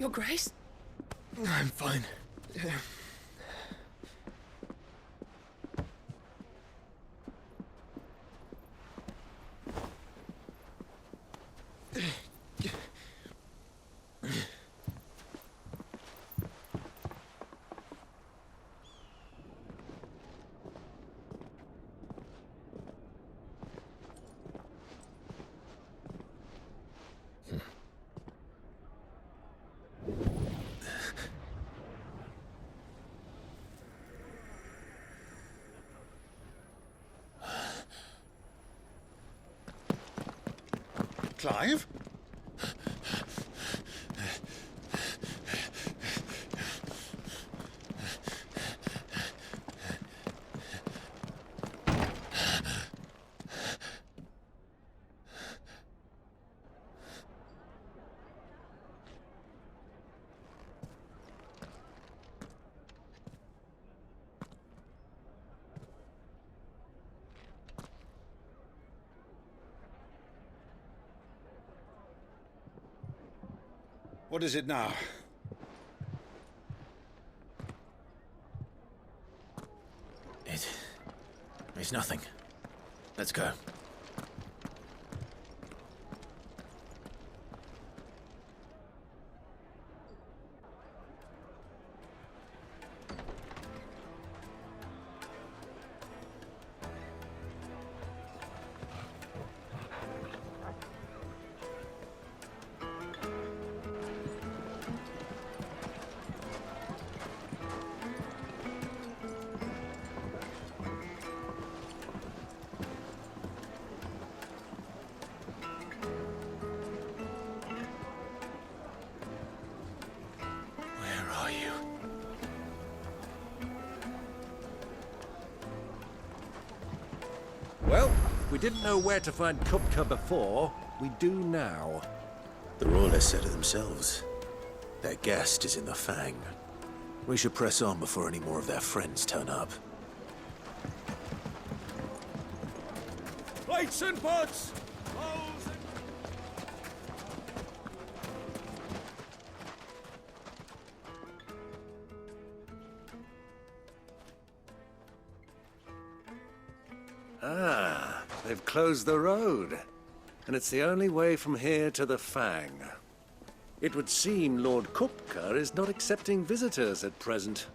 Your Grace? I'm fine. Clive? What is it now? It's nothing. Let's go. If we didn't know where to find Kupka before, we do now. The Royalists said it themselves. Their guest is in the Fang. We should press on before any more of their friends turn up. Plates and pots! Ah, they've closed the road. And it's the only way from here to the Fang. It would seem Lord Kupka is not accepting visitors at present.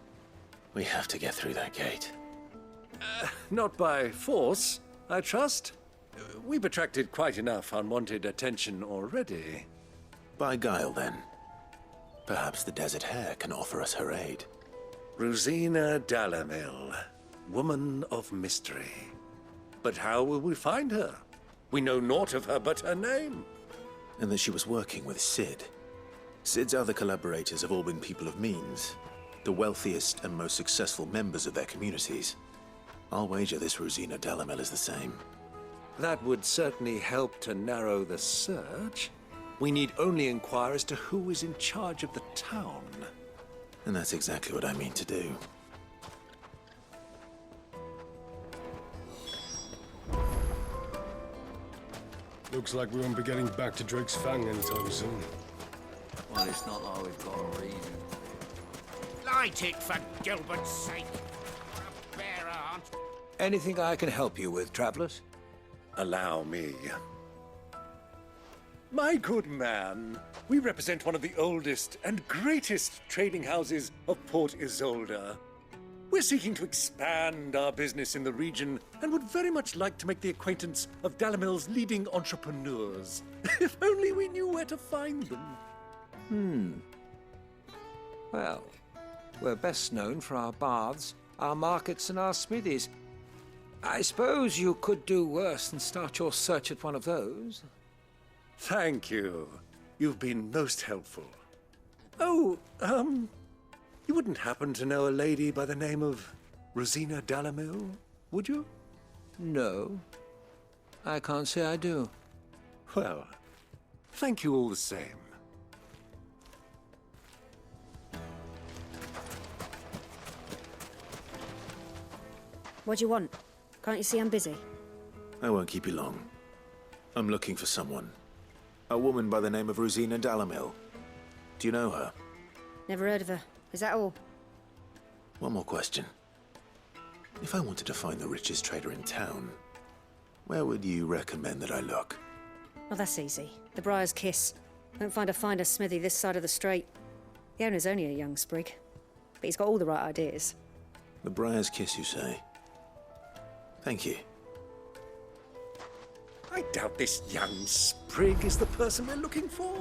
We have to get through that gate. Not by force, I trust. We've attracted quite enough unwanted attention already. By guile, then. Perhaps the Desert Hare can offer us her aid. Rosina Dalamil, woman of mystery. But how will we find her? We know naught of her but her name. And that she was working with Cid. Cid's other collaborators have all been people of means, the wealthiest and most successful members of their communities. I'll wager this Rosina Dalamil is the same. That would certainly help to narrow the search. We need only inquire as to who is in charge of the town. And that's exactly what I mean to do. Looks like we won't be getting back to Drake's Fang anytime soon. Well, it's not like we've got a reason. Light it, for Gilbert's sake. A bear aunt. Anything I can help you with, travelers? Allow me. My good man, we represent one of the oldest and greatest trading houses of Port Isolde. We're seeking to expand our business in the region and would very much like to make the acquaintance of Dalamil's leading entrepreneurs. If only we knew where to find them. Well, we're best known for our baths, our markets, and our smithies. I suppose you could do worse than start your search at one of those. Thank you. You've been most helpful. Oh, you wouldn't happen to know a lady by the name of Rosina Dalamil, would you? No, I can't say I do. Well, thank you all the same. What do you want? Can't you see I'm busy? I won't keep you long. I'm looking for someone. A woman by the name of Rosina Dalamil. Do you know her? Never heard of her. Is that all? One more question. If I wanted to find the richest trader in town, where would you recommend that I look? Oh, that's easy. The Briar's Kiss. Won't find a finer smithy this side of the strait. The owner's only a young sprig, but he's got all the right ideas. The Briar's Kiss, you say? Thank you. I doubt this young sprig is the person we're looking for.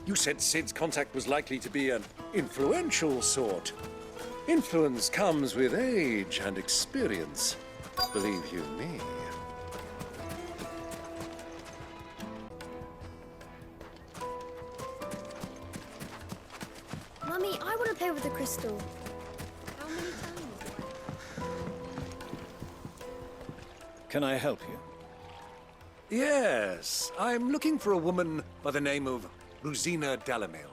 You said Cid's contact was likely to be an influential sort. Influence comes with age and experience, believe you me. Mummy, I want to play with the crystal. How many times? Can I help you? Yes, I'm looking for a woman by the name of Rosina Dalamil.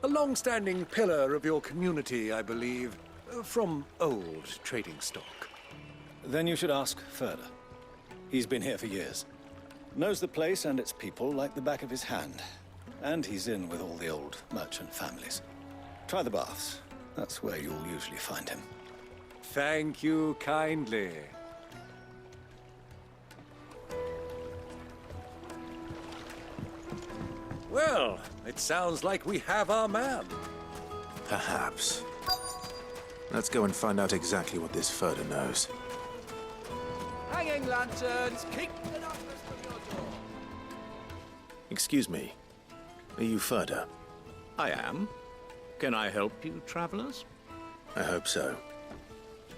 A long-standing pillar of your community, I believe, from old trading stock. Then you should ask further. He's been here for years. Knows the place and its people like the back of his hand. And he's in with all the old merchant families. Try the baths. That's where you'll usually find him. Thank you kindly. Well, it sounds like we have our man. Perhaps. Let's go and find out exactly what this Furder knows. Hanging lanterns, keep the darkness from your door. Excuse me. Are you Furder? I am. Can I help you, travelers? I hope so.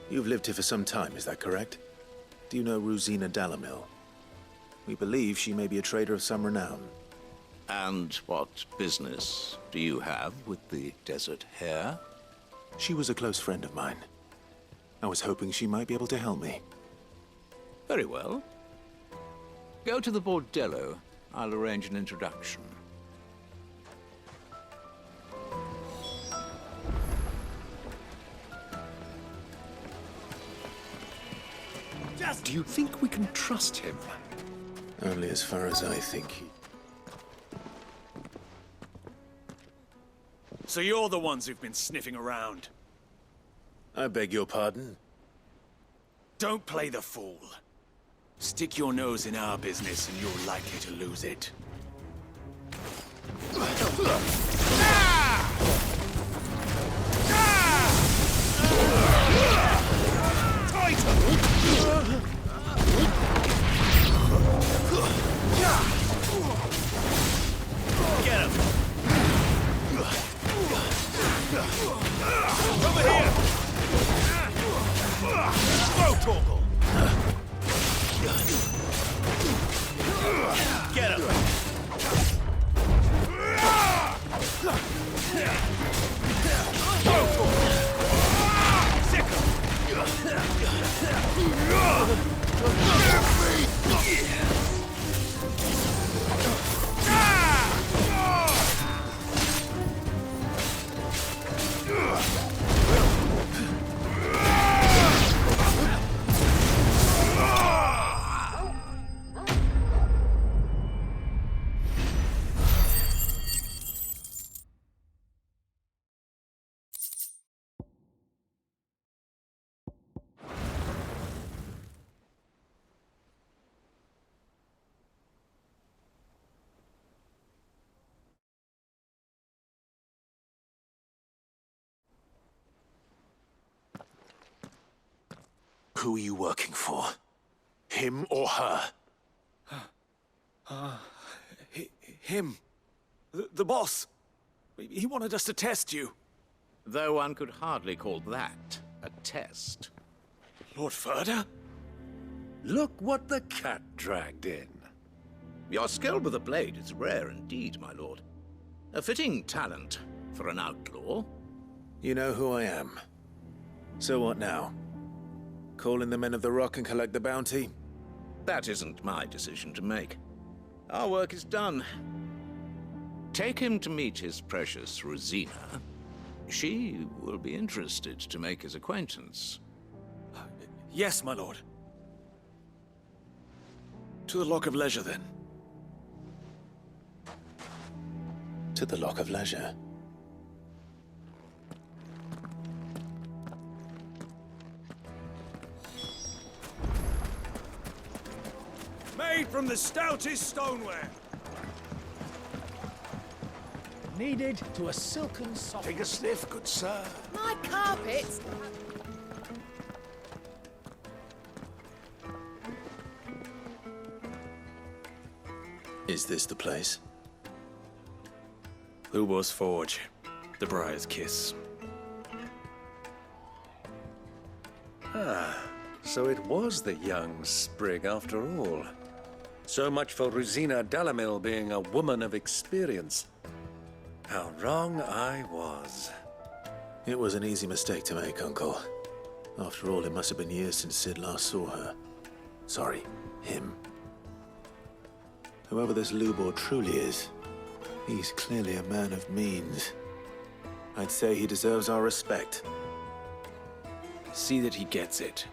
You've lived here for some time, is that correct? Do you know Rosina Dalamil? We believe she may be a trader of some renown. And what business do you have with the Desert Hare? She was a close friend of mine. I was hoping she might be able to help me. Very well. Go to the bordello. I'll arrange an introduction. Do you think we can trust him? Only as far as I think he... So you're the ones who've been sniffing around? I beg your pardon? Don't play the fool. Stick your nose in our business and you're likely to lose it. Get him! Over here! Throw Torgal! Get him! Throw Torgal! Sick Who are you working for? Him or her? Him. The boss. He wanted us to test you. Though one could hardly call that a test. Lord Ferda? Look what the cat dragged in. Your skill with a blade is rare indeed, my lord. A fitting talent for an outlaw. You know who I am. So what now? Call in the Men of the Rock and collect the bounty? That isn't my decision to make. Our work is done. Take him to meet his precious Rosina. She will be interested to make his acquaintance. Yes, my lord. To the Lock of Leisure, then. To the Lock of Leisure. Made from the stoutest stoneware. Kneaded to a silken soft. Take a sniff, good sir. My carpets! Is this the place? Lubor's Forge. The Briar's Kiss. So it was the young sprig after all. So much for Rosina Dalamil being a woman of experience. How wrong I was. It was an easy mistake to make, Uncle. After all, it must have been years since Sid last saw her. Sorry, him. Whoever this Lubor truly is, he's clearly a man of means. I'd say he deserves our respect. See that he gets it.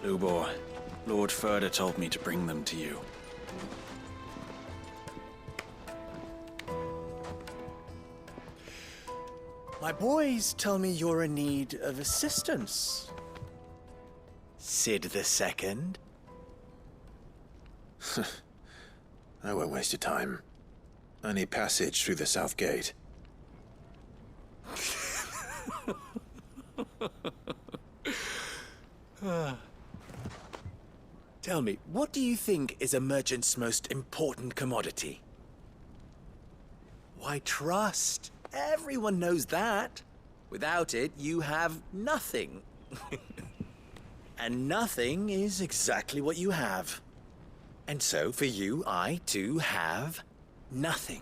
Lubor, Lord Ferda told me to bring them to you. My boys tell me you're in need of assistance. Sid II? I won't waste your time. I need passage through the south gate. Tell me, what do you think is a merchant's most important commodity? Why, trust. Everyone knows that. Without it, you have nothing. And nothing is exactly what you have. And so, for you, I, too, have nothing.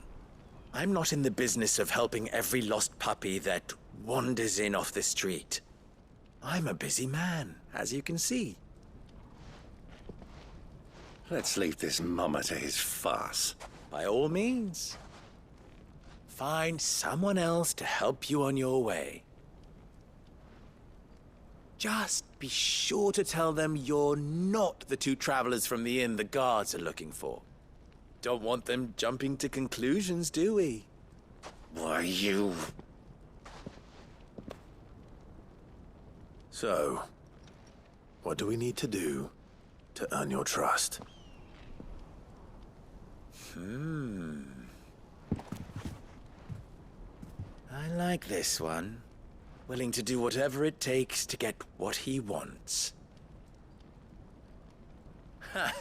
I'm not in the business of helping every lost puppy that wanders in off the street. I'm a busy man, as you can see. Let's leave this mummer to his farce. By all means. Find someone else to help you on your way. Just be sure to tell them you're not the two travelers from the inn the guards are looking for. Don't want them jumping to conclusions, do we? Why, you... So, what do we need to do to earn your trust? I like this one. Willing to do whatever it takes to get what he wants. Ha!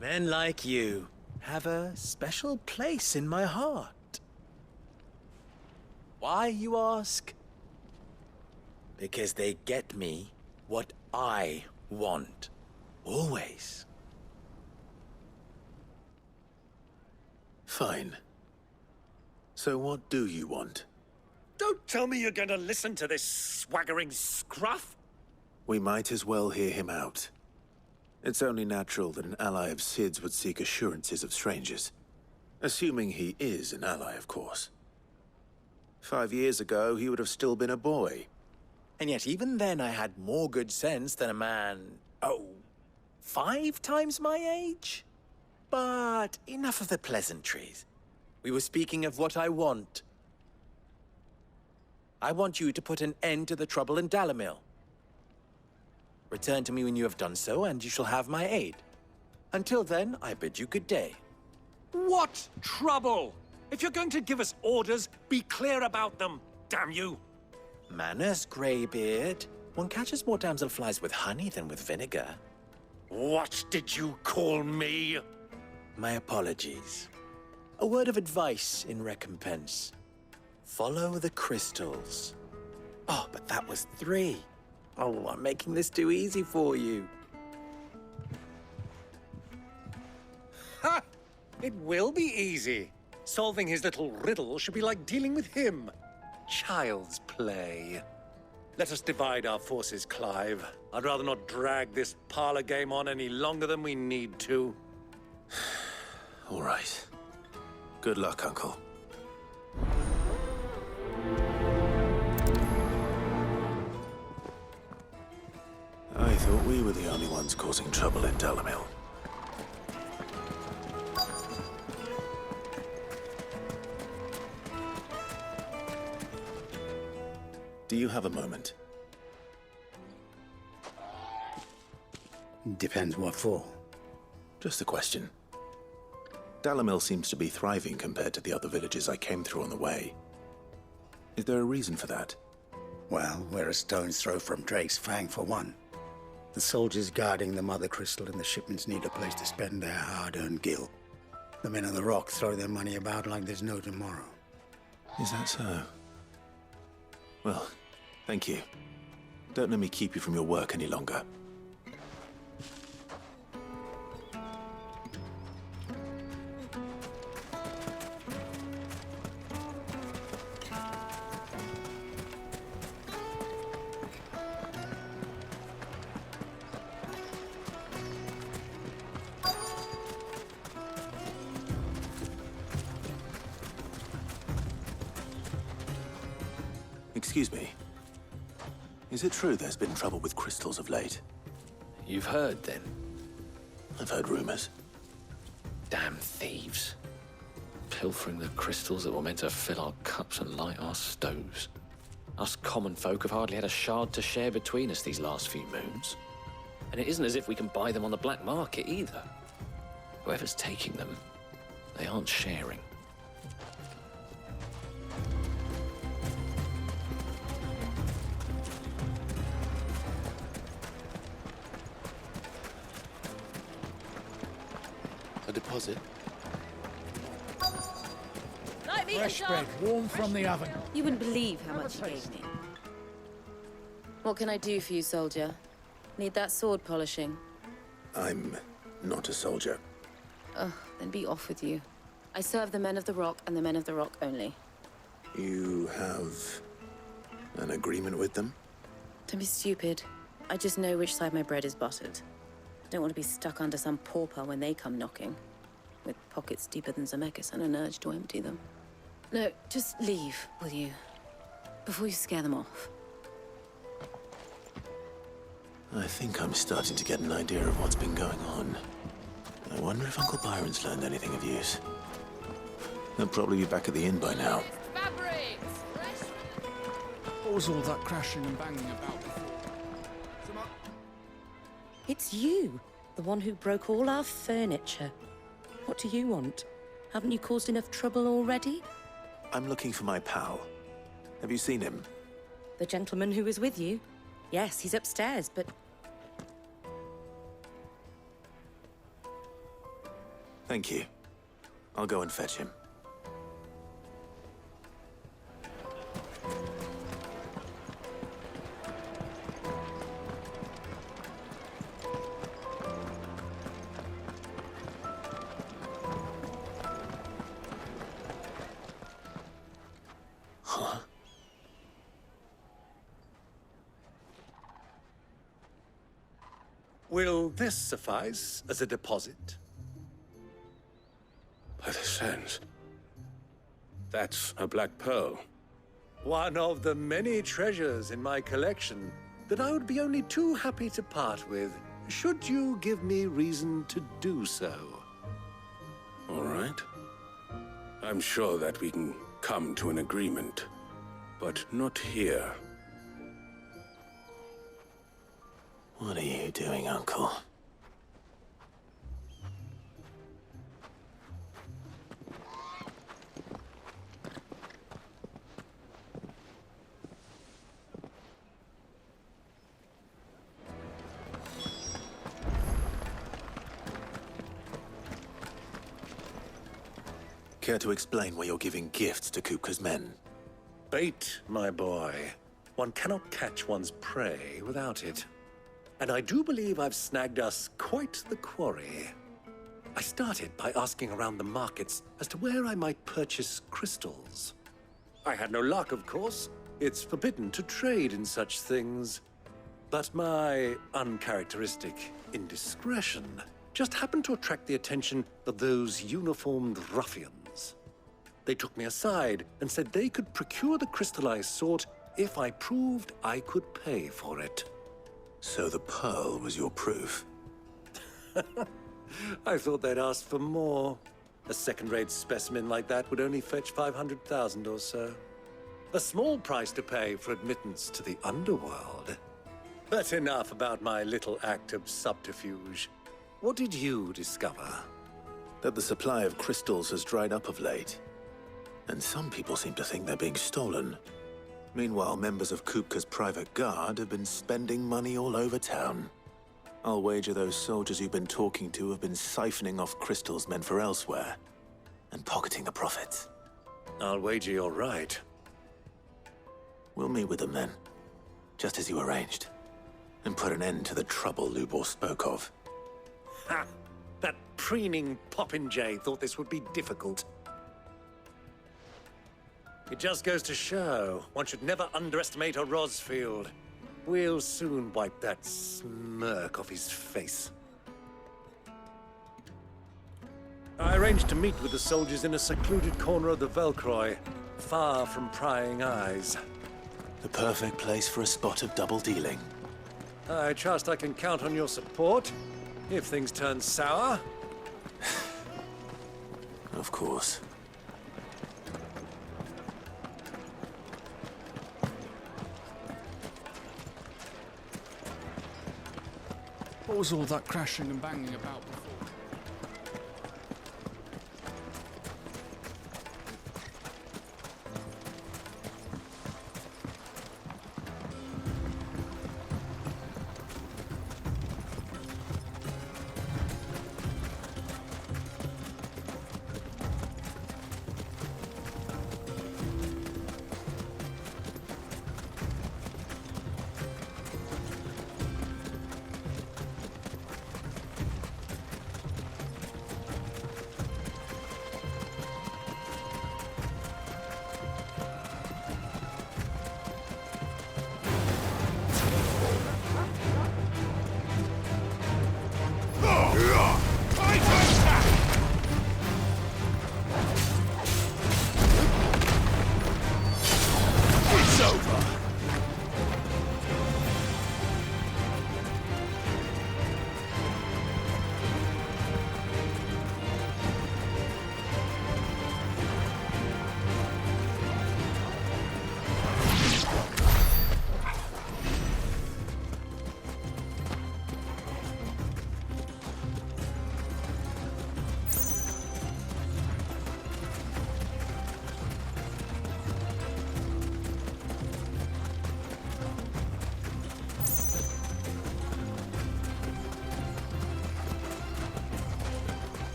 Men like you have a special place in my heart. Why, you ask? Because they get me what I want. Always. Fine. So what do you want? Don't tell me you're going to listen to this swaggering scruff! We might as well hear him out. It's only natural that an ally of Sid's would seek assurances of strangers. Assuming he is an ally, of course. 5 years ago, he would have still been a boy. And yet even then I had more good sense than a man, 5 times my age? But enough of the pleasantries. We were speaking of what I want. I want you to put an end to the trouble in Dalamil. Return to me when you have done so, and you shall have my aid. Until then, I bid you good day. What trouble? If you're going to give us orders, be clear about them, damn you! Manners, Greybeard. One catches more damselflies with honey than with vinegar. What did you call me? My apologies. A word of advice in recompense. Follow the crystals. Oh, but that was 3. Oh, I'm making this too easy for you. Ha! It will be easy. Solving his little riddle should be like dealing with him. Child's play. Let us divide our forces, Clive. I'd rather not drag this parlor game on any longer than we need to. All right. Good luck, Uncle. I thought we were the only ones causing trouble in Dalamil. Do you have a moment? Depends what for. Just a question. Dalamil seems to be thriving compared to the other villages I came through on the way. Is there a reason for that? Well, we're a stone's throw from Drake's Fang, for one. The soldiers guarding the Mother Crystal and the shipments need a place to spend their hard-earned gil. The men on the rock throw their money about like there's no tomorrow. Is that so? Well, thank you. Don't let me keep you from your work any longer. Excuse me. Is it true there's been trouble with crystals of late? You've heard, then? I've heard rumors. Damn thieves. Pilfering the crystals that were meant to fill our cups and light our stoves. Us common folk have hardly had a shard to share between us these last few moons. And it isn't as if we can buy them on the black market, either. Whoever's taking them, they aren't sharing. A deposit? Fresh bread, warm from the oven. You wouldn't believe how much he gave me. What can I do for you, soldier? Need that sword polishing? I'm not a soldier. Oh, then be off with you. I serve the men of the Rock and the men of the Rock only. You have an agreement with them? Don't be stupid. I just know which side my bread is buttered. I don't want to be stuck under some pauper when they come knocking, with pockets deeper than Zemeckis and an urge to empty them. No, just leave, will you? Before you scare them off. I think I'm starting to get an idea of what's been going on. I wonder if Uncle Byron's learned anything of use. They'll probably be back at the inn by now. What was all that crashing and banging about before? It's you, the one who broke all our furniture. What do you want? Haven't you caused enough trouble already? I'm looking for my pal. Have you seen him? The gentleman who was with you? Yes, he's upstairs, but... Thank you. I'll go and fetch him. Huh? Will this suffice as a deposit? By the sands. That's a black pearl. One of the many treasures in my collection that I would be only too happy to part with, should you give me reason to do so. All right. I'm sure that we can come to an agreement, but not here. What are you doing, Uncle? Care to explain why you're giving gifts to Kupka's men? Bait, my boy. One cannot catch one's prey without it. And I do believe I've snagged us quite the quarry. I started by asking around the markets as to where I might purchase crystals. I had no luck, of course. It's forbidden to trade in such things. But my uncharacteristic indiscretion just happened to attract the attention of those uniformed ruffians. They took me aside and said they could procure the crystal I sought if I proved I could pay for it. So the pearl was your proof? I thought they'd asked for more. A second-rate specimen like that would only fetch 500,000 or so. A small price to pay for admittance to the underworld. But enough about my little act of subterfuge. What did you discover? That the supply of crystals has dried up of late. And some people seem to think they're being stolen. Meanwhile, members of Kupka's private guard have been spending money all over town. I'll wager those soldiers you've been talking to have been siphoning off crystals meant for elsewhere, and pocketing the profits. I'll wager you're right. We'll meet with them then, just as you arranged, and put an end to the trouble Lubor spoke of. Ha! That preening popinjay thought this would be difficult. It just goes to show, one should never underestimate a Rosfield. We'll soon wipe that smirk off his face. I arranged to meet with the soldiers in a secluded corner of the Velcroy, far from prying eyes. The perfect place for a spot of double dealing. I trust I can count on your support, if things turn sour. Of course. What was all that crashing and banging about before?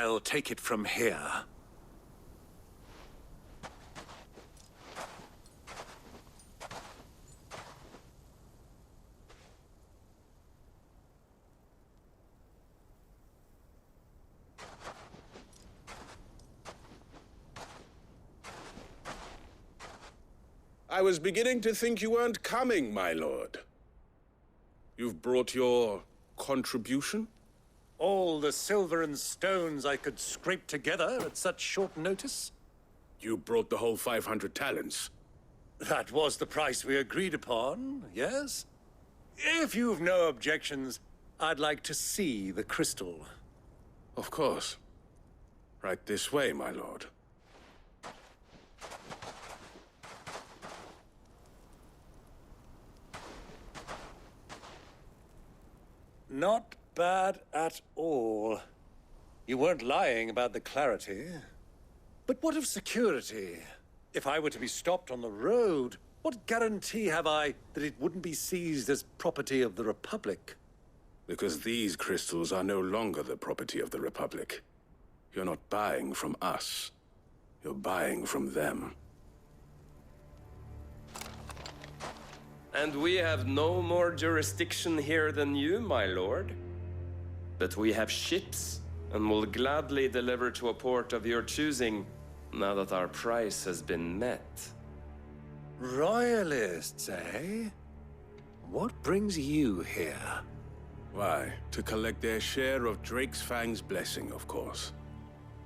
I'll take it from here. I was beginning to think you weren't coming, my lord. You've brought your contribution? All the silver and stones I could scrape together at such short notice? You brought the whole 500 talents. That was the price we agreed upon, yes? If you've no objections, I'd like to see the crystal. Of course. Right this way, my lord. Not bad at all. You weren't lying about the clarity. But what of security? If I were to be stopped on the road, what guarantee have I that it wouldn't be seized as property of the Republic? Because these crystals are no longer the property of the Republic. You're not buying from us. You're buying from them. And we have no more jurisdiction here than you, my lord. But we have ships, and will gladly deliver to a port of your choosing, now that our price has been met. Royalists, eh? What brings you here? Why, to collect their share of Drake's Fang's blessing, of course.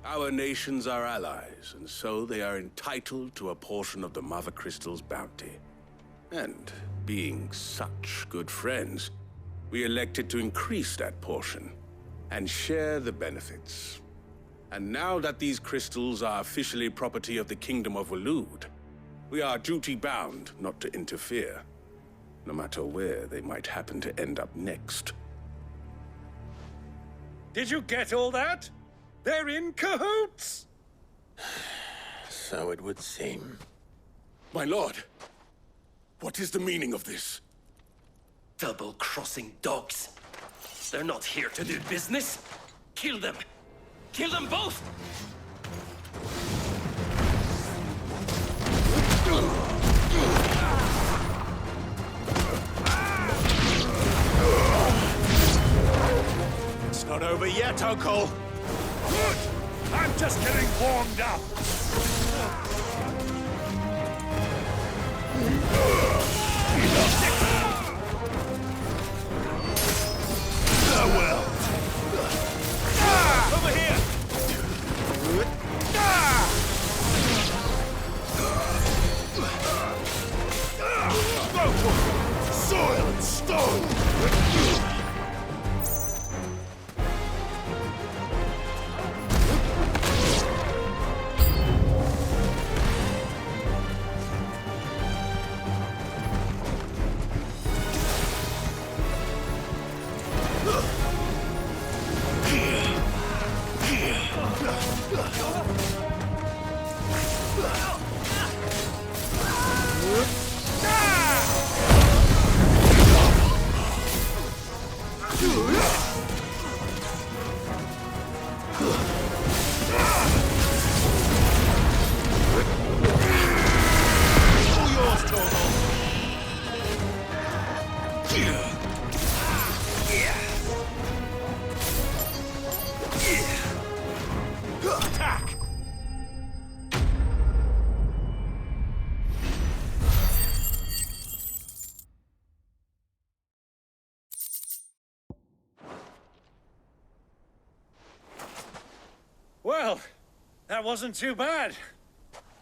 Our nations are allies, and so they are entitled to a portion of the Mother Crystal's bounty. And being such good friends, we elected to increase that portion and share the benefits. And now that these crystals are officially property of the Kingdom of Waloed, we are duty-bound not to interfere, no matter where they might happen to end up next. Did you get all that? They're in cahoots! So it would seem. My lord! What is the meaning of this? Double-crossing dogs. They're not here to do business. Kill them! Kill them both! It's not over yet, Uncle! Good! I'm just getting warmed up! Farewell! Over here! Soil and stone! Attack! Well, that wasn't too bad.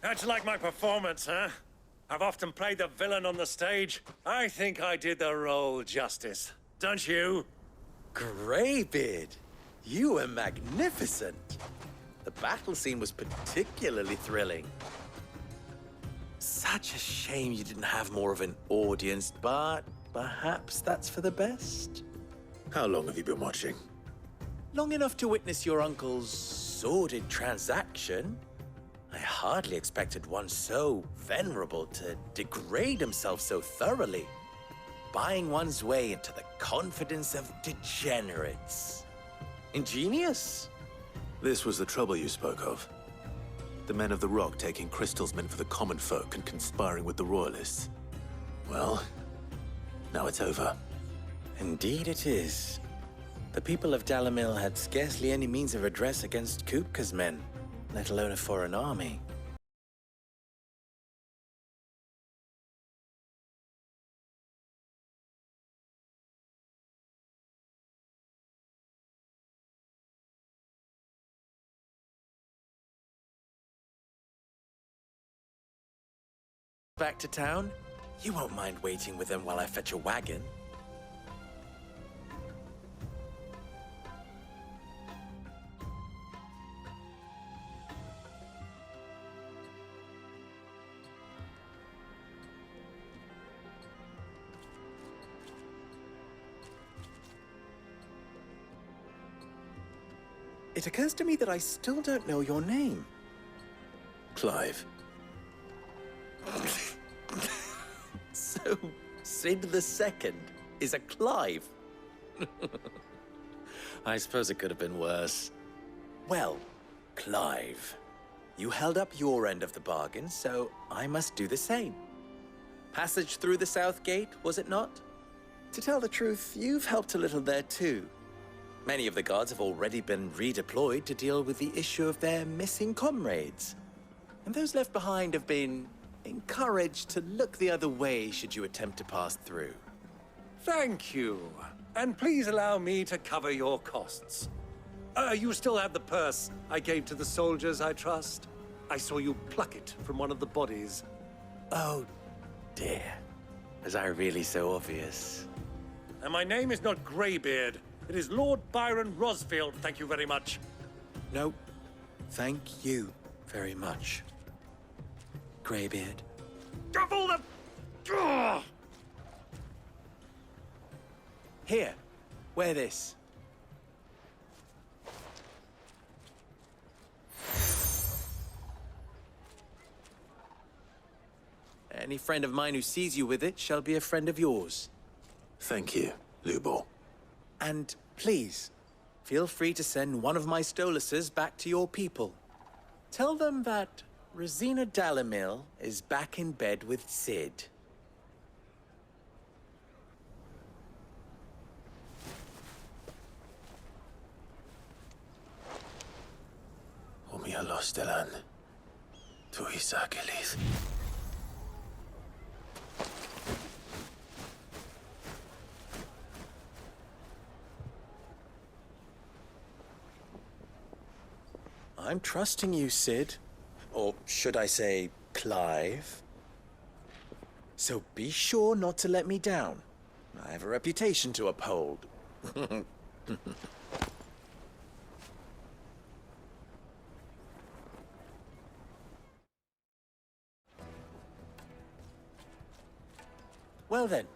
How'd you like my performance, huh? I've often played the villain on the stage. I think I did the role justice. Don't you? Greybeard, you were magnificent. The battle scene was particularly thrilling. Such a shame you didn't have more of an audience, but perhaps that's for the best. How long have you been watching? Long enough to witness your uncle's sordid transaction. I hardly expected one so venerable to degrade himself so thoroughly, buying one's way into the confidence of degenerates. Ingenious. This was the trouble you spoke of. The men of the Rock taking crystals meant for the common folk and conspiring with the Royalists. Well, now it's over. Indeed it is. The people of Dalamil had scarcely any means of redress against Kupka's men, let alone a foreign army. Back to town? You won't mind waiting with them while I fetch a wagon. It occurs to me that I still don't know your name. Clive. So, Sid the Second is a Clive? I suppose it could have been worse. Well, Clive, you held up your end of the bargain, so I must do the same. Passage through the South Gate, was it not? To tell the truth, you've helped a little there too. Many of the guards have already been redeployed to deal with the issue of their missing comrades. And those left behind have been encouraged to look the other way should you attempt to pass through. Thank you. And please allow me to cover your costs. You still have the purse I gave to the soldiers, I trust? I saw you pluck it from one of the bodies. Oh, dear. Was I really so obvious? And my name is not Greybeard. It is Lord Byron Rosfield, thank you very much. No, thank you very much, Greybeard. Of all the... Ugh! Here, wear this. Any friend of mine who sees you with it shall be a friend of yours. Thank you, Lubor. And please, feel free to send one of my Stoluses back to your people. Tell them that Rosina Dalamil is back in bed with Sid. Omia Lostelan. Tu Isakelis. I'm trusting you, Sid. Or should I say, Clive? So be sure not to let me down. I have a reputation to uphold. Well then,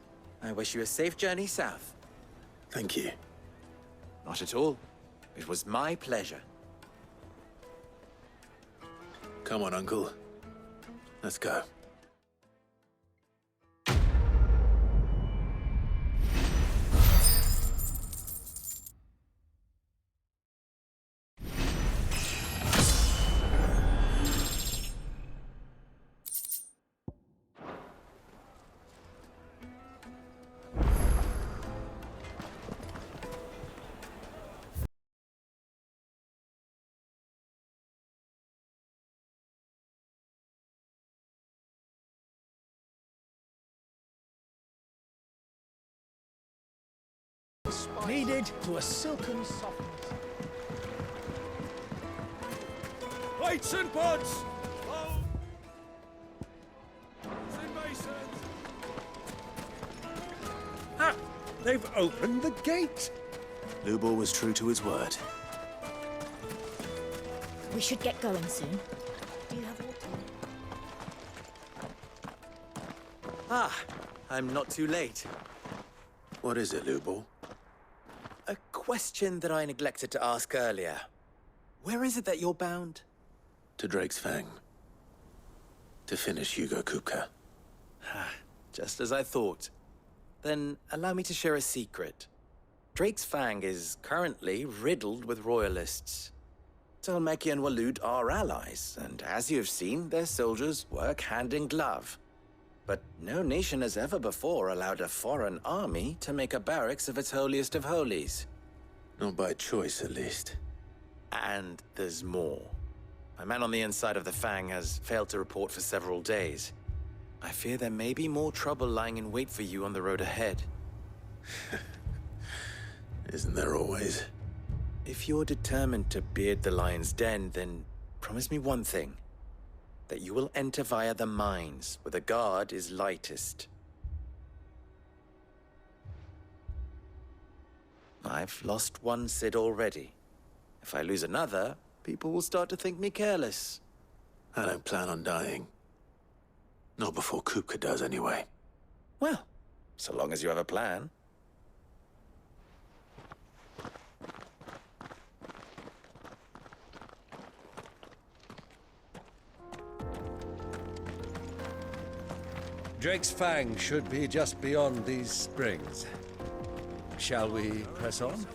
I wish you a safe journey south. Thank you. Not at all. It was my pleasure. Come on, Uncle. Let's go. Kneaded to a silken softness. Plates and pots! Oh. Masons! Ah! They've opened the gate! Lubor was true to his word. We should get going soon. Do you have water? Ah, I'm not too late. What is it, Lubor? A question that I neglected to ask earlier. Where is it that you're bound? To Drake's Fang. To finish Hugo Kupka. Just as I thought. Then allow me to share a secret. Drake's Fang is currently riddled with royalists. Tolmeki and Walud are allies, and as you have seen, their soldiers work hand in glove. But no nation has ever before allowed a foreign army to make a barracks of its holiest of holies. Not by choice, at least. And there's more. My man on the inside of the Fang has failed to report for several days. I fear there may be more trouble lying in wait for you on the road ahead. Isn't there always? If you're determined to beard the lion's den, then promise me one thing. That you will enter via the mines, where the guard is lightest. I've lost one Cid already. If I lose another, people will start to think me careless. I don't plan on dying. Not before Kupka does, anyway. Well, so long as you have a plan. Drake's Fang should be just beyond these springs. Shall we press on?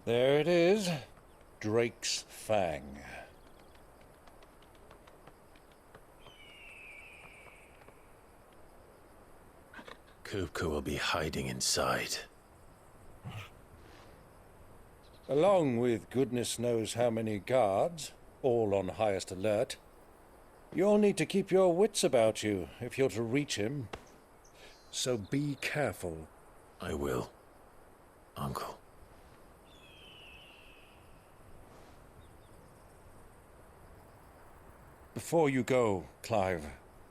There it is. Drake's Fang. Kupka will be hiding inside. Along with goodness knows how many guards, all on highest alert. You'll need to keep your wits about you if you're to reach him. So be careful. I will, Uncle. Before you go, Clive,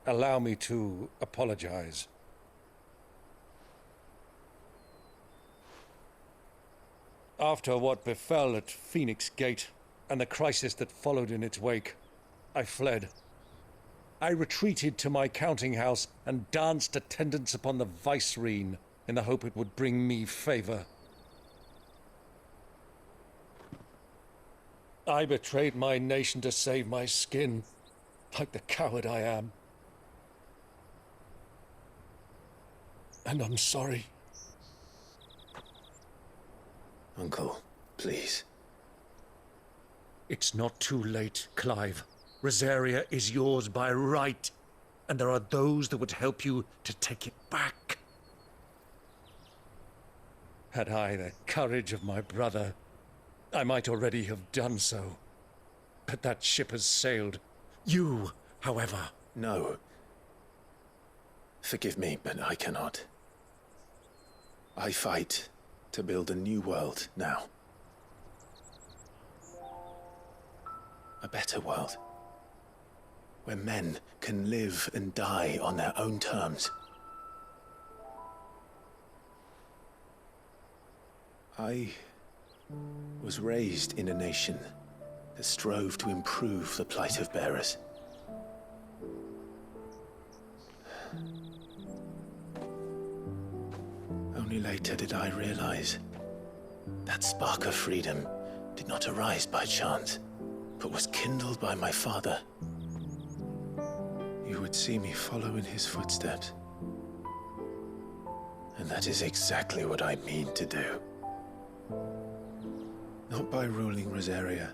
allow me to apologize. After what befell at Phoenix Gate and the crisis that followed in its wake, I fled. I retreated to my counting house and danced attendance upon the vicereine in the hope it would bring me favor. I betrayed my nation to save my skin, like the coward I am. And I'm sorry. Uncle, please. It's not too late, Clive. Rosaria is yours by right, and there are those that would help you to take it back. Had I the courage of my brother, I might already have done so. But that ship has sailed. You, however... No. Forgive me, but I cannot. I fight to build a new world now. A better world. Where men can live and die on their own terms. I was raised in a nation that strove to improve the plight of bearers. Only later did I realize that spark of freedom did not arise by chance, but was kindled by my father. You would see me follow in his footsteps. And that is exactly what I mean to do. Not by ruling Rosaria,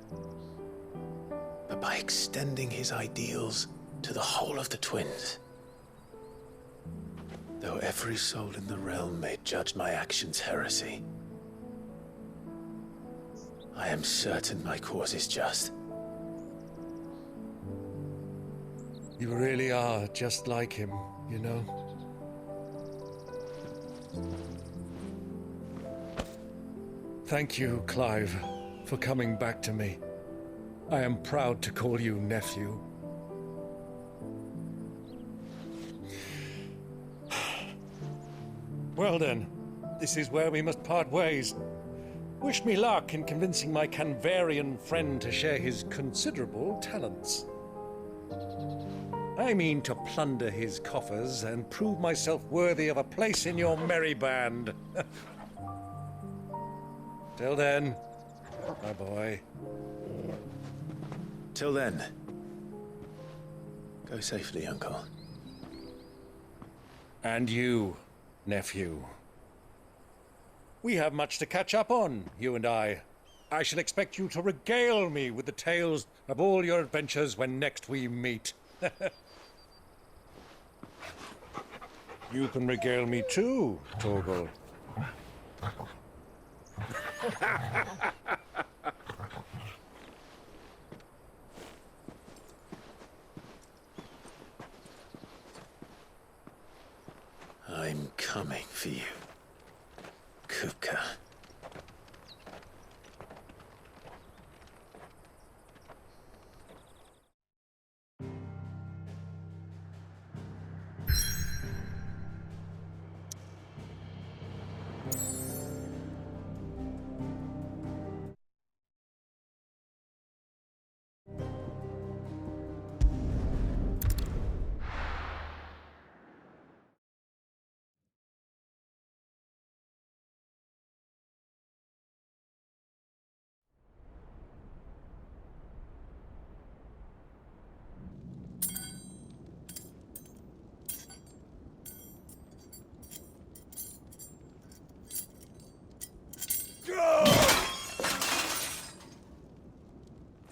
but by extending his ideals to the whole of the twins. Though every soul in the realm may judge my actions heresy, I am certain my cause is just. You really are just like him, you know? Thank you, Clive, for coming back to me. I am proud to call you nephew. Well then, this is where we must part ways. Wish me luck in convincing my Canvarian friend to share his considerable talents. I mean to plunder his coffers and prove myself worthy of a place in your merry band. Till then, my boy. Till then, go safely, Uncle. And you, nephew. We have much to catch up on, you and I. I shall expect you to regale me with the tales of all your adventures when next we meet. You can regale me too, Torgal. I'm coming for you, Kupka.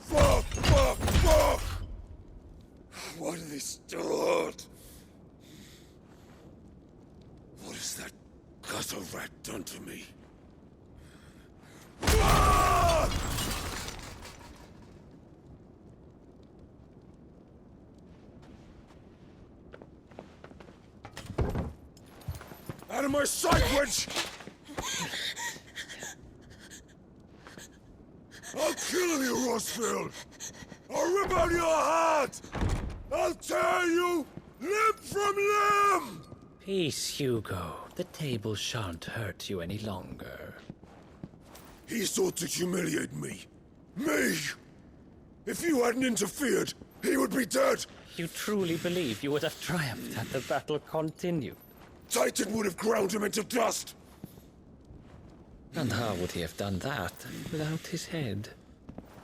Fuck! Why do they still hurt? What has that gutter rat done to me? Out of my sight, witch! I'll kill you, Rossfield! I'll rip out your heart! I'll tear you limb from limb! Peace, Hugo. The table shan't hurt you any longer. He sought to humiliate me. Me! If you hadn't interfered, he would be dead! You truly believe you would have triumphed had the battle continued? Titan would have ground him into dust! And how would he have done that without his head?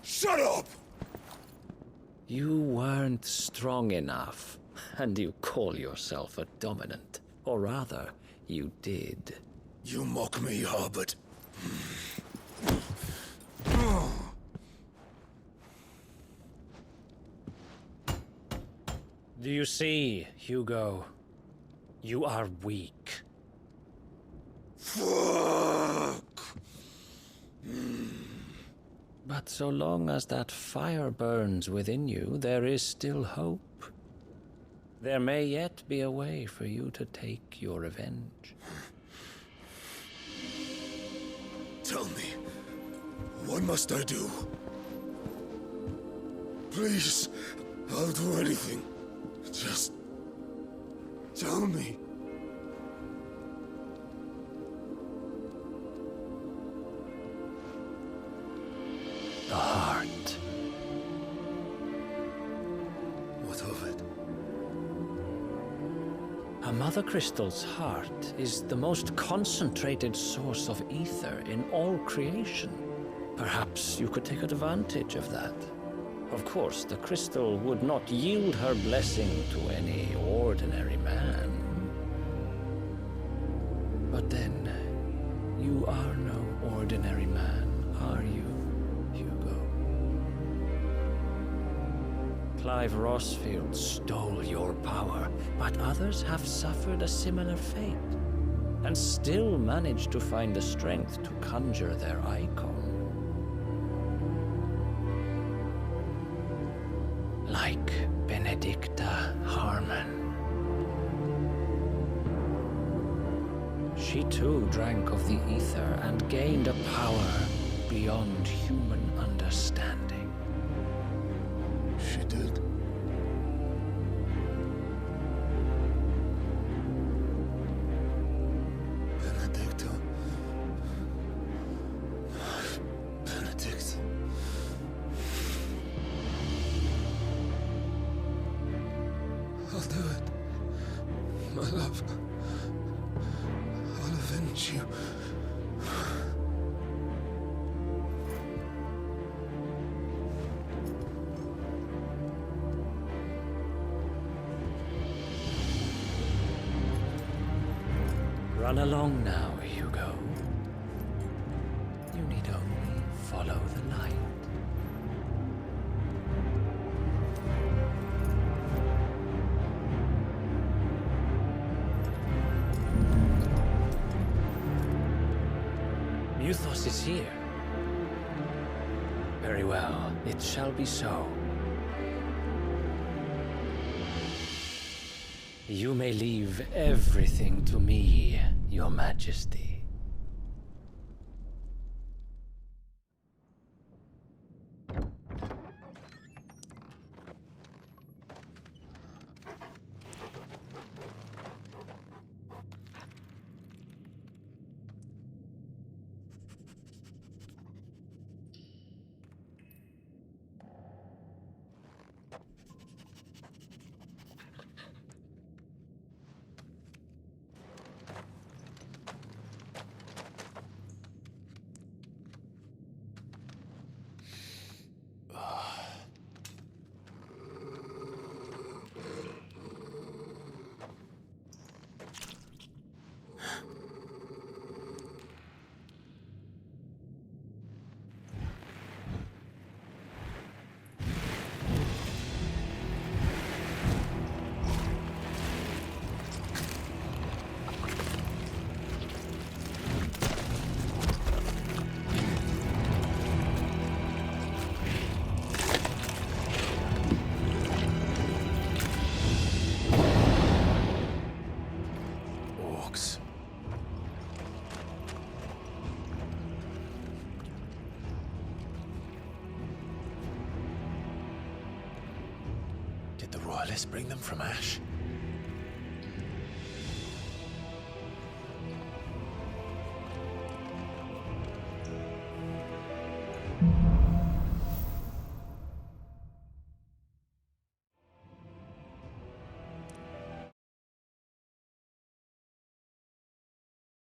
Shut up! You weren't strong enough, and you call yourself a dominant. Or rather, you did. You mock me, Harbert. Do you see, Hugo? You are weak. Fuck! But so long as that fire burns within you, there is still hope. There may yet be a way for you to take your revenge. Tell me, what must I do? Please, I'll do anything. Just tell me. The heart. What of it? A mother crystal's heart is the most concentrated source of ether in all creation. Perhaps you could take advantage of that. Of course, the crystal would not yield her blessing to any ordinary man. But then, you are no ordinary man, are you, Hugo? Clive Rossfield stole your power, but others have suffered a similar fate, and still managed to find the strength to conjure their icon. She too drank of the ether and gained a power beyond human understanding. She did. Benedicto. Benedict. I'll do it. My love. I'll avenge you. Run along now, Hugo. You need only follow the light. Muthos is here. Very well, it shall be so. You may leave everything to me, Your Majesty. Did the Royalists bring them from Ash?